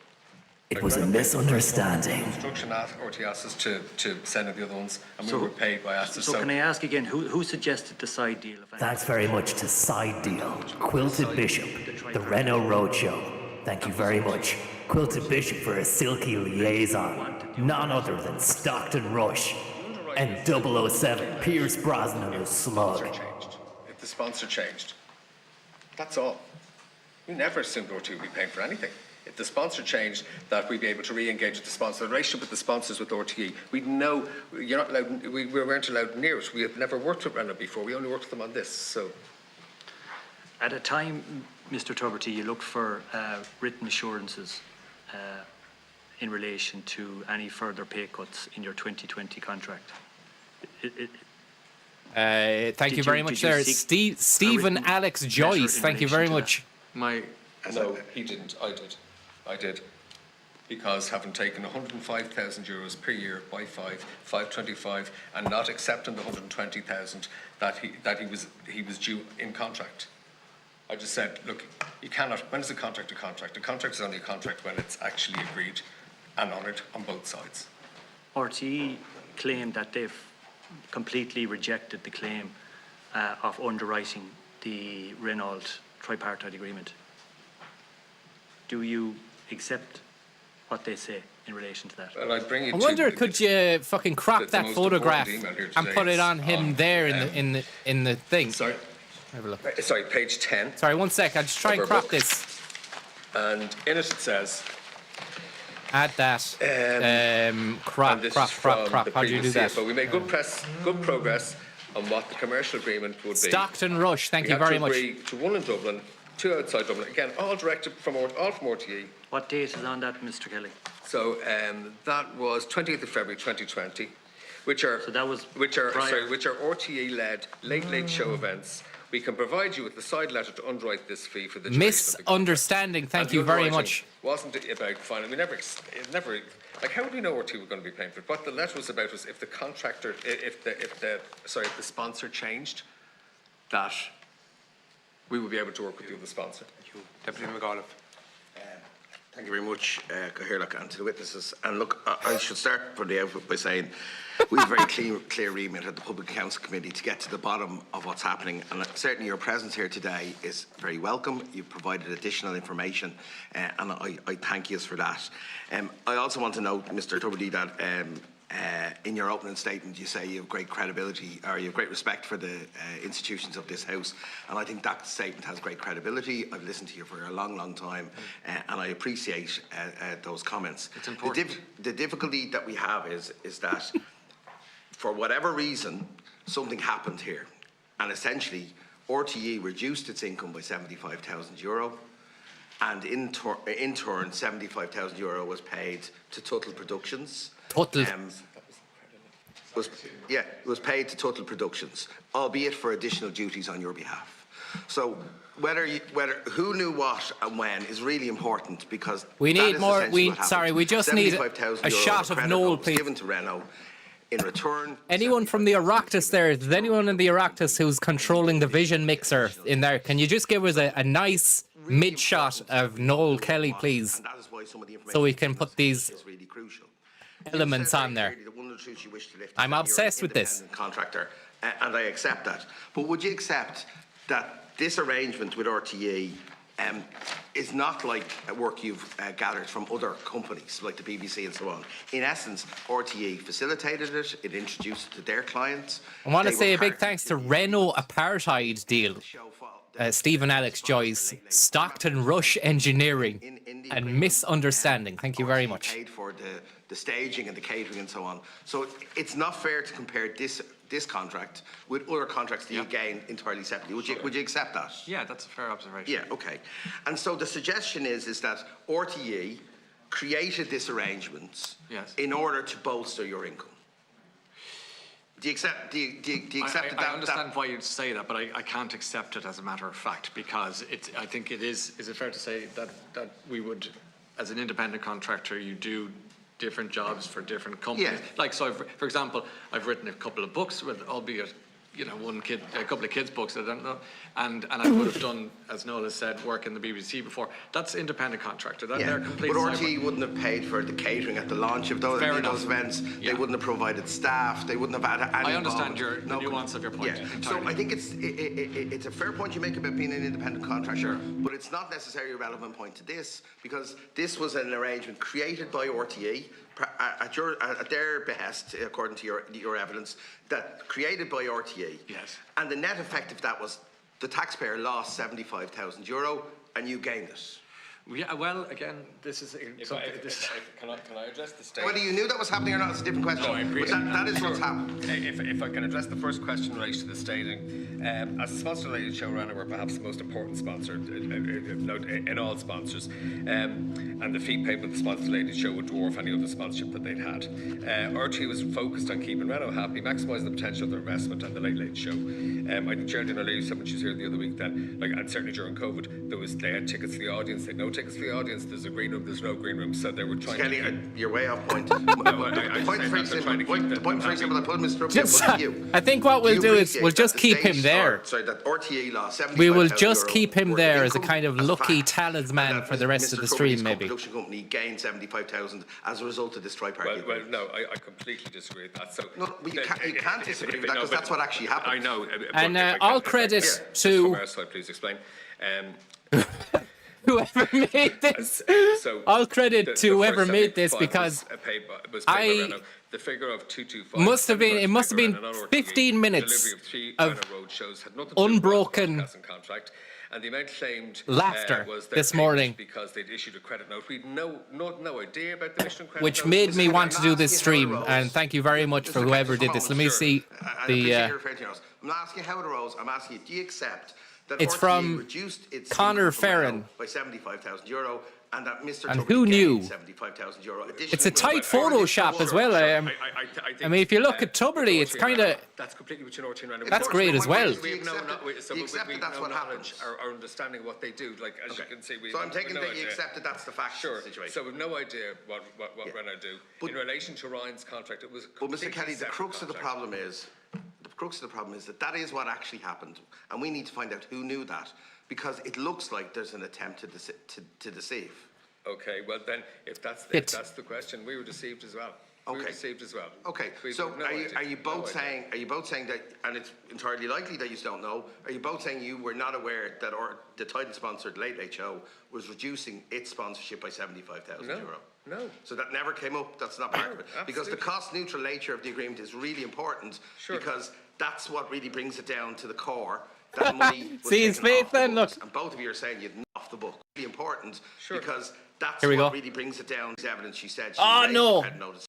It was a misunderstanding. Instruction RTE asked us to send in the other ones, and we were paid by Asda. So can I ask again, who suggested the side deal? Thanks very much to Side Deal, Quilted Bishop, the Renault Roadshow. Thank you very much, Quilted Bishop, for a silky liaison. None other than Stockton Rush. And 007, Pierce Brosnan is slug. If the sponsor changed. That's all. We never assumed RTE would be paying for anything. If the sponsor changed, that we'd be able to re-engage with the sponsor. The relationship with the sponsors with RTE, we'd know you're not allowed. We weren't allowed near it. We have never worked with Renault before. We only worked with them on this. So, At a time, Mr. Tuberty, you looked for written assurances in relation to any further pay cuts in your 2020 contract. Thank you very much there. Stephen Alex Joyce, thank you very much. No, he didn't. I did. Because having taken €105,000 per year by 525, and not accepting the 120,000 that he was due in contract. I just said, look, you cannot. When is a contract a contract? A contract is only a contract when it's actually agreed and honoured on both sides. RTE claimed that they've completely rejected the claim of underwriting the Renault tripartite agreement. Do you accept what they say in relation to that? Well, I'd bring you I wonder, could you fucking crop that photograph and put it on him there in the thing? Sorry. Have a look. Sorry, page 10. Sorry, 1 sec. I'll just try and crop this. And in it says. Add that. Crop. How do you do that? But we made good progress on what the commercial agreement would be. Stockton Rush, thank you very much. We had to agree to one in Dublin, two outside Dublin. Again, all directed from RTE. What date is on that, Mr. Kelly? So that was 20th of February 2020, which are RTE-led late show events. We can provide you with the side letter to underwrite this fee for the misunderstanding. Thank you very much. Wasn't it about finding? We never. Like, how would we know RTE were going to be paying for it? What the letter was about was if the contractor, if the sponsor changed, that we would be able to work with the other sponsor. Deputy McAuliffe. Thank you very much, Cahirlock, and to the witnesses. And look, I should start from the outset by saying we have a very clear remit at the Public Council Committee to get to the bottom of what's happening. And certainly your presence here today is very welcome. You've provided additional information, and I thank you for that. I also want to note, Mr. Tuberty, that in your opening statement, you say you have great credibility, or you have great respect for the institutions of this House, and I think that statement has great credibility. I've listened to you for a long time, and I appreciate those comments. It's important. The difficulty that we have is that, for whatever reason, something happened here, and essentially RTE reduced its income by €75,000, and in turn, €75,000 was paid to Tuttle Productions. Was paid to Tuttle Productions, albeit for additional duties on your behalf. So whether who knew what and when is really important, because we need more. We just need a shot of Noel, please. Given to Renault. In return, anyone from the Oireachtas there? Is anyone in the Oireachtas who's controlling the vision mixer in there? Can you just give us a nice mid shot of Noel Kelly, please, so we can put these elements on there? I'm obsessed with this. Contractor, and I accept that. But would you accept that this arrangement with RTE is not like work you've gathered from other companies like the BBC and so on? In essence, RTE facilitated it, it introduced it to their clients. I want to say a big thanks to Renault Apartheid Deal, Stephen Alex Joyce, Stockton Rush Engineering, and Misunderstanding. Thank you very much. Paid for the staging and the catering and so on. So it's not fair to compare this contract with other contracts that you gain entirely separately. Would you accept that? Yeah, that's a fair observation. Yeah, okay. And so the suggestion is that RTE created this arrangement in order to bolster your income. Do you accept? Do you accept that? I understand why you'd say that, but I can't accept it as a matter of fact, because I think it is. Is it fair to say that we would, as an independent contractor, you do different jobs for different companies? Yeah. Like, so for example, I've written a couple of books with, albeit, you know, a couple of kids' books, I don't know, and I would have done, as Noel has said, work in the BBC before. That's independent contractor. They're completely but RTE wouldn't have paid for the catering at the launch of those events. Yeah. They wouldn't have provided staff. They wouldn't have had any. I understand the nuance of your point. Yeah. So I think it's a fair point you make about being an independent contractor. Sure. But it's not necessarily a relevant point to this, because this was an arrangement created by RTE at their behest, according to your evidence, that created by RTA. Yes. And the net effect of that was the taxpayer lost €75,000 and you gained it. Yeah, well, again, this is something. Can I address the statement? Whether you knew that was happening or not is a different question. No, I appreciate but that is what's happened. If I can address the first question in relation to the staging, as a sponsor-related showrunner, we're perhaps the most important sponsor in all sponsors, and the fee payment of the sponsor-related show would dwarf any other sponsorship that they'd had. RT was focused on keeping Renault happy, maximising the potential of their investment and the Late Late Show. I think Geraldine O'Leary said when she was here the other week that, and certainly during COVID, they had tickets for the audience, they had no tickets for the audience, there's a green room, there's no green room, so they were trying to... You're way off point. The point is very simple, I put Mr. Up you. I think what we'll do is we'll just keep him there. That RTA lost we will just keep him there as a kind of lucky talisman for the rest of the stream, maybe. The production company gained 75,000 as a result of this tri-party. Well, no, I completely disagree with that. So you can't disagree with that because that's what actually happened. I know. And all credit to... Please explain. Whoever made this. All credit to whoever made this because the figure of 225 must have been 15 minutes of unbroken and the amount claimed laughter was this morning because they'd issued a credit note. We'd no idea about the Michelin credit which note. made me want to do this stream, and thank you very much for whoever did this. Let me see the... I'm not asking how it arose, I'm asking you, do you accept that it's RTA from reduced its Connor Farron by €75,000 and that Mr. And who knew? €75,000 It's a tight Photoshop as well. I mean, if you look at Tuberty, it's kind of... That's completely within RT and That's great as well. We accept that that's what happened. Our understanding of what they do, like as you can see, so I'm taking that you accept that that's the fact of the situation. So we've no idea what Renault do. In relation to Ryan's contract, it was. Well, Mr. Kelly, the crux of the problem is that is what actually happened, and we need to find out who knew that, because it looks like there's an attempt to deceive. Okay, well then, if that's the question, we were deceived as well. Okay. We were deceived as well. Okay, so are you both saying that, and it's entirely likely that you don't know, are you both saying you were not aware that the title sponsored Late Late Show was reducing its sponsorship by €75,000? No. So that never came up, that's not part of it. Because the cost neutral nature of the agreement is really important, because that's what really brings it down to the core. That money was see his face then, look. And both of you are saying you'd off the book. Really important, because that's what really brings it down to evidence. She said oh no, notice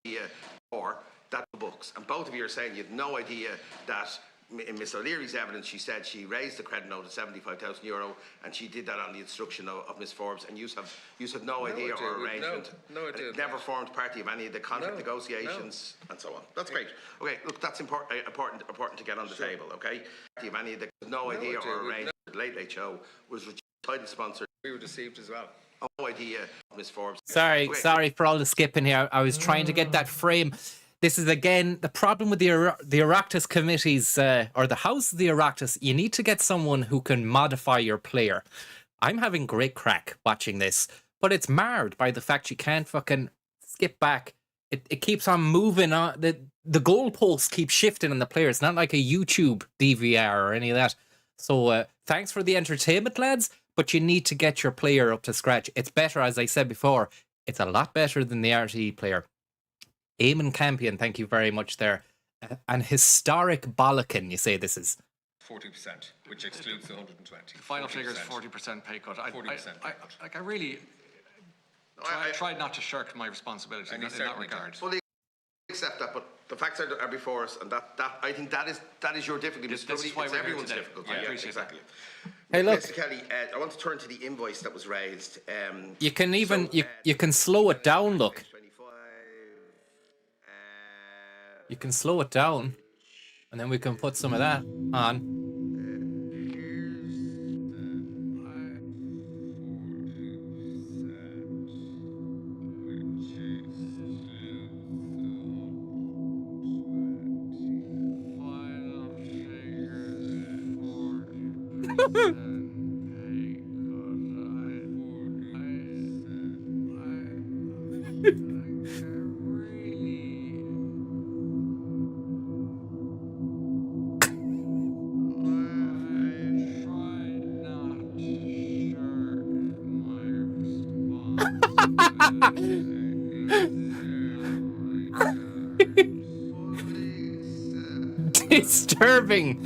or that the books, and both of you are saying you'd no idea that in Miss O'Leary's evidence she said she raised the credit note of €75,000 and she did that on the instruction of Miss Forbes, and you have no idea or arrangement. No idea. It never formed part of any of the contract negotiations and so on. That's great. Okay, look, that's important to get on the table. Okay, any of the no idea or arrangement. Late Late Show was title sponsored. We were deceived as well. No idea, Miss Forbes. Sorry for all the skipping here. I was trying to get that frame. This is again the problem with the Oireachtas committees or the House of the Oireachtas. You need to get someone who can modify your player. I'm having great crack watching this, but it's marred by the fact you can't fucking skip back. It keeps on moving on. The goalposts keep shifting on the player. It's not like a YouTube DVR or any of that. So thanks for the entertainment, lads, but you need to get your player up to scratch. It's better, as I said before, it's a lot better than the RTE player. Eamon Campion, thank you very much there. An historic bollocking, you say this is. 40%, which excludes the 120. The final figure is 40% pay cut. 40%. I really tried not to shirk my responsibility in that regard. Fully accept that, but the facts are before us, and that I think that is your difficulty. This is why it's we're everyone's here today. difficulty. I appreciate exactly. Hey, look. Mr. Kelly, I want to turn to the invoice that was raised. You can even you can slow it down. Look, you can slow it down, and then we can put some of that on. disturbing.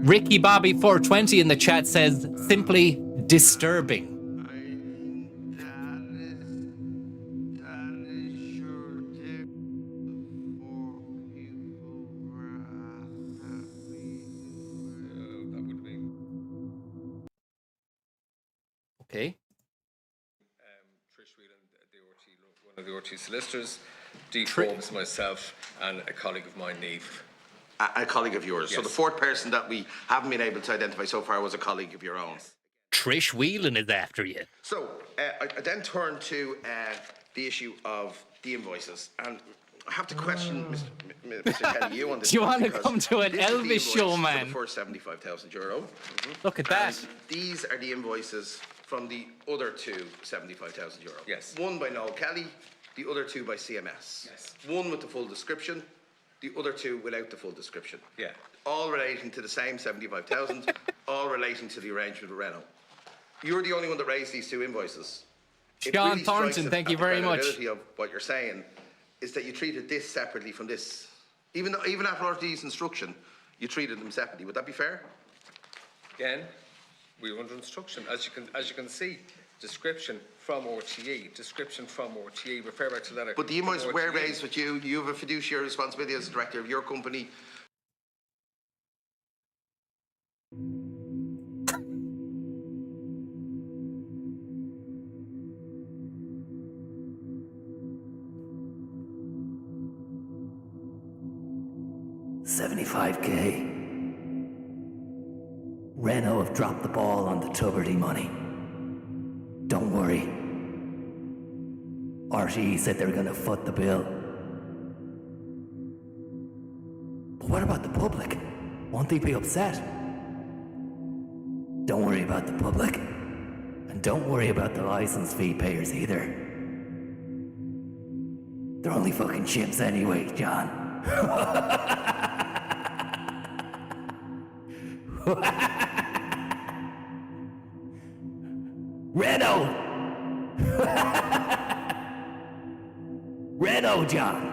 Ricky Bobby 420 in the chat says simply disturbing. Okay. Trish Whelan, one of the RT solicitors, D. Forbes, myself, and a colleague of mine, Neve. A colleague of yours. Yes. So the fourth person that we haven't been able to identify so far was a colleague of your own. Trish Whelan is after you. So I then turn to the issue of the invoices, and I have to question Mr. Kelly, you on this. Do you want to come to an Elvis show, man? For €75,000. Look at that. And these are the invoices from the other two €75,000. Yes. One by Noel Kelly, the other two by CMS. Yes. One with the full description, the other two without the full description. Yeah. All relating to the same 75,000, all relating to the arrangement with Renault. You're the only one that raised these two invoices. Sean Thornton, thank you very much. The credibility of what you're saying is that you treated this separately from this. Even after RTE's instruction, you treated them separately. Would that be fair? Again, we were under instruction. As you can see, description from RTE, refer back to letter. But the invoices were raised with you. You have a fiduciary responsibility as the director of your company. $75K. Renault have dropped the ball on the Tuberty money. Don't worry. RTE said they're gonna foot the bill. But what about the public? Won't they be upset? Don't worry about the public. And don't worry about the license fee payers either. They're only fucking chimps anyway, John. Renault! Renault, John!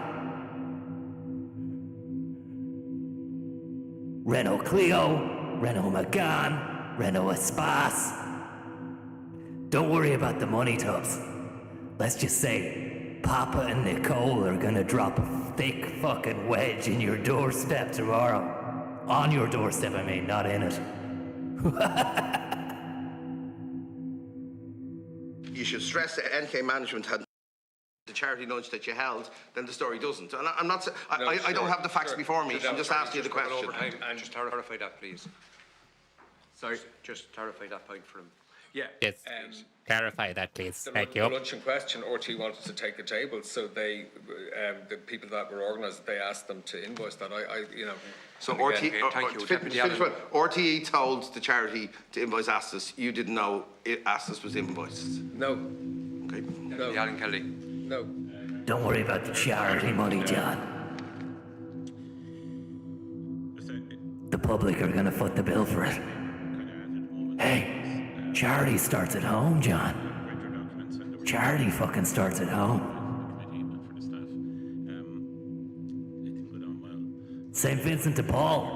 Renault Clio, Renault Megane, Renault Espace. Don't worry about the money tubs. Let's just say Papa and Nicole are gonna drop a thick fucking wedge in your doorstep tomorrow. On your doorstep, I mean, not in it. You should stress that NK Management had the charity lunch that you held, then the story doesn't. And I'm not. I don't have the facts before me. I'm just asking you the question. And just clarify that, please. Sorry, just clarify that point for him. Yeah. Yes. Clarify that, please. Thank you. The lunch in question, RT wanted to take a table, so they, the people that were organised, they asked them to invoice that. So Thank you. RTE told the charity to invoice Astus. You didn't know Astus was invoiced. No. Okay. No. Alan Kelly. No. Don't worry about the charity money, John. The public are gonna foot the bill for it. Hey, charity starts at home, John. Charity fucking starts at home. St. Vincent de Paul.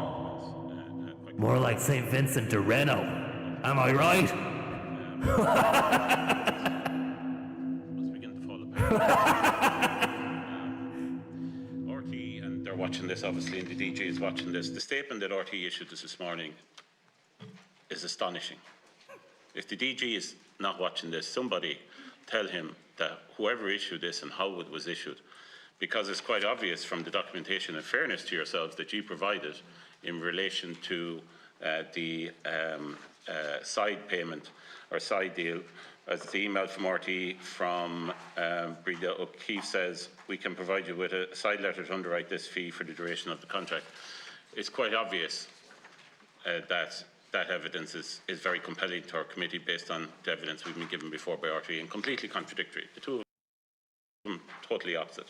More like St. Vincent de Reno. Am I right? RTE, and they're watching this obviously, and the DG is watching this. The statement that RTE issued this morning is astonishing. If the DG is not watching this, somebody tell him that whoever issued this and how it was issued, because it's quite obvious from the documentation, in fairness to yourselves, that you provided in relation to the side payment or side deal. As the email from RTE from Breda O'Keefe says, we can provide you with a side letter to underwrite this fee for the duration of the contract. It's quite obvious that evidence is very compelling to our committee based on the evidence we've been given before by RTE and completely contradictory. The two of them totally opposite.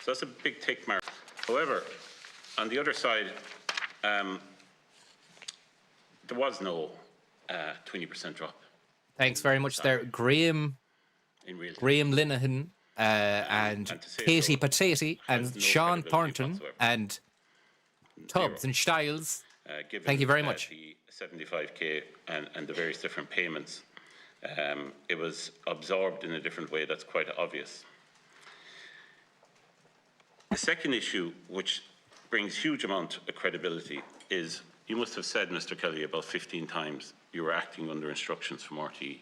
So that's a big tick mark. However, on the other side, there was no 20% drop. Thanks very much there. Graham Linehan and Katie Patati and Sean Thornton and Tubbs and Stiles. Thank you very much. The 75k and the various different payments, it was absorbed in a different way. That's quite obvious. The second issue, which brings huge amount of credibility, is you must have said, Mr. Kelly, about 15 times you were acting under instructions from RTE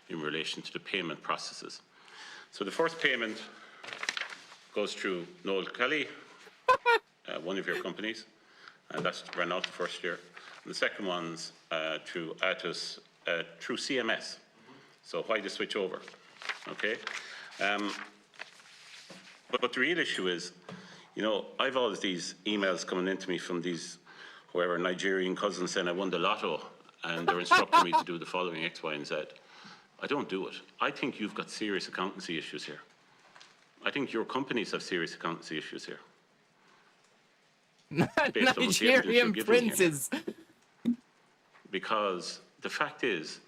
in relation to the payment processes. So the first payment goes through Noel Kelly, one of your companies, and that's ran out the first year. And the second one's through Atos, through CMS. So why the switch over? Okay. But the real issue is, you know, I've all these emails coming into me from these whoever Nigerian cousins saying I won the lotto, and they're instructing me to do the following X, Y, and Z. I don't do it. I think you've got serious accountancy issues here. I think your companies have serious accountancy issues here. Nigerian princes. Because the fact is,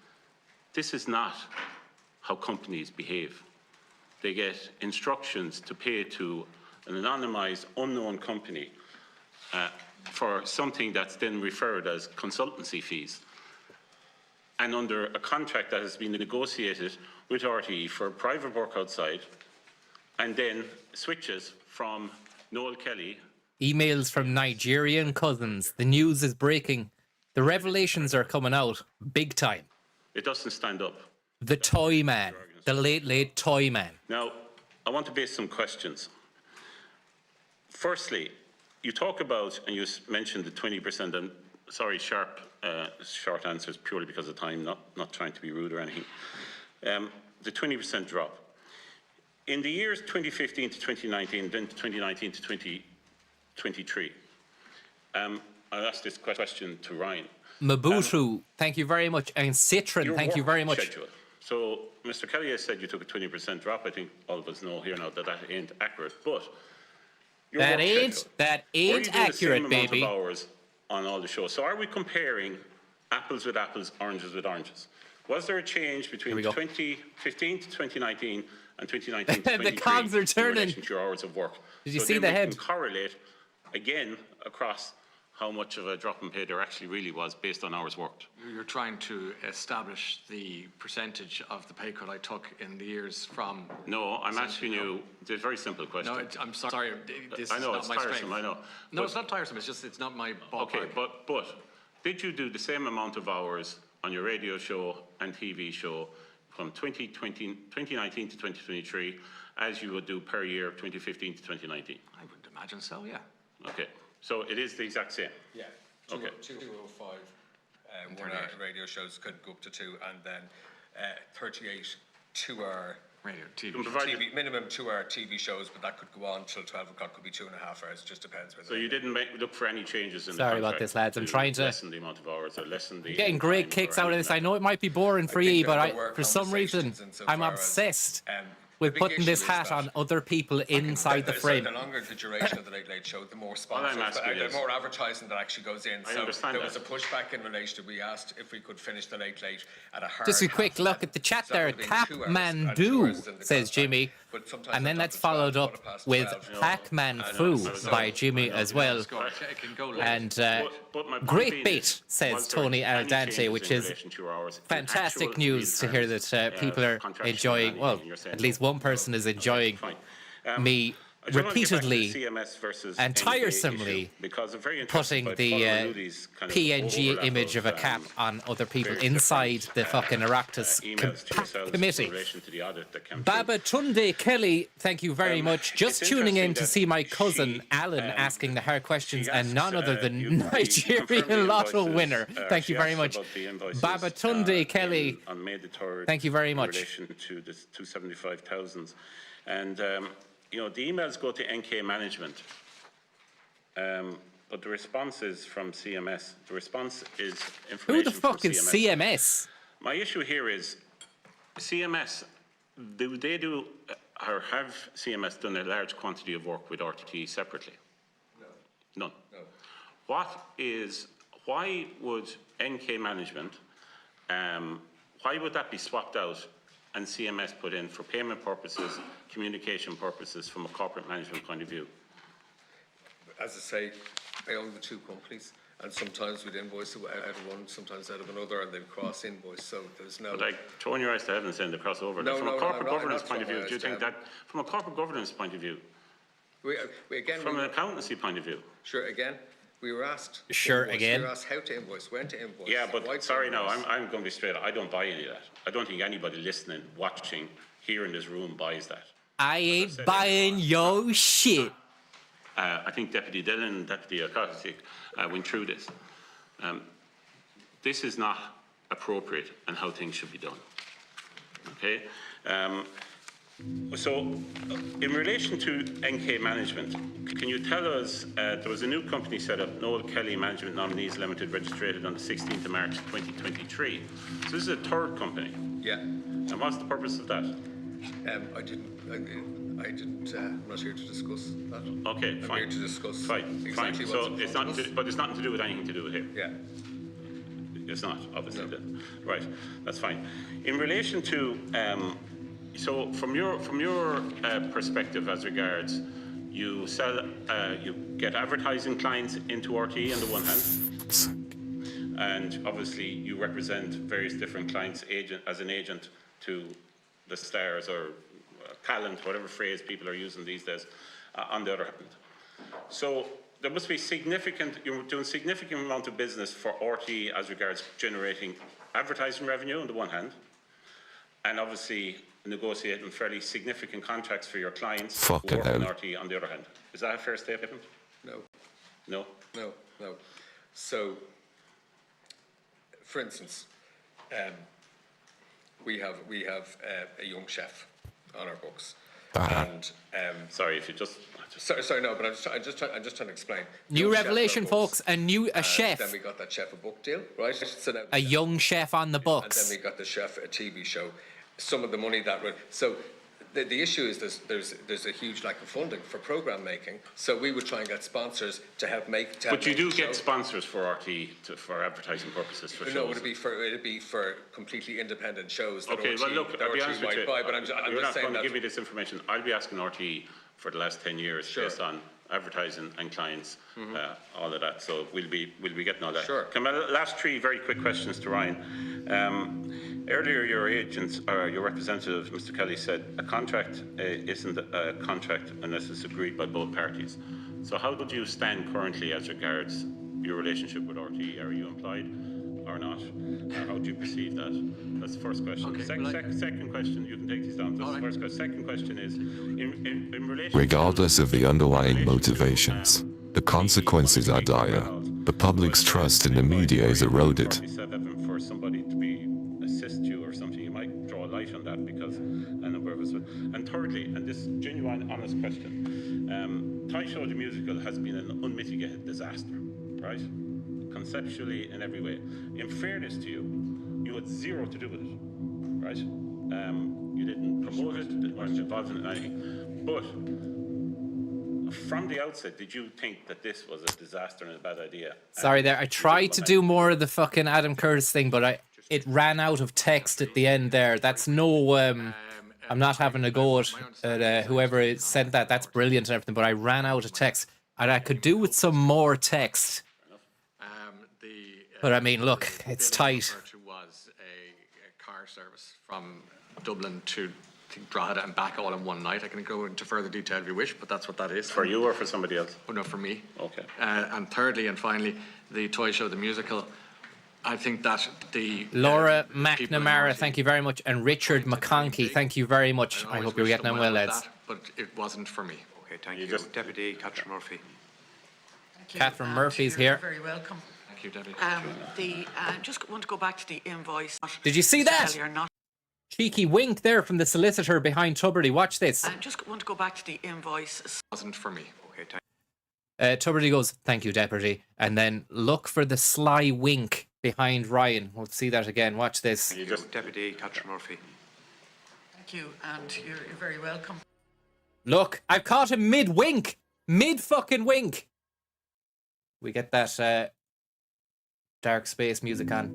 this is not how companies behave. They get instructions to pay to an anonymized, unknown company for something that's then referred as consultancy fees. And under a contract that has been negotiated with RTE for private work outside, and then switches from Noel Kelly. Emails from Nigerian cousins. The news is breaking. The revelations are coming out big time. It doesn't stand up. The toy man. The late toy man. Now, I want to base some questions. Firstly, you talk about, and you mentioned the 20%, and sorry, short answers purely because of time, not trying to be rude or anything. The 20% drop. In the years 2015 to 2019, then 2019 to 2023, I'll ask this question to Ryan. Mabutu, thank you very much. And Citron, thank you very much. Schedule. So, Mr. Kelly has said you took a 20% drop. I think all of us know here now that ain't accurate, but that ain't accurate, baby. Of hours on all the shows. So are we comparing apples with apples, oranges with oranges? Was there a change between 2015 to 2019 and 2019 to 2023 the cogs are turning. in relation to your hours of work? Did you see the head? We can correlate again across how much of a drop in pay there actually really was based on hours worked. You're trying to establish the percentage of the pay cut I took in the years from... No, I'm asking you a very simple question. No, I'm sorry, this I know, is not it's my tiresome, strength. I know. No, it's not tiresome, it's not my ballpark. Okay, but did you do the same amount of hours on your radio show and TV show from 2019 to 2023 as you would do per year 2015 to 2019? I would imagine so, yeah. Okay, so it is the exact same? Yeah. Okay. 205 1-hour radio shows could go up to 2, and then 38 2-hour radio TV, minimum 2-hour TV shows, but that could go on till 12 o'clock, could be 2.5 hours, just depends. So you didn't look for any changes in the Sorry about this, lads. I'm trying to lessen the amount of hours or lessen the... Getting great kicks out of this. I know it might be boring for you, but for some reason, I'm obsessed with putting this hat on other people inside the frame. The longer the duration of the Late Late Show, the more sponsors, the more advertising that actually goes in. So there was a pushback in relation to, we asked if we could finish the Late Late at a hard... Just a quick look at the chat there. Capmandu, says Jimmy. And then that's followed up with Pac-Man Foo by Jimmy as well. And great bait, says Tony Al Dante, which is fantastic news to hear that people are enjoying, well, at least one person is enjoying me repeatedly and tiresomely putting the PNG image of a cap on other people inside the fucking Oireachtas committee. Baba Tunde Kelly, thank you very much. Just tuning in to see my cousin Alan asking the hard questions, and none other than Nigerian lotto winner. Thank you very much. Baba Tunde Kelly, thank you very much. In relation to the 275,000. And you know, the emails go to NK Management, but the response is from CMS. The response is information. Who the fuck is CMS? My issue here is CMS. Do they do, or have CMS done a large quantity of work with RTE separately? No. None. No. Why would NK Management, why would that be swapped out and CMS put in for payment purposes, communication purposes, from a corporate management point of view? As I say, I own the two companies, and sometimes we'd invoice out of one, sometimes out of another, and they'd cross invoice. So there's no. But like throwing your eyes to heaven saying the crossover. No, from no, a corporate no, governance point of view, do you think that from a corporate governance point of view, from an accountancy point of view? Sure. Again, we were asked. Sure. Invoice. Again. We were asked how to invoice, when to invoice. Yeah, but sorry, no, I'm going to be straight. I don't buy any of that. I don't think anybody listening, watching, here in this room buys that. I ain't buying your shit. I think Deputy Dillon and Deputy O'Connell went through this. This is not appropriate and how things should be done. Okay? So, in relation to NK Management, can you tell us, there was a new company set up, Noel Kelly Management Nominees Limited, registered on the 16th of March 2023. So this is a third company. Yeah. And what's the purpose of that? I'm not here to discuss that. Okay, fine. I'm here to discuss fine. exactly So what's it's not, but it's nothing to do with anything to do with here. Yeah. It's not, obviously. No. Right, that's fine. In relation to, so from your perspective as regards, you sell, you get advertising clients into RTE on the one hand, and obviously you represent various different clients as an agent to the stars or talent, whatever phrase people are using these days, on the other hand. So there must be you're doing significant amount of business for RTE as regards generating advertising revenue on the one hand, and obviously negotiating fairly significant contracts for your clients who work on RTE on the other hand. Is that a fair statement? No. No? No. So, for instance, we have a young chef on our books. And sorry, if you just sorry, no, but I'm just trying to explain. New revelation, folks. A chef. Then we got that chef a book deal, right? So now a young chef on the books. And then we got the chef a TV show. Some of the money that so the issue is there's a huge lack of funding for program making. So we would try and get sponsors to help make. But you do get sponsors for RTE for advertising purposes for shows. No, it'd be for completely independent shows. That Okay, RTE, well look, I'll be honest with you. But I'm you're just not saying going to that give me this information. I'll be asking RTE for the last 10 years based on advertising and clients, all of that. So we'll be getting all that. Sure. My last three very quick questions to Ryan. Earlier, your agent or your representative, Mr. Kelly, said a contract isn't a contract unless it's agreed by both parties. So how do you stand currently as regards your relationship with RTE? Are you employed or not? Or how do you perceive that? That's the first question. Okay, second question, you can take these down. That's the first question. Second question is, in relation regardless of the underlying motivations, the consequences are dire. The public's trust in the media is eroded. For somebody to assist you or something, you might draw a light on that because a number of us would. And thirdly, and this genuine, honest question, Toy Show the Musical has been an unmitigated disaster, right? Conceptually in every way. In fairness to you, you had zero to do with it, right? You didn't promote it, you weren't involved in anything. But from the outset, did you think that this was a disaster and a bad idea? Sorry there, I tried to do more of the fucking Adam Curtis thing, but it ran out of text at the end there. That's no, I'm not having a go at whoever sent that. That's brilliant and everything, but I ran out of text. And I could do with some more text. But I mean, look, it's tight. Was a car service from Dublin to Drogheda and back all in one night. I can go into further detail if you wish, but that's what that is. For you or for somebody else? Oh, no, for me. Okay. And thirdly and finally, the Toy Show, the musical. I think that the Laura McNamara, thank you very much, and Richard McConkey, thank you very much. I hope you're getting on well, lads. But it wasn't for me. Okay, thank you. Deputy Catherine Murphy. Catherine Murphy's here. Very welcome. Thank you, Debbie. Just want to go back to the invoice. Did you see that? Cheeky wink there from the solicitor behind Tuberty. Watch this. Just want to go back to the invoice. Wasn't for me. Okay, Tuberty goes, thank you, Deputy. And then look for the sly wink behind Ryan. We'll see that again. Watch this. Deputy Catherine Murphy. Thank you, and you're very welcome. Look, I've caught him mid-wink. Mid-fucking wink. We get that dark space music on.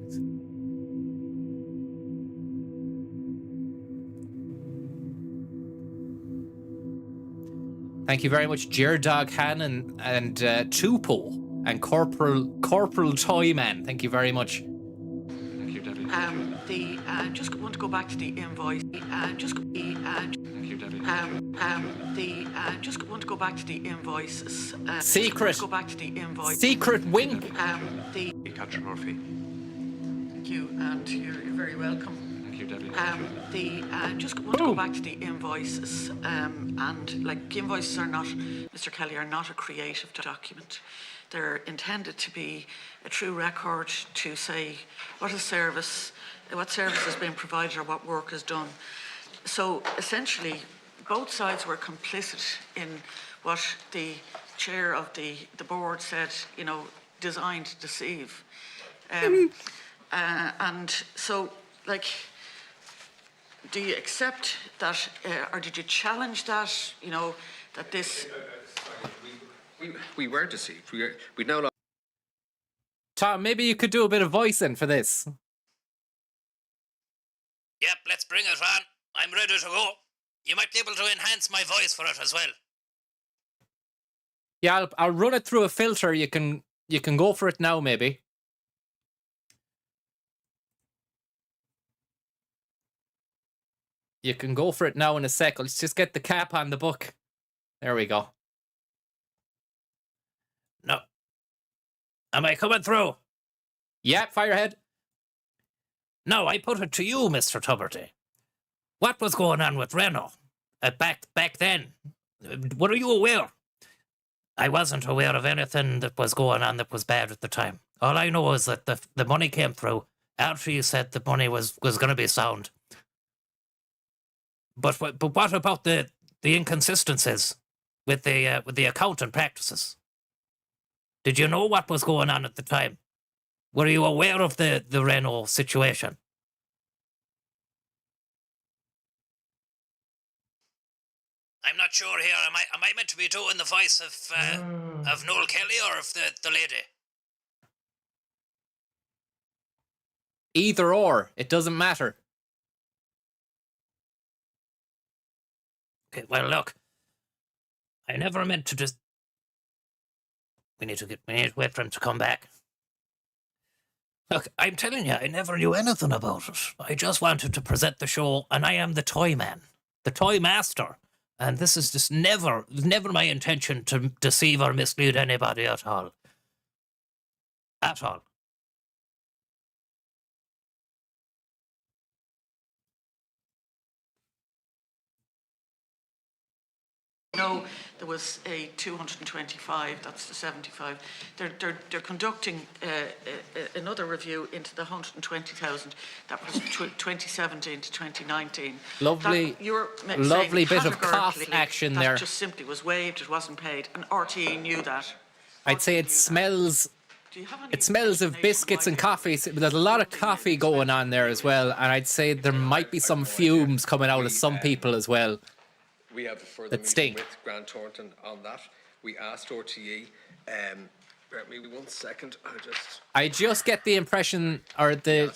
Thank you very much, Gerdog Hannon and Tupo and Corporal Toyman. Thank you very much. Thank you, Debbie. Just want to go back to the invoice. Thank you, Debbie. Just want to go back to the invoices. Secret. Go back to the invoice. Secret wink. Catherine Murphy. Thank you, and you're very welcome. Thank you, Debbie. Just want to go back to the invoices, and like invoices are not, Mr. Kelly, are not a creative document. They're intended to be a true record to say what service has been provided or what work is done. So essentially, both sides were complicit in what the chair of the board said, you know, designed to deceive. And so, like, do you accept that, or did you challenge that, you know, that this... We were deceived. We no longer... Tom, maybe you could do a bit of voicing for this. Yep, let's bring it on. I'm ready to go. You might be able to enhance my voice for it as well. Yeah, I'll run it through a filter. You can go for it now, maybe. You can go for it now in a sec. Let's just get the cap on the book. There we go. No. Am I coming through? Yeah, fire ahead. No, I put it to you, Mr. Tuberty. What was going on with Renault back then? Were you aware? I wasn't aware of anything that was going on that was bad at the time. All I know is that the money came through after you said the money was going to be sound. But what about the inconsistencies with the accounting practices? Did you know what was going on at the time? Were you aware of the Renault situation? I'm not sure here. Am I meant to be doing the voice of Noel Kelly or of the lady? Either or. It doesn't matter. Okay, well, look. I never meant to just... We need to wait for him to come back. Look, I'm telling you, I never knew anything about it. I just wanted to present the show, and I am the toy man, the toy master. And this is just never my intention to deceive or mislead anybody at all. At all. No, there was a 225, that's the 75. They're conducting another review into the 120,000. That was 2017 to 2019. Lovely, lovely bit of cough action there. That just simply was waived, it wasn't paid, and RTE knew that. I'd say it smells... It smells of biscuits and coffee. There's a lot of coffee going on there as well, and I'd say there might be some fumes coming out of some people as well. We have a further meeting with Grant Thornton on that. We asked RTE. Bear with me 1 second. I just get the impression, or the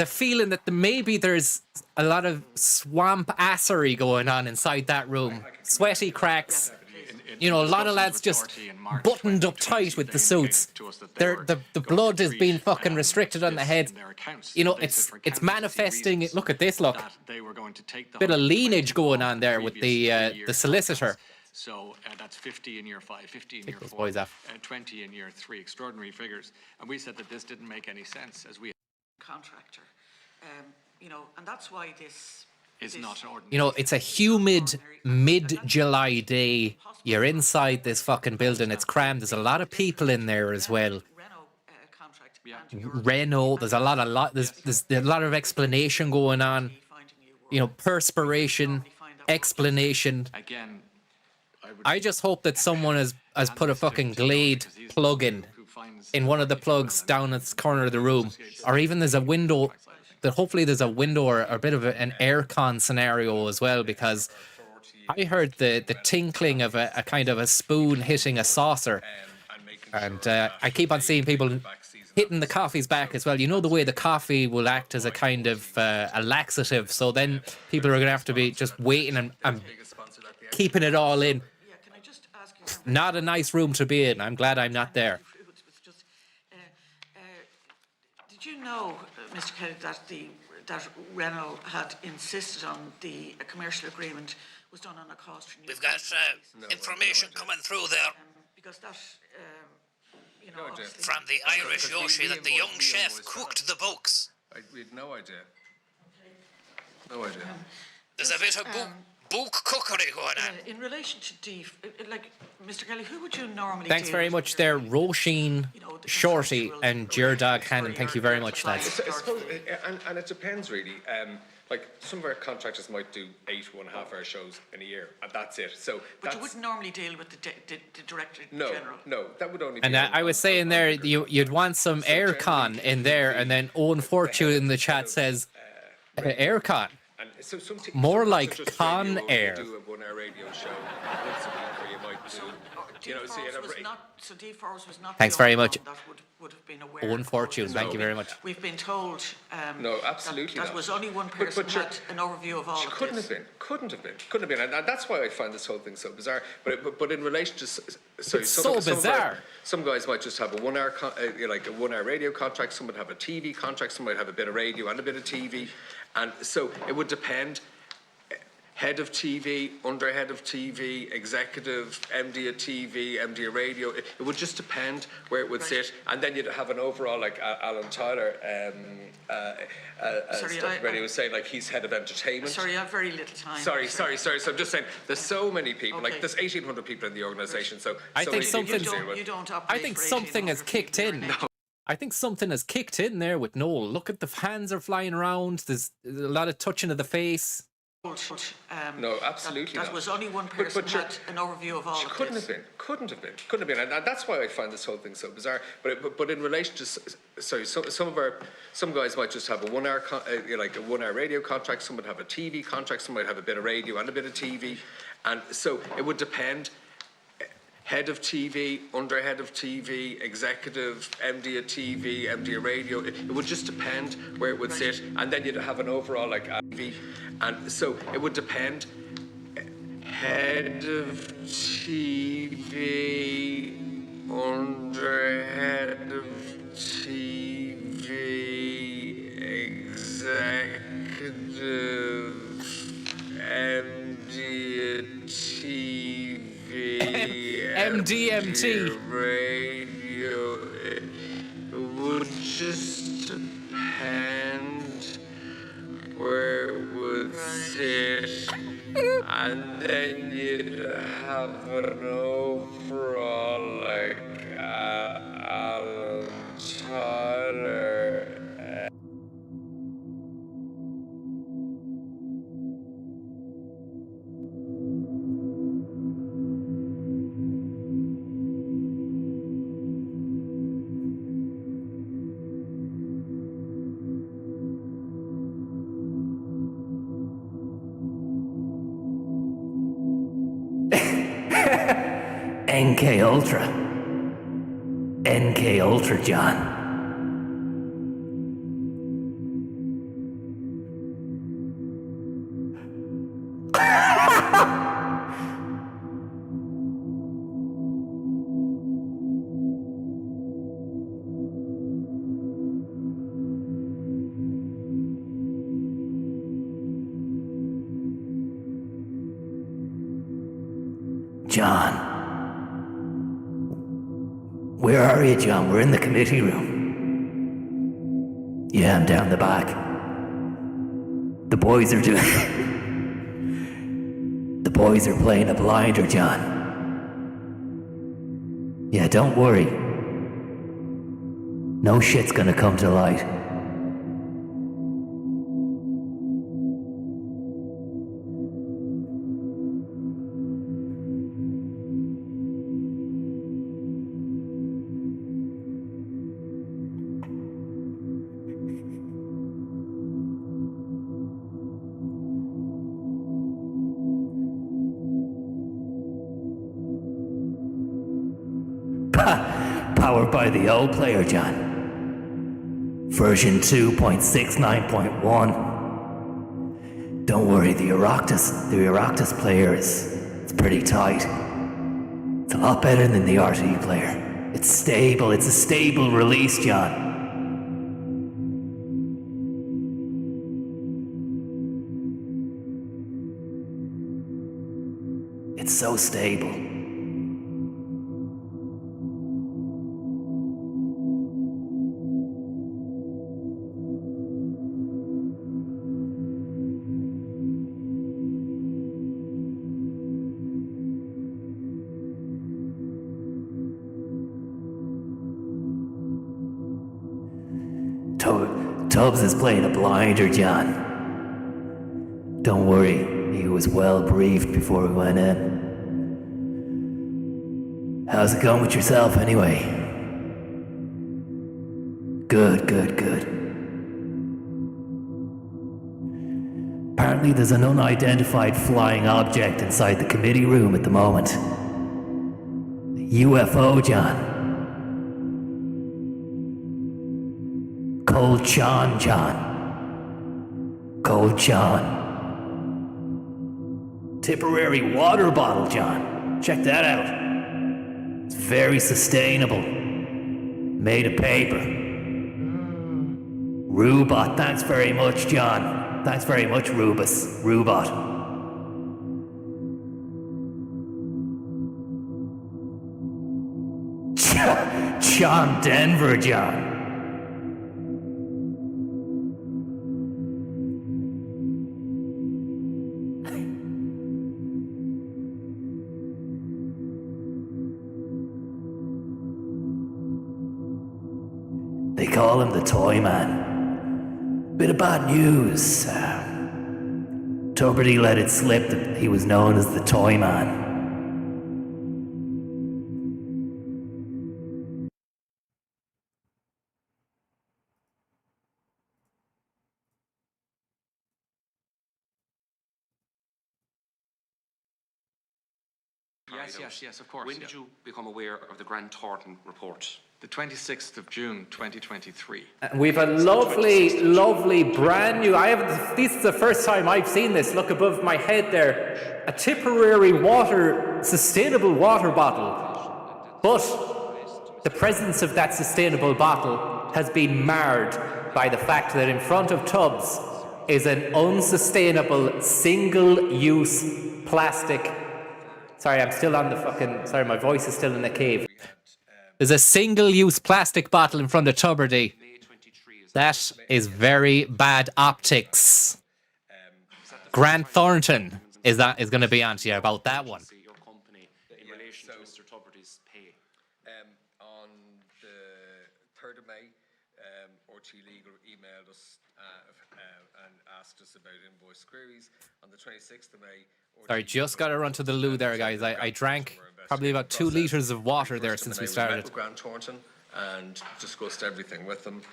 feeling that maybe there's a lot of swamp assery going on inside that room. Sweaty cracks. You know, a lot of lads just buttoned up tight with the suits. The blood is being fucking restricted on the head. You know, it's manifesting. Look at this, look. Bit of lineage going on there with the solicitor. So that's 50 in year 5, 50 in year 4, 20 in year 3. Extraordinary figures. And we said that this didn't make any sense as we... Contractor. You know, and that's why this... is not ordinary. You know, it's a humid mid-July day. You're inside this fucking building. It's crammed. There's a lot of people in there as well. Renault. There's a lot of explanation going on. You know, perspiration, explanation. Again, I just hope that someone has put a fucking Glade plug in one of the plugs down at the corner of the room, or even there's a window. That hopefully there's a window or a bit of an aircon scenario as well, because I heard the tinkling of a kind of a spoon hitting a saucer, and I keep on seeing people hitting the coffees back as well. You know the way the coffee will act as a kind of a laxative, so then people are going to have to be just waiting and keeping it all in. not a nice room to be in. I'm glad I'm not there. Did you know, Mr. Kelly, that Renault had insisted on a commercial agreement was done on a cost? We've got information coming through there. Because that, from the Irish Yoshi that the young chef cooked the books. We had no idea. No idea. There's a bit of book cookery going on. In relation to Mr. Kelly, who would you normally Thanks very much there, Roisin, Shorty, and Gerdog Hannon. Thank you very much, lads. I suppose, and it depends really. Like some of our contractors might do 8 1.5-hour shows in a year, and that's it. So, but you wouldn't normally deal with the director general. No, that would only. And I was saying there, you'd want some aircon in there, and then Owen Fortune in the chat says, aircon. So more like Con Air. Do a 1-hour radio show once a week, or you might do. So D4s was not. Thanks very much. That would have been aware. Owen Fortune, thank you very much. We've been told. No, absolutely that not. was only one person had an overview of all of couldn't this. Couldn't have been, and that's why I find this whole thing so bizarre. But in relation to some guys might just have a 1-hour like a 1-hour radio contract. Some would have a TV contract. Some might have a bit of radio and a bit of TV, and so it would depend. Head of TV, under head of TV, executive, MD of TV, MD of radio. It would just depend where it would sit, and then you'd have an overall like Alan Tyler. Reddy was saying, like he's head of entertainment. Sorry, I have very little time. Sorry. So I'm just saying, there's so many people. Okay. Like there's 1,800 people in the organisation. So I think something. I think something has kicked in. No. I think something has kicked in there with Noel. Look at the hands are flying around. There's a lot of touching of the face. No, absolutely that not. was only one person had an overview of all of this. Couldn't have been, and that's why I find this whole thing so bizarre. But in relation to some guys might just have a 1-hour like a 1-hour radio contract. Some would have a TV contract. Some might have a bit of radio and a bit of TV, and so it would depend. Head of TV, under head of TV, executive, MD of TV, MD of radio. It would just depend where it would sit, and then you'd have an overall like TV, and so it would depend. Head of TV, under head of TV, executive, MD of TV. MDMT radio. It would just depend where it would sit, and then you'd have an overall like Alan Tyler. NK Ultra. NK Ultra, John. John. Where are you, John? We're in the committee room. Yeah, I'm down the back. The boys are doing... The boys are playing a blinder, John. Yeah, don't worry. No shit's gonna come to light. Powered by the old player, John. Version 2.69.1. Don't worry, the Oireachtas player is pretty tight. It's a lot better than the RTE player. It's stable. It's a stable release, John. It's so stable. Tubbs is playing a blinder, John. Don't worry, he was well briefed before we went in. How's it going with yourself, anyway? Good. Apparently there's an unidentified flying object inside the committee room at the moment. UFO, John. Cold John. Cold John. Tipperary water bottle, John. Check that out. It's very sustainable. Made of paper. Rubot, thanks very much, John. Thanks very much, Rubot. John Denver, John. They call him the Toy Man. Bit of bad news. Tuberty let it slip that he was known as the Toy Man. Yes, of course. When did you become aware of the Grant Thornton report? The 26th of June, 2023. We've a lovely brand new. This is the first time I've seen this. Look above my head there. A Tipperary sustainable water bottle. But the presence of that sustainable bottle has been marred by the fact that in front of Tubbs is an unsustainable single-use plastic. Sorry, I'm still on the fucking... Sorry, my voice is still in the cave. There's a single-use plastic bottle in front of Tuberty. That is very bad optics. Grant Thornton is going to be on to you about that one. In relation to Mr. Tuberty's pay. On the 3rd of May, RT Legal emailed us and asked us about invoice queries. On the 26th of May... Sorry, just got to run to the loo there, guys. I drank probably about 2 litres of water there since we started. We met with Grant Thornton and discussed everything with them.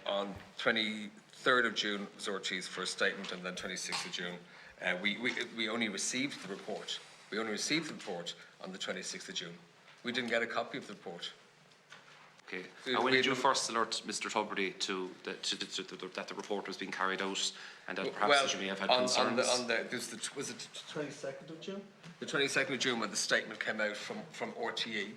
On 23rd of June was RT's first statement, and then 26th of June. We only received the report. We only received the report on the 26th of June. We didn't get a copy of the report. Okay. Now, when did you first alert Mr. Tuberty that the report was being carried out and that perhaps you may have had concerns? Was it the 22nd of June? The 22nd of June when the statement came out from RTE,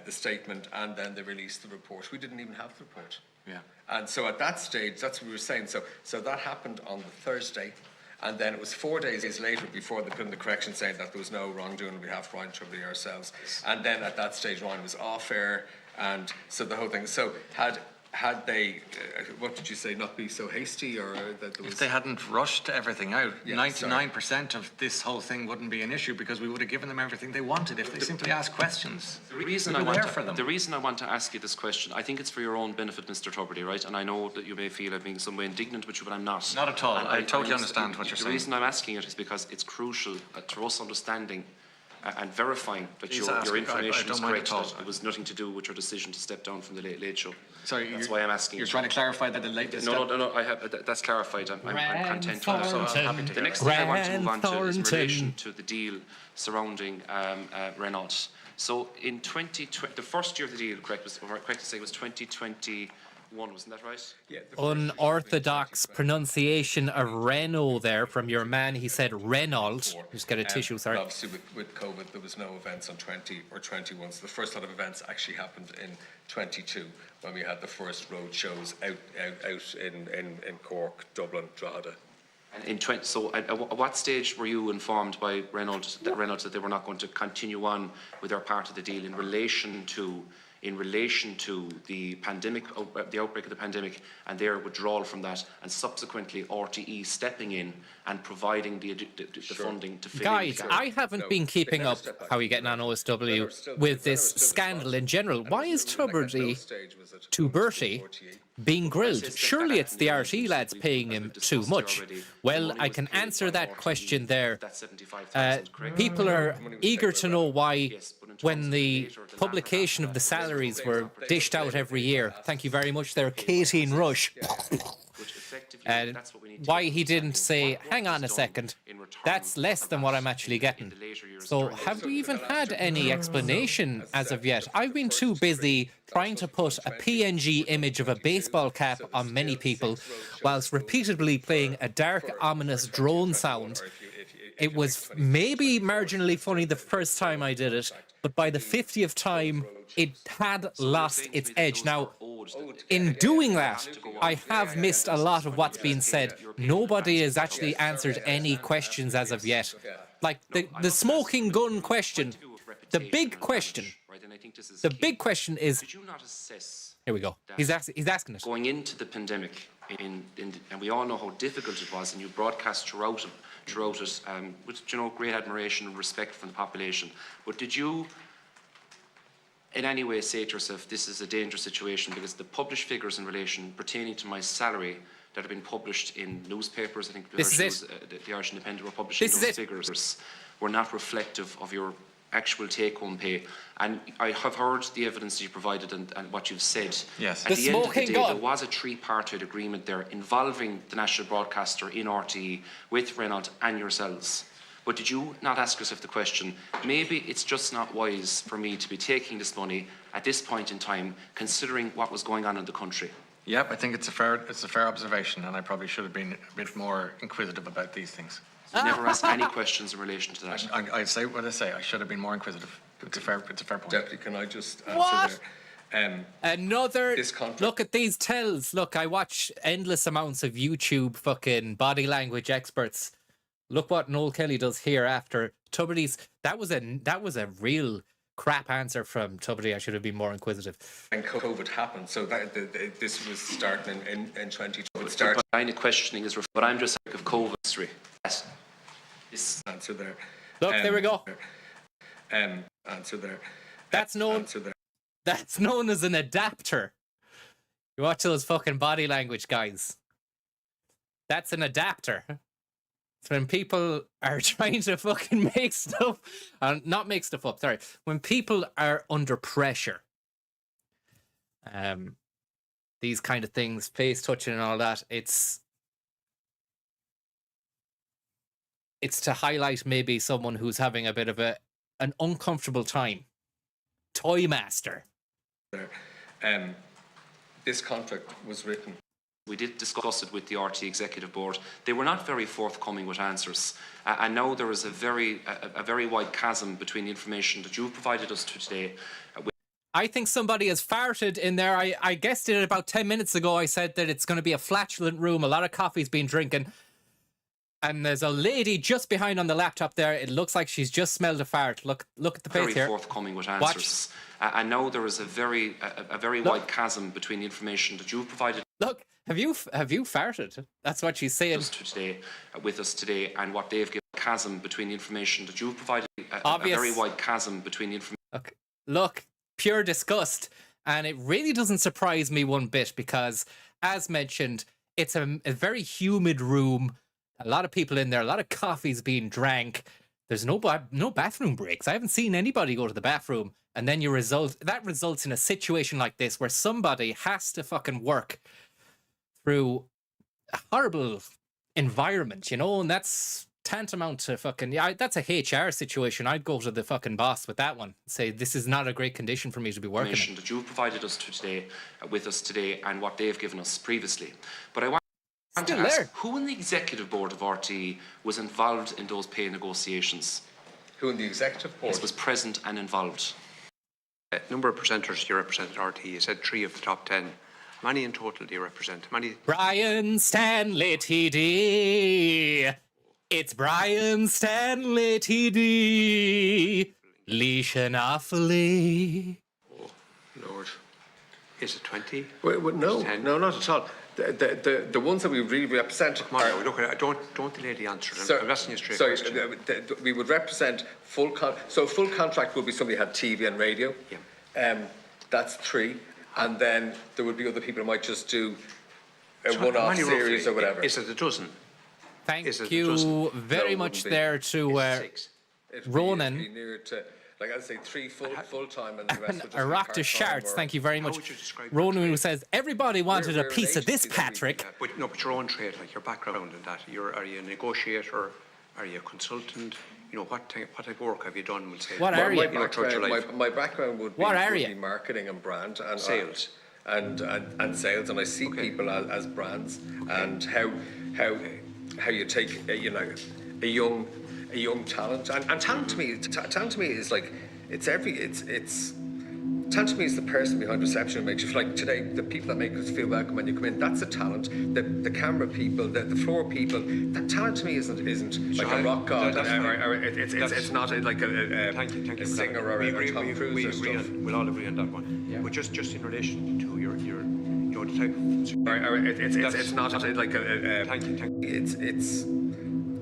the statement, and then they released the report. We didn't even have the report. Yeah. And so at that stage, that's what we were saying. So that happened on the Thursday. And then it was 4 days later before they put in the correction saying that there was no wrongdoing on behalf of Ryan Tuberty ourselves. And then at that stage, Ryan was off air. And so the whole thing. So had they, what did you say, not be so hasty, or that there was... If they hadn't rushed everything out, Yeah, 99% of this whole thing wouldn't be an issue because we would have given them everything they wanted if they simply asked questions. The reason I want to ask you this question, I think it's for your own benefit, Mr. Tuberty, right? And I know that you may feel I'm being some way indignant with you, but I'm not. Not at all. And I totally understand what you're saying. The reason I'm asking it is because it's crucial to us understanding and verifying that your information is correct, that it was nothing to do with your decision to step down from the Late Show. Sorry, that's why I'm asking. You're trying to clarify that the Late Show... No, I have, that's clarified. I'm content with that. The next thing I want to move on to is in relation to the deal surrounding Renault. So in 2020, the first year of the deal, correct to say, was 2021. wasn't that right? Yeah. Unorthodox pronunciation of Renault there from your man. He said Renault. Just get a tissue, sorry. Obviously, with COVID, there was no events on 20 or 21. So the first lot of events actually happened in 22 when we had the first road shows out in Cork, Dublin, Drogheda. And in 20, so at what stage were you informed by Reynolds that they were not going to continue on with their part of the deal in relation to the pandemic, the outbreak of the pandemic, and their withdrawal from that, and subsequently RTE stepping in and providing the funding to fill Guys, in? I haven't been keeping up how are you getting on OSW with this scandal in general. Why is Tuberty being grilled? Surely it's the RTE lads paying him too much. Well, I can answer that question there. People are eager to know why, when the publication of the salaries were dished out every year, thank you very much there, Katie and Rush, why he didn't say, hang on a second, that's less than what I'm actually getting. So have we even had any explanation as of yet? I've been too busy trying to put a PNG image of a baseball cap on many people whilst repeatedly playing a dark, ominous drone sound. It was maybe marginally funny the first time I did it, but by the 50th time, it had lost its edge. Now, in doing that, I have missed a lot of what's been said. Nobody has actually answered any questions as of yet. Like, the smoking gun question, the big question is... Did you not assess... Here we go. He's asking it. Going into the pandemic, and we all know how difficult it was, and you broadcast throughout it with great admiration and respect from the population. But did you in any way say to yourself, this is a dangerous situation, because the published figures in relation pertaining to my salary that have been published in newspapers, I think the Irish Independent were publishing those figures, were not reflective of your actual take-home pay. And I have heard the evidence you provided and what you've said. Yes. At the end of the day, there was a tripartite agreement there involving the national broadcaster in RTE with Renault and yourselves. But did you not ask yourself the question, maybe it's just not wise for me to be taking this money at this point in time, considering what was going on in the country? Yep, I think it's a fair observation, and I probably should have been a bit more inquisitive about these things. You never asked any questions in relation to that. I say what I say. I should have been more inquisitive. It's a fair point. Deputy, can I just answer What? there? Another look at these tells. Look, I watch endless amounts of YouTube fucking body language experts. Look what Noel Kelly does here after Tuberty's. That was a real crap answer from Tuberty. I should have been more inquisitive. And COVID happened, so this was starting in 2020. The line of questioning is, but I'm just sick of COVID history. Yes. Answer there. Look, there we go. Answer there. That's known as an adapter. You watch those fucking body language guys. That's an adapter. It's when people are trying to fucking make stuff, not make stuff up, sorry. When people are under pressure, these kind of things, face touching and all that, it's to highlight maybe someone who's having a bit of an uncomfortable time. Toy Master. This contract was written. We did discuss it with the RT Executive Board. They were not very forthcoming with answers. And now there is a very wide chasm between the information that you've provided us today. I think somebody has farted in there. I guessed it about 10 minutes ago. I said that it's going to be a flatulent room. A lot of coffee's been drinking. And there's a lady just behind on the laptop there. It looks like she's just smelled a fart. Look at the face here. Very forthcoming with answers. And now there is a very wide chasm between the information that you've provided. Look, have you farted? That's what she's saying. With us today, and what they've given a chasm between the information that you've provided. A very wide chasm between the information. Okay. Look, pure disgust. And it really doesn't surprise me one bit because, as mentioned, it's a very humid room. A lot of people in there, a lot of coffee's being drank. There's no bathroom breaks. I haven't seen anybody go to the bathroom. And then that results in a situation like this where somebody has to fucking work through a horrible environment, and that's tantamount to fucking, yeah, that's a HR situation. I'd go to the fucking boss with that one. Say, this is not a great condition for me to be working in. That you've provided us today, with us today, and what they've given us previously. But I want to ask, who in the executive board of RTE was involved in those pay negotiations? Who in the executive board? Yes, was present and involved. Number of presenters you represent at RTE, you said 3 of the top 10. How many in total do you represent? Brian Stanley TD. It's Brian Stanley TD. Leishan Offaly. Oh, Lord. Is it 20? No, not at all. The ones that we really represent are... Look, don't delay the answer. I'm asking you straight question. We would represent full contract would be somebody who had TV and radio. Yeah. That's 3. And then there would be other people who might just do a one-off series or whatever. Is it a dozen? Thank you very much there to Ronan. It'd be near to, like I'd say, 3 full-time and the rest would just be Iraq to Sharts, thank you very much. Ronan, who says, everybody wanted a piece of this, Patrick. But your own trade, like your background in that. Are you a negotiator? Are you a consultant? You know, what type of work have you done? We'll say. What are you? My background would be marketing and brand and sales. And sales, and I see people as brands and how you take a young talent and talent to me is like talent to me is the person behind reception who makes you feel like today the people that make us feel welcome when you come in. That's the talent. The camera people, the floor people. That talent to me isn't like a rock god. It's not like a singer or a Tom Cruise or stuff. We'll all agree on that one. Yeah. But just in relation to your the type of... It's not like it's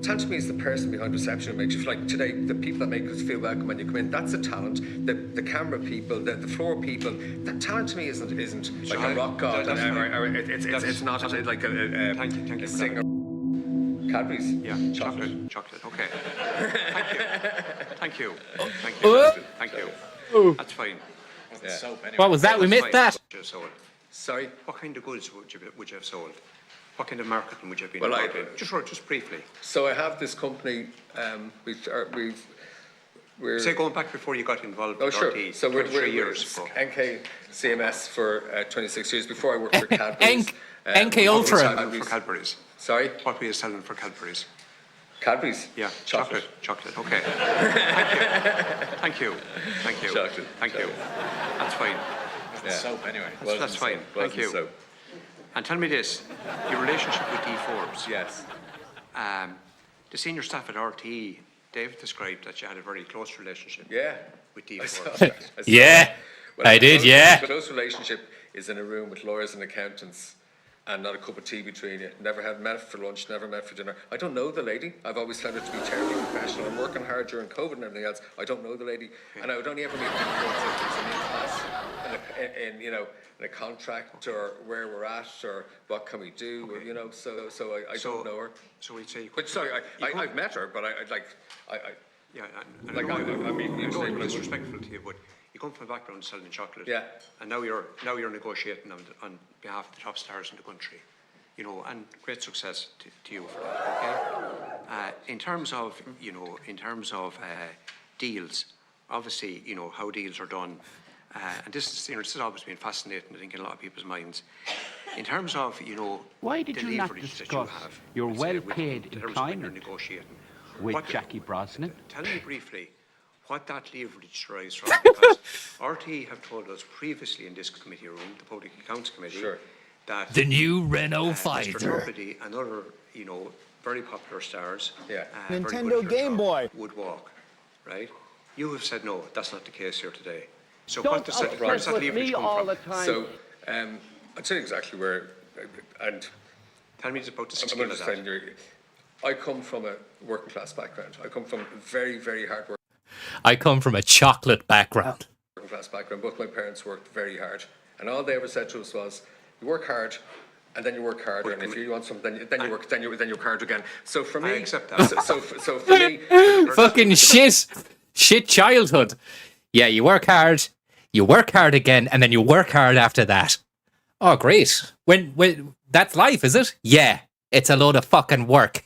talent to me is the person behind reception who makes you feel like today the people that make us feel welcome when you come in. That's the talent. The camera people, the floor people. That talent to me isn't like a rock god. It's not like a singer. Cadbury's. Yeah, chocolate. Okay. Thank you. Thank you. That's fine. Yeah. What was that? We missed that. Sorry? What kind of goods would you have sold? What kind of marketing would you have been involved in? Just briefly. So I have this company. We're say going back before you got involved with RTE. So we're 3 years ago. NK CMS for 26 years before I worked for Cadbury's. NK Ultra. For Cadbury's. Sorry? What were you selling for Cadbury's? Cadbury's? Yeah, chocolate. Okay. Thank you. Chocolate. Thank you. That's fine. Soap anyway. That's fine. Thank you. Soap. And tell me this, your relationship with Dee Forbes. Yes. The senior staff at RTE, David described that you had a very close relationship. Yeah. With Dee Forbes. Yeah, I did, yeah. A close relationship is in a room with lawyers and accountants and not a cup of tea between you. Never had met for lunch, never met for dinner. I don't know the lady. I've always found her to be terribly professional. I'm working hard during COVID and everything else. I don't know the lady. And I would only ever meet people in a contract or where we're at or what can we do, or, so I don't know her. So we'd say... But sorry, I've met her, but I mean, I'm not disrespectful to you, but you come from a background selling chocolate. Yeah. And now you're negotiating on behalf of the top stars in the country. And great success to you for that, okay? In terms of deals, obviously, how deals are done, and this has always been fascinating, I think, in a lot of people's minds. In terms of, why did you not discuss your well-paid employment with Jackie Brosnan? Tell me briefly what that leverage derives from, because RTE have told us previously in this committee room, the Public Accounts Committee, that the new Renault Mr. Fighter Turbiddy and other, very popular stars, Nintendo Game Boy would walk, right? You have said no, that's not the case here today. So Don't obsess with me all the time. So I'll tell you exactly where, and tell me about the scale of that. I come from a working class background. I come from very, very hard work. I come from a chocolate background. Working class background. Both my parents worked very hard, and all they ever said to us was, "You work hard, and then you work harder, and if you want something, then you work hard again." So for me, I accept that. So for me, fucking shit childhood. Yeah, you work hard again, and then you work hard after that. Oh, great. When that's life, is it? Yeah, it's a load of fucking work.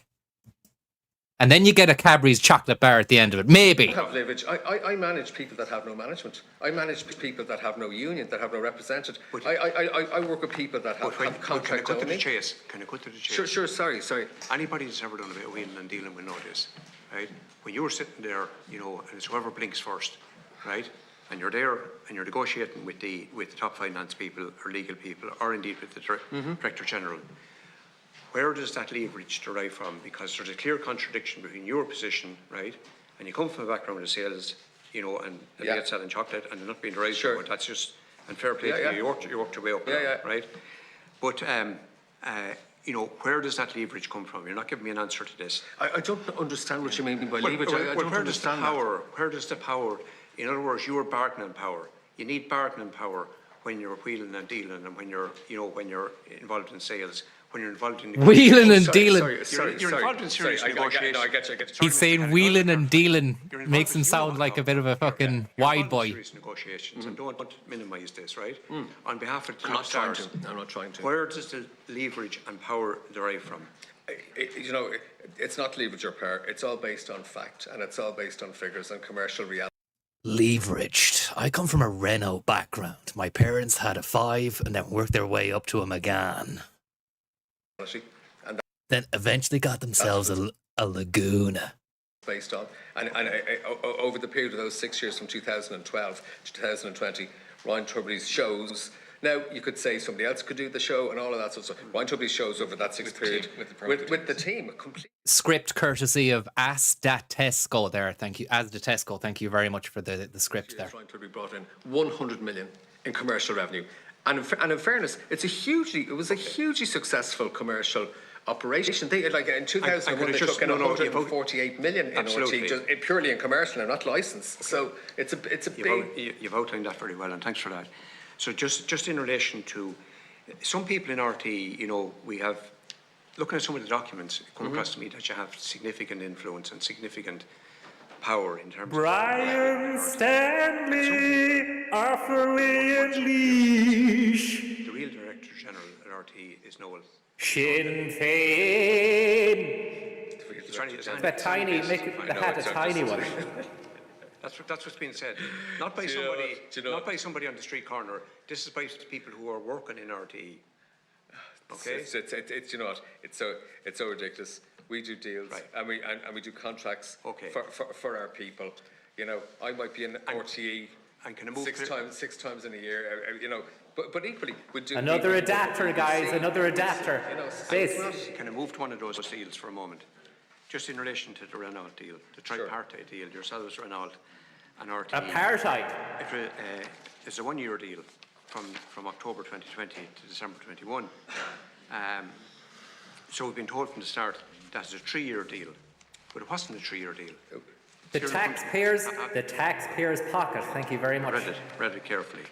And then you get a Cadbury's chocolate bar at the end of it. Maybe. I have leverage. I manage people that have no management. I manage people that have no union, that have no representative. I work with people that have contract Can I cut to only. the chase? Sure, sorry. Anybody that's ever done a bit of wheeling and dealing will know this, right? When you're sitting there, you know, and it's whoever blinks first, right? And you're there and you're negotiating with the top finance people or legal people or indeed with the Director General. Where does that leverage derive from? Because there's a clear contradiction between your position, right? And you come from a background of sales, you know, and selling chocolate and not being derived from it. That's just, and fair play to you. You worked your way up, right? But, you know, where does that leverage come from? You're not giving me an answer to this. I don't understand what you mean by leverage. I don't understand where does the power, in other words, you're bargaining power. You need bargaining power when you're wheeling and dealing and when you're, you know, when you're involved in sales. When you're involved in wheeling and dealing. You're involved in serious negotiations. I get you. He's saying wheeling and dealing makes him sound like a bit of a fucking wide boy. Serious negotiations, and don't minimise this, right? On behalf of the I'm not trying to. Where does the leverage and power derive from? You know, it's not leverage or power. It's all based on fact, and it's all based on figures and commercial reality. Leveraged. I come from a Renault background. My parents had a 5 and then worked their way up to a Megane. And then eventually got themselves a Laguna. Based on, and over the period of those 6 years from 2012 to 2020, Ryan Tubridy's shows. Now, you could say somebody else could do the show and all of that sort of stuff. Ryan Tubridy's shows over that 6 period with the team. Script courtesy of Asdatesco there. Thank you. Asdatesco, thank you very much for the script there. Ryan Tubridy brought in 100 million in commercial revenue. And in fairness, it was a hugely successful commercial operation. They, like in 2001, they took in 148 million in OT, just purely in commercial and not licensed. So it's a big. You've outlined that very well, and thanks for that. So just in relation to some people in RT, you know, we have looking at some of the documents come across to me that you have significant influence and significant power in terms Brian Stanley, Arthur Leash. The real Director General at RT is Noel. Sinn Féin. That tiny, make the hat a tiny one. That's what's being said. Not by somebody. Not by somebody on the street corner. This is by people who are working in RT. Okay. It's you know what? It's so ridiculous. We do deals, and we do contracts for our people. You know, I might be in RTE and can I move 6 times in a year. You know, but equally we do another adapter, guys. Another adapter. You know, can I move to one of those deals for a moment? Just in relation to the Renault deal, the tripartite deal, yourselves, Renault, and RTE. Apartheid. It's a 1-year deal from October 2020 to December 21. So we've been told from the start that's a 3-year deal, but it wasn't a 3-year deal. The taxpayer's pocket. Thank you very much. Read it carefully.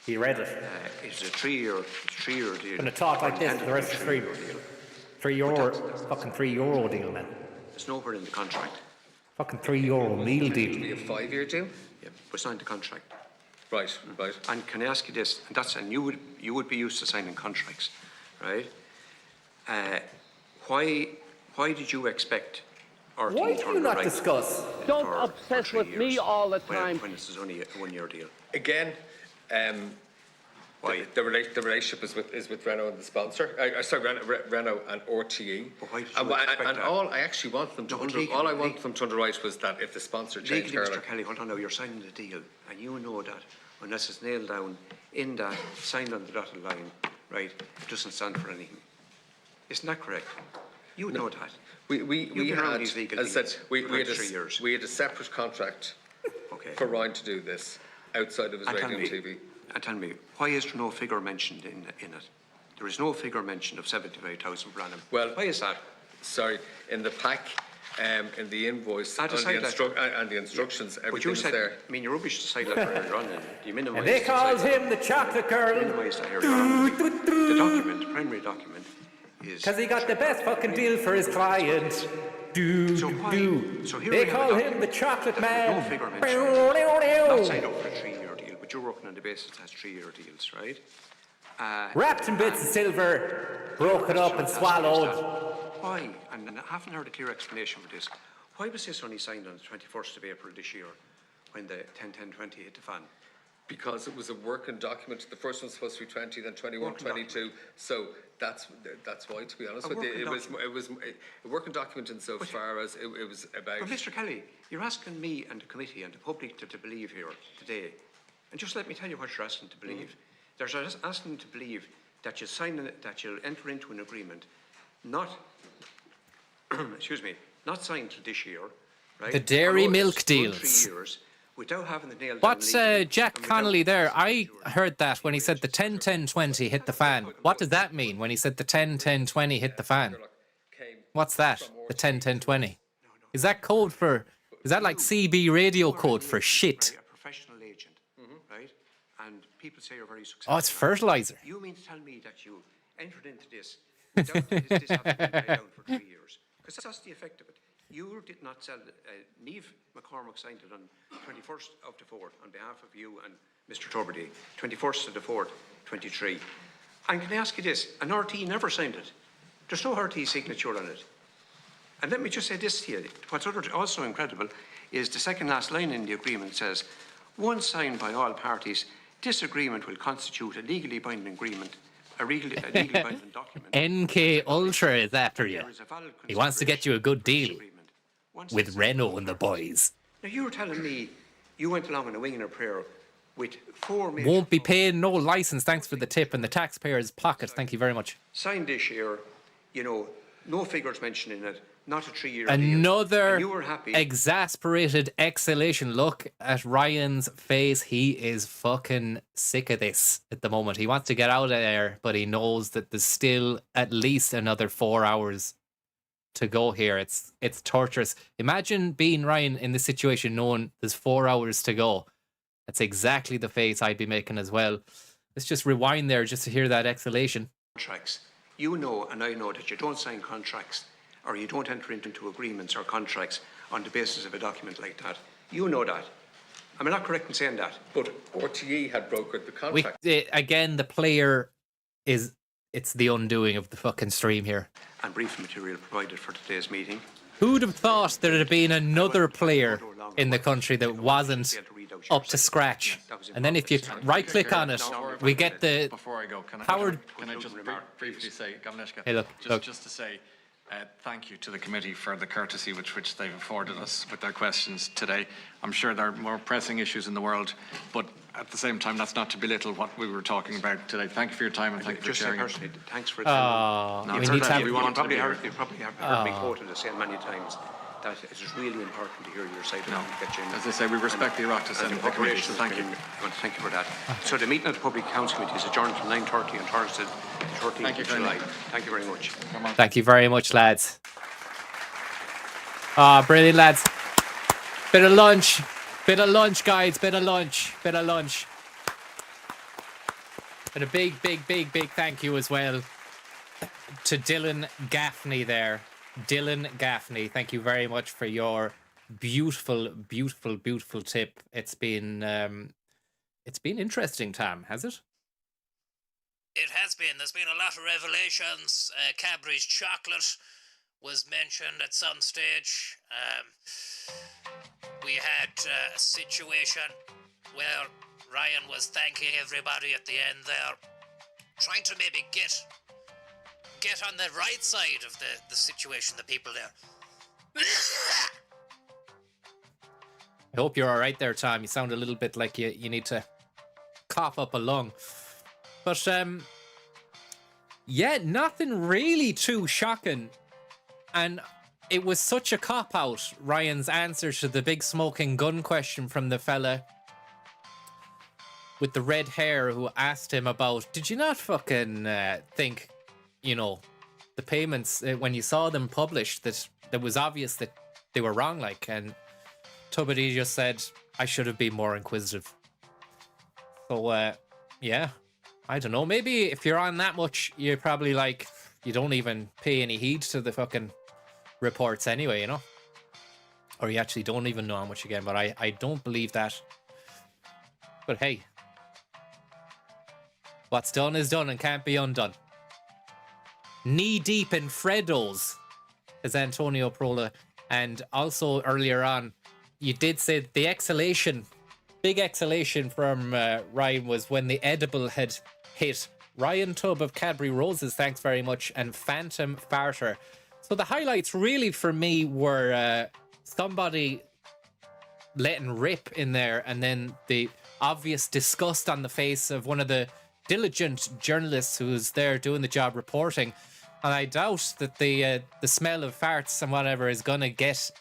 He read it. It's a 3-year deal. Going to talk like this for the rest of €3 fucking €3 deal, man. It's nowhere in the contract. Fucking €3 meal deal. Be a 5-year deal. Yeah, we signed the contract. Right. And can I ask you this? And you would be used to signing contracts, right? Why did you expect RT Why do you not discuss? Don't obsess with me all the time. When this is only a 1-year deal. Again, why? The relationship is with Renault and the sponsor. Renault and RTE. But why did you expect that? All I actually want them to all I want them to underwrite was that if the sponsor changed legally, Mr. Kelly, hold on now, you're signing the deal, and you know that unless it's nailed down in that, signed on the dotted line, right, it doesn't stand for anything. Isn't that correct? You know that. We had, as I said, we had a separate contract for Ryan to do this outside of his radio and TV. And tell me, why is there no figure mentioned in it? There is no figure mentioned of 75,000 per annum. Well, why is that? Sorry, in the pack, in the invoice, and the instructions, everything is there. I mean, you're rubbish to say that earlier on, and you minimise. And they called him the chocolate girl. Minimise that earlier on. The document, the primary document, is because he got the best fucking deal for his client. So they call him the chocolate man. No figure mentioned. Not signed up for a 3-year deal, but you're working on the basis it has 3-year deals, right? Wrapped in bits of silver, broken up and swallowed. why, and I haven't heard a clear explanation for this, why was this only signed on the 21st of April this year when the 10-10-20 hit the fan? Because it was a working document. The first one's supposed to be 20, then 21, 22. So that's why, to be honest with you, it was a working document insofar as it was about. But Mr. Kelly, you're asking me and the committee and the public to believe here today, and just let me tell you what you're asking to believe. They're asking to believe that that you'll enter into an agreement, not excuse me, not signed to this year, right? The dairy milk deals. 3 years. Without having the nail What's Jack Connolly there? I heard that when he said the 10-10-20 hit the fan. What does that mean when he said the 10-10-20 hit the fan? What's that? The 10-10-20? Is that code for... Is that like CB radio code for shit? A professional agent, right? And people say you're very successful. Oh, it's fertilizer. You mean to tell me that you entered into this without this having been paid down for 3 years? Because that's the effect of it. You did not sell it. Neve McCormick signed it on 21st of the 4th on behalf of you and Mr. Tubridy, 21st of the 4th, 23. And can I ask you this? An RT never signed it. There's no RT signature on it. And let me just say this to you. What's also incredible is the second last line in the agreement says, once signed by all parties, this agreement will constitute a legally binding agreement, a legally binding document. NK Ultra is after you. He wants to get you a good deal with Renault and the boys. Now you were telling me you went along in a wing and a prayer with 4 million. Won't be paying no license, thanks for the tip, in the taxpayer's pocket. Thank you very much. Signed this year, you know, no figures mentioned in it, not a 3-year Another deal. You were happy. Exasperated exhalation. Look at Ryan's face. He is fucking sick of this at the moment. He wants to get out of there, but he knows that there's still at least another 4 hours to go here. It's torturous. Imagine being Ryan in this situation, knowing there's 4 hours to go. That's exactly the face I'd be making as well. Let's just rewind there just to hear that exhalation. Contracts. You know, and I know that you don't sign contracts or you don't enter into agreements or contracts on the basis of a document like that. You know that. Am I not correct in saying that? But RTE had brokered the contract. Again, the player is... It's the undoing of the fucking stream here. And brief material provided for today's meeting. Who'd have thought there had been another player in the country that wasn't up to scratch? And then if you right-click on it, we get the... Before I go, can I just briefly say, Hey, look. Just to say, thank you to the committee for the courtesy with which they've afforded us with their questions today. I'm sure there are more pressing issues in the world, but at the same time, that's not to belittle what we were talking about today. Thank you for your time and thank you for sharing. Just personally, thanks for attending. We need to have... You probably heard me quoted the same many times. That it is really important to hear your side. As I say, we respect the Oireachtas and the committee, so thank you. I want to thank you for that. So the meeting of the Public Accounts Committee is adjourned from 9:30 on Thursday, the 13th of July. Thank you very much. Thank you very much, lads. Brilliant, lads. Bit of lunch, guys. Bit of lunch. And a big thank you as well to Dylan Gaffney there. Dylan Gaffney, thank you very much for your beautiful tip. It's been interesting, Tam, has it? It has been. There's been a lot of revelations. Cadbury's chocolate was mentioned at some stage. We had a situation where Ryan was thanking everybody at the end there, trying to maybe get on the right side of the situation, the people there. I hope you're all right there, Tom. You sound a little bit like you need to cough up a lung. But, yeah, nothing really too shocking. And it was such a cop-out, Ryan's answer to the big smoking gun question from the fella with the red hair who asked him about, did you not fucking think, you know, the payments, when you saw them published, that it was obvious that they were wrong, like, and Tubridy just said, I should have been more inquisitive. So, yeah, I don't know. Maybe if you're on that much, you're probably like, you don't even pay any heed to the fucking reports anyway, you know? Or you actually don't even know how much again, but I don't believe that. But hey, what's done is done and can't be undone. Knee deep in Freddos as Antonio Prola. And also earlier on, you did say the exhalation, big exhalation from Ryan was when the edible had hit. Ryan Tubb of Cadbury Roses, thanks very much, and Phantom Farter. So the highlights really for me were somebody letting rip in there, and then the obvious disgust on the face of one of the diligent journalists who was there doing the job reporting. And I doubt that the smell of farts and whatever is going to get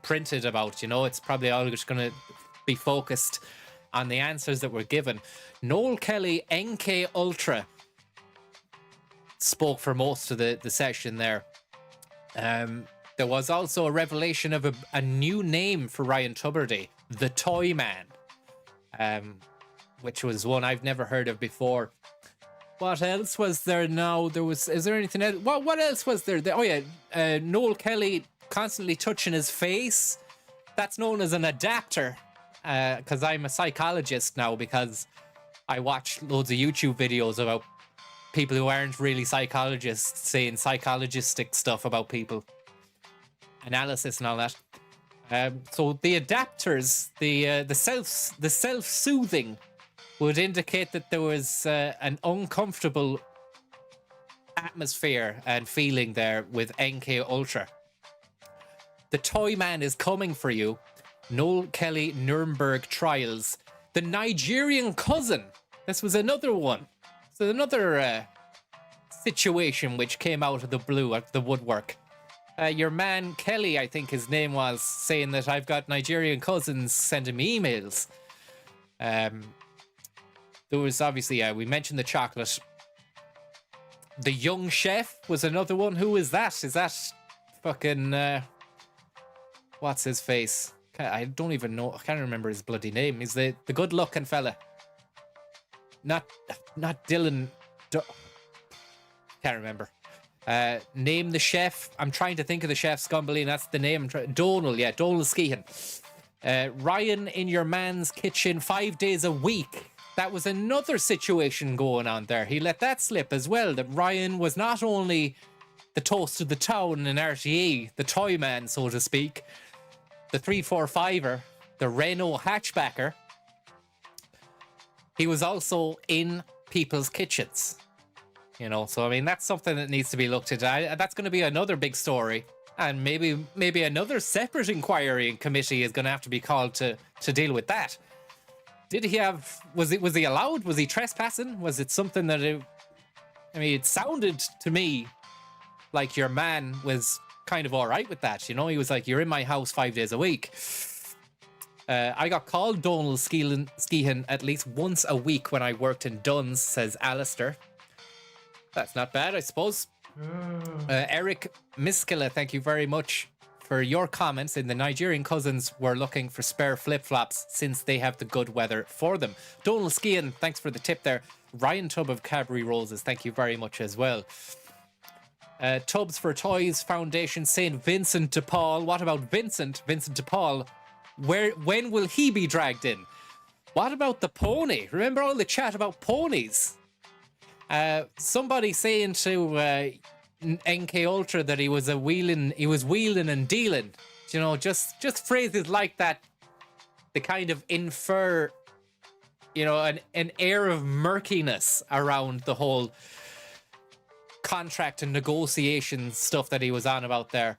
printed about, you know. It's probably all just going to be focused on the answers that were given. Noel Kelly, NK Ultra, spoke for most of the session there. There was also a revelation of a new name for Ryan Tubridy, the Toy Man, which was one I've never heard of before. What else was there now? Is there anything else? What else was there? Oh yeah, Noel Kelly constantly touching his face. That's known as an adapter, because I'm a psychologist now, because I watch loads of YouTube videos about people who aren't really psychologists saying psychologistic stuff about people. Analysis and all that. So the adapters, the self-soothing would indicate that there was an uncomfortable atmosphere and feeling there with NK Ultra. The Toy Man is coming for you. Noel Kelly Nuremberg trials. The Nigerian cousin. This was another one. So another situation which came out of the blue, out of the woodwork. Your man Kelly, I think his name was, saying that I've got Nigerian cousins sending me emails. There was obviously, we mentioned the chocolate. The young chef was another one. Who is that? Is that fucking, what's his face? I don't even know. I can't remember his bloody name. He's the good looking fella. Not Dylan. Can't remember. Name the chef. I'm trying to think of the chef, Scumberley. That's the name. Donal, yeah, Donal Skehan. Ryan in your man's kitchen 5 days a week. That was another situation going on there. He let that slip as well, that Ryan was not only the toast of the town in RTE, the toy man, so to speak, the 345er, the Renault hatchbacker, he was also in people's kitchens. You know, so I mean, that's something that needs to be looked at. That's going to be another big story. And maybe another separate inquiry and committee is going to have to be called to deal with that. Did he have, was he allowed? Was he trespassing? Was it something that it sounded to me like your man was kind of all right with that. You know, he was like, you're in my house 5 days a week. I got called Donal Skehan at least once a week when I worked in Dunn's, says Alistair. That's not bad, I suppose. Eric Miskela, thank you very much for your comments. In the Nigerian cousins were looking for spare flip-flops since they have the good weather for them. Donal Skehan, thanks for the tip there. Ryan Tubb of Cadbury Roses, thank you very much as well. Tubbs for Toys Foundation, St. Vincent de Paul. What about Vincent de Paul? When will he be dragged in? What about the pony? Remember all the chat about ponies? Somebody saying to NK Ultra that he was wheeling and dealing. You know, just phrases like that, the kind of infer, you know, an air of murkiness around the whole contract and negotiation stuff that he was on about there.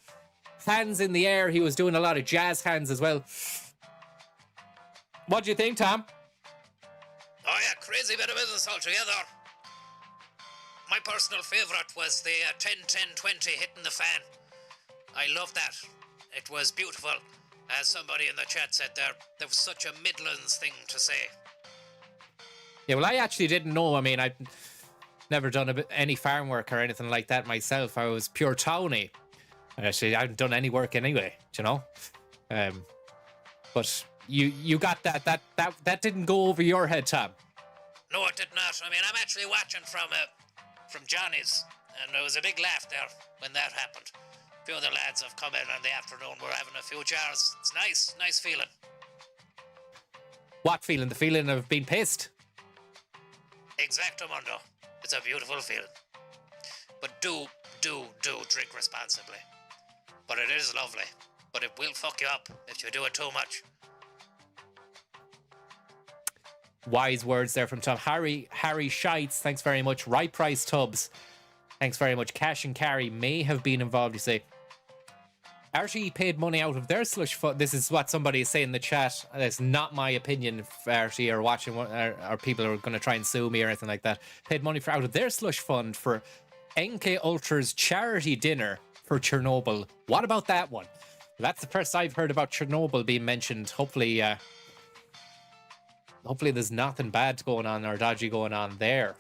Hands in the air, he was doing a lot of jazz hands as well. What do you think, Tom? Oh yeah, crazy bit of business altogether. My personal favourite was the 10-10-20 hitting the fan. I love that. It was beautiful. As somebody in the chat said there was such a Midlands thing to say. Yeah, well, I actually didn't know. I mean, I've never done any farm work or anything like that myself. I was pure towny. Actually, I haven't done any work anyway, you know. But you got that didn't go over your head, Tom. No, it did not. I mean, I'm actually watching from Johnny's, and there was a big laugh there when that happened. A few other lads have come in the afternoon. We're having a few jars. It's nice feeling. What feeling? The feeling of being pissed? Exactamundo. It's a beautiful feeling. But do drink responsibly. but it is lovely. But it will fuck you up if you do it too much. Wise words there from Tom. Harry Shites, thanks very much. Right Price Tubbs, thanks very much. Cash and Carry may have been involved, you say. RTE paid money out of their slush fund. This is what somebody is saying in the chat. It's not my opinion if RTE are watching or people are going to try and sue me or anything like that. Paid money out of their slush fund for NK Ultra's charity dinner for Chernobyl. What about that one? That's the first I've heard about Chernobyl being mentioned. Hopefully there's nothing bad going on or dodgy going on there.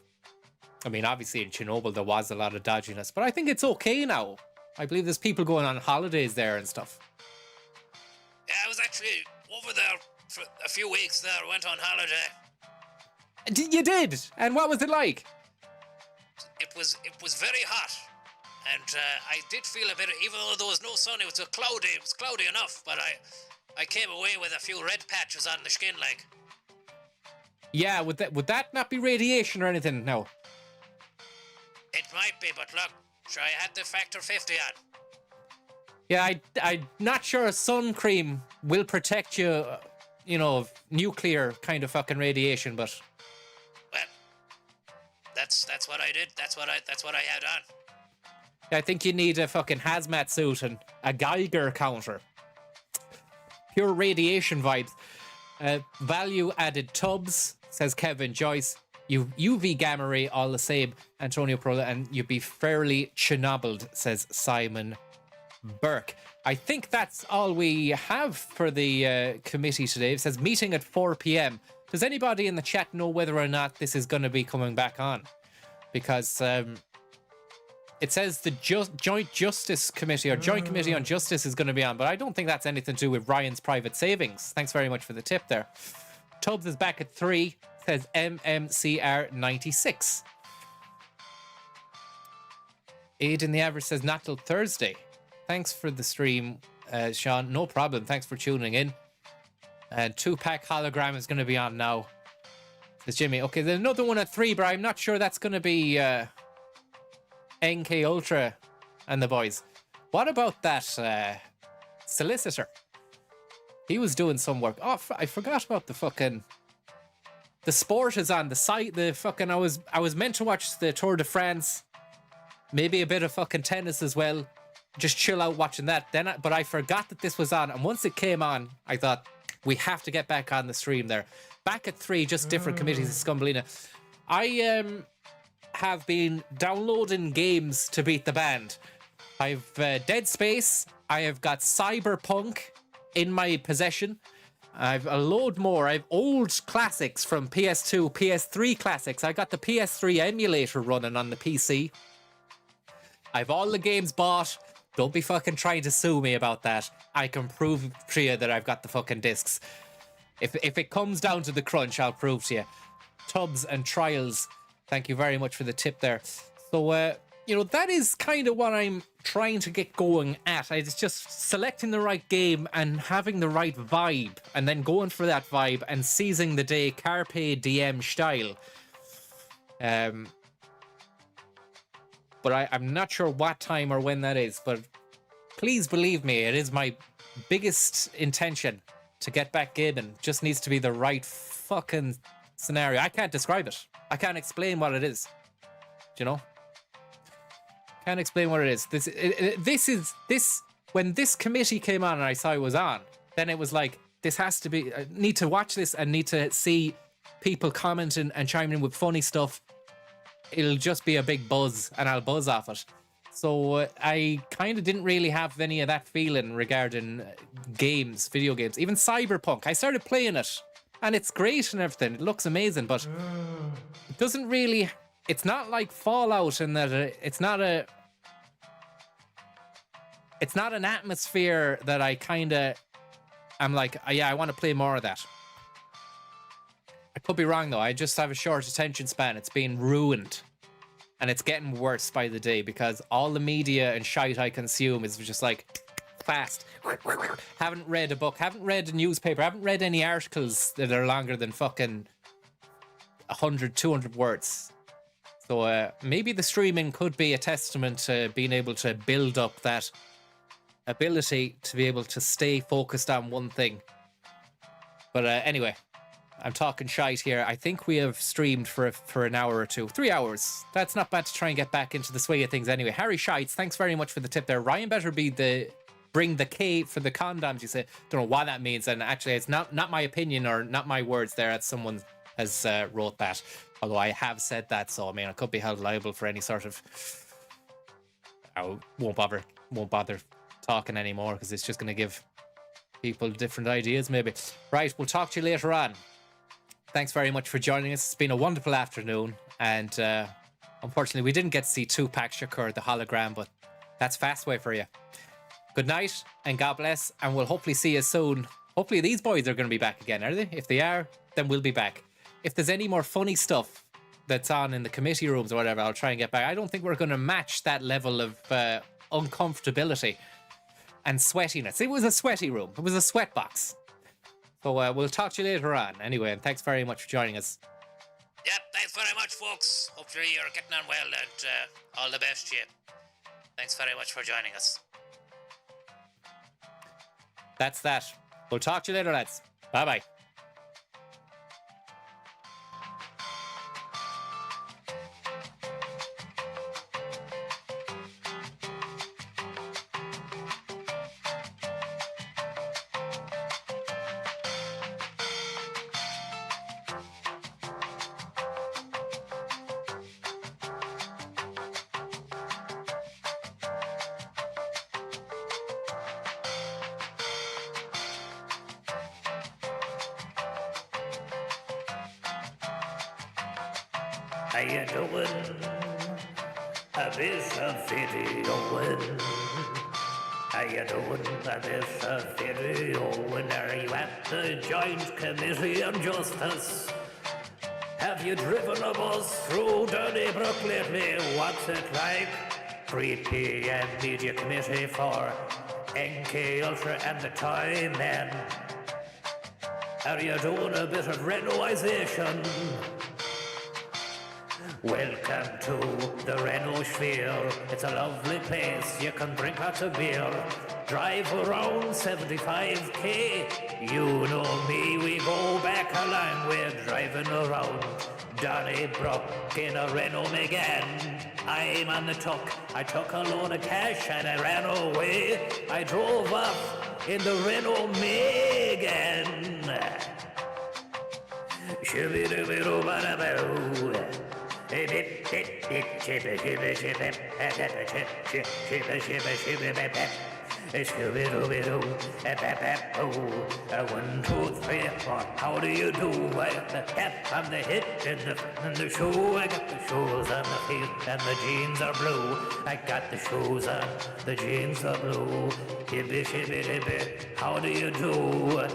I mean, obviously in Chernobyl there was a lot of dodginess, but I think it's okay now. I believe there's people going on holidays there and stuff. Yeah, I was actually over there for a few weeks there. I went on holiday. You did? And what was it like? It was very hot. And I did feel a bit, even though there was no sun, it was cloudy enough, but I came away with a few red patches on the skin, like. Yeah, would that not be radiation or anything? No. It might be, but look, sure, I had the factor 50 on. Yeah, I'm not sure sun cream will protect you, of nuclear kind of fucking radiation, but. Well, that's what I did. That's what I had on. I think you need a fucking hazmat suit and a Geiger counter. Pure radiation vibes. Value added tubs, says Kevin Joyce. UV gamma ray all the same, Antonio Prola, and you'd be fairly Chernobyl, says Simon Burke. I think that's all we have for the committee today. It says meeting at 4 p.m. Does anybody in the chat know whether or not this is going to be coming back on? Because it says the Joint Justice Committee or Joint Committee on Justice is going to be on, but I don't think that's anything to do with Ryan's private savings. Thanks very much for the tip there. Tubbs is back at 3, says MMCR 96. Aid in the average says not till Thursday. Thanks for the stream, Sean. No problem. Thanks for tuning in. And 2-pack hologram is going to be on now, says Jimmy. Okay, there's another one at 3, but I'm not sure that's going to be NK Ultra and the boys. What about that solicitor? He was doing some work. Oh, I forgot about the sport is on the site. I was meant to watch the Tour de France, maybe a bit of fucking tennis as well. Just chill out watching that. But I forgot that this was on, and once it came on, I thought we have to get back on the stream there. Back at 3, just different committees of Scumbelina. I have been downloading games to beat the band. I've Dead Space. I have got Cyberpunk in my possession. I've a load more. I've old classics from PS2, PS3 classics. I got the PS3 emulator running on the PC. I've all the games bought. Don't be fucking trying to sue me about that. I can prove to you that I've got the fucking discs. If it comes down to the crunch, I'll prove to you. Tubbs and Trials, thank you very much for the tip there. So, that is kind of what I'm trying to get going at. It's just selecting the right game and having the right vibe, and then going for that vibe and seizing the day, carpe diem style. But I'm not sure what time or when that is, but please believe me, it is my biggest intention to get back gaming. Just needs to be the right fucking scenario. I can't describe it. I can't explain what it is. Do you know? Can't explain what it is. This when this committee came on and I saw it was on, then it was like, this has to be, I need to watch this and need to see people commenting and chiming in with funny stuff. It'll just be a big buzz and I'll buzz off it. So I kind of didn't really have any of that feeling regarding games, video games. Even Cyberpunk, I started playing it and it's great and everything. It looks amazing, but it doesn't really, it's not like Fallout in that it's not an atmosphere that I kind of, I'm like, yeah, I want to play more of that. I could be wrong though. I just have a short attention span. It's being ruined. And it's getting worse by the day because all the media and shite I consume is just like fast. Haven't read a book, haven't read a newspaper, haven't read any articles that are longer than fucking 100, 200 words. So maybe the streaming could be a testament to being able to build up that ability to be able to stay focused on one thing. But anyway, I'm talking shite here. I think we have streamed for an hour or two. 3 hours. That's not bad to try and get back into the swing of things anyway. Harry Shites, thanks very much for the tip there. Ryan better bring the K for the condoms, you say. Don't know what that means. And actually, it's not my opinion or not my words there. That's someone has wrote that. Although I have said that, so I mean, I could be held liable for any sort of... I won't bother talking anymore because it's just going to give people different ideas maybe. Right, we'll talk to you later on. Thanks very much for joining us. It's been a wonderful afternoon, and unfortunately we didn't get to see Tupac Shakur, the hologram, but that's Fastway for you. Good night and God bless, and we'll hopefully see you soon. Hopefully these boys are going to be back again, are they? If they are, then we'll be back. If there's any more funny stuff that's on in the committee rooms or whatever, I'll try and get back. I don't think we're going to match that level of uncomfortability and sweatiness. It was a sweaty room. It was a sweat box. So we'll talk to you later on. Anyway, and thanks very much for joining us. Yep, thanks very much, folks. Hopefully you're getting on well, and all the best to you. Thanks very much for joining us. That's that. We'll talk to you later, lads. Bye-bye. How you doing? This a video. How you doing? This a video. Are you at the Joint Committee on Justice? Have you driven a bus through Donnybrook lately? What's it like? 3 p.m. Media Committee for NK Ultra and the Time Men. Are you doing a bit of renoisation? Welcome to the Reno Sphere. It's a lovely place. You can drink lots of beer. Drive around 75k. You know me, we go back a long way. Driving around Donnybrook in a Renault Megane. I'm on the tuck. I took a load of cash and I ran away. I drove off in the Renault Megane. Shibby-dooby-doo-ba-da-boo. Scooby-Dooby-Doo, 1, 2, 3, 4. How do you do? I got the tap on the hit and the shoe. I got the shoes on the feet and the jeans are blue. I got the shoes on, the jeans are blue. Hibby, shibby, hibby. How do you do?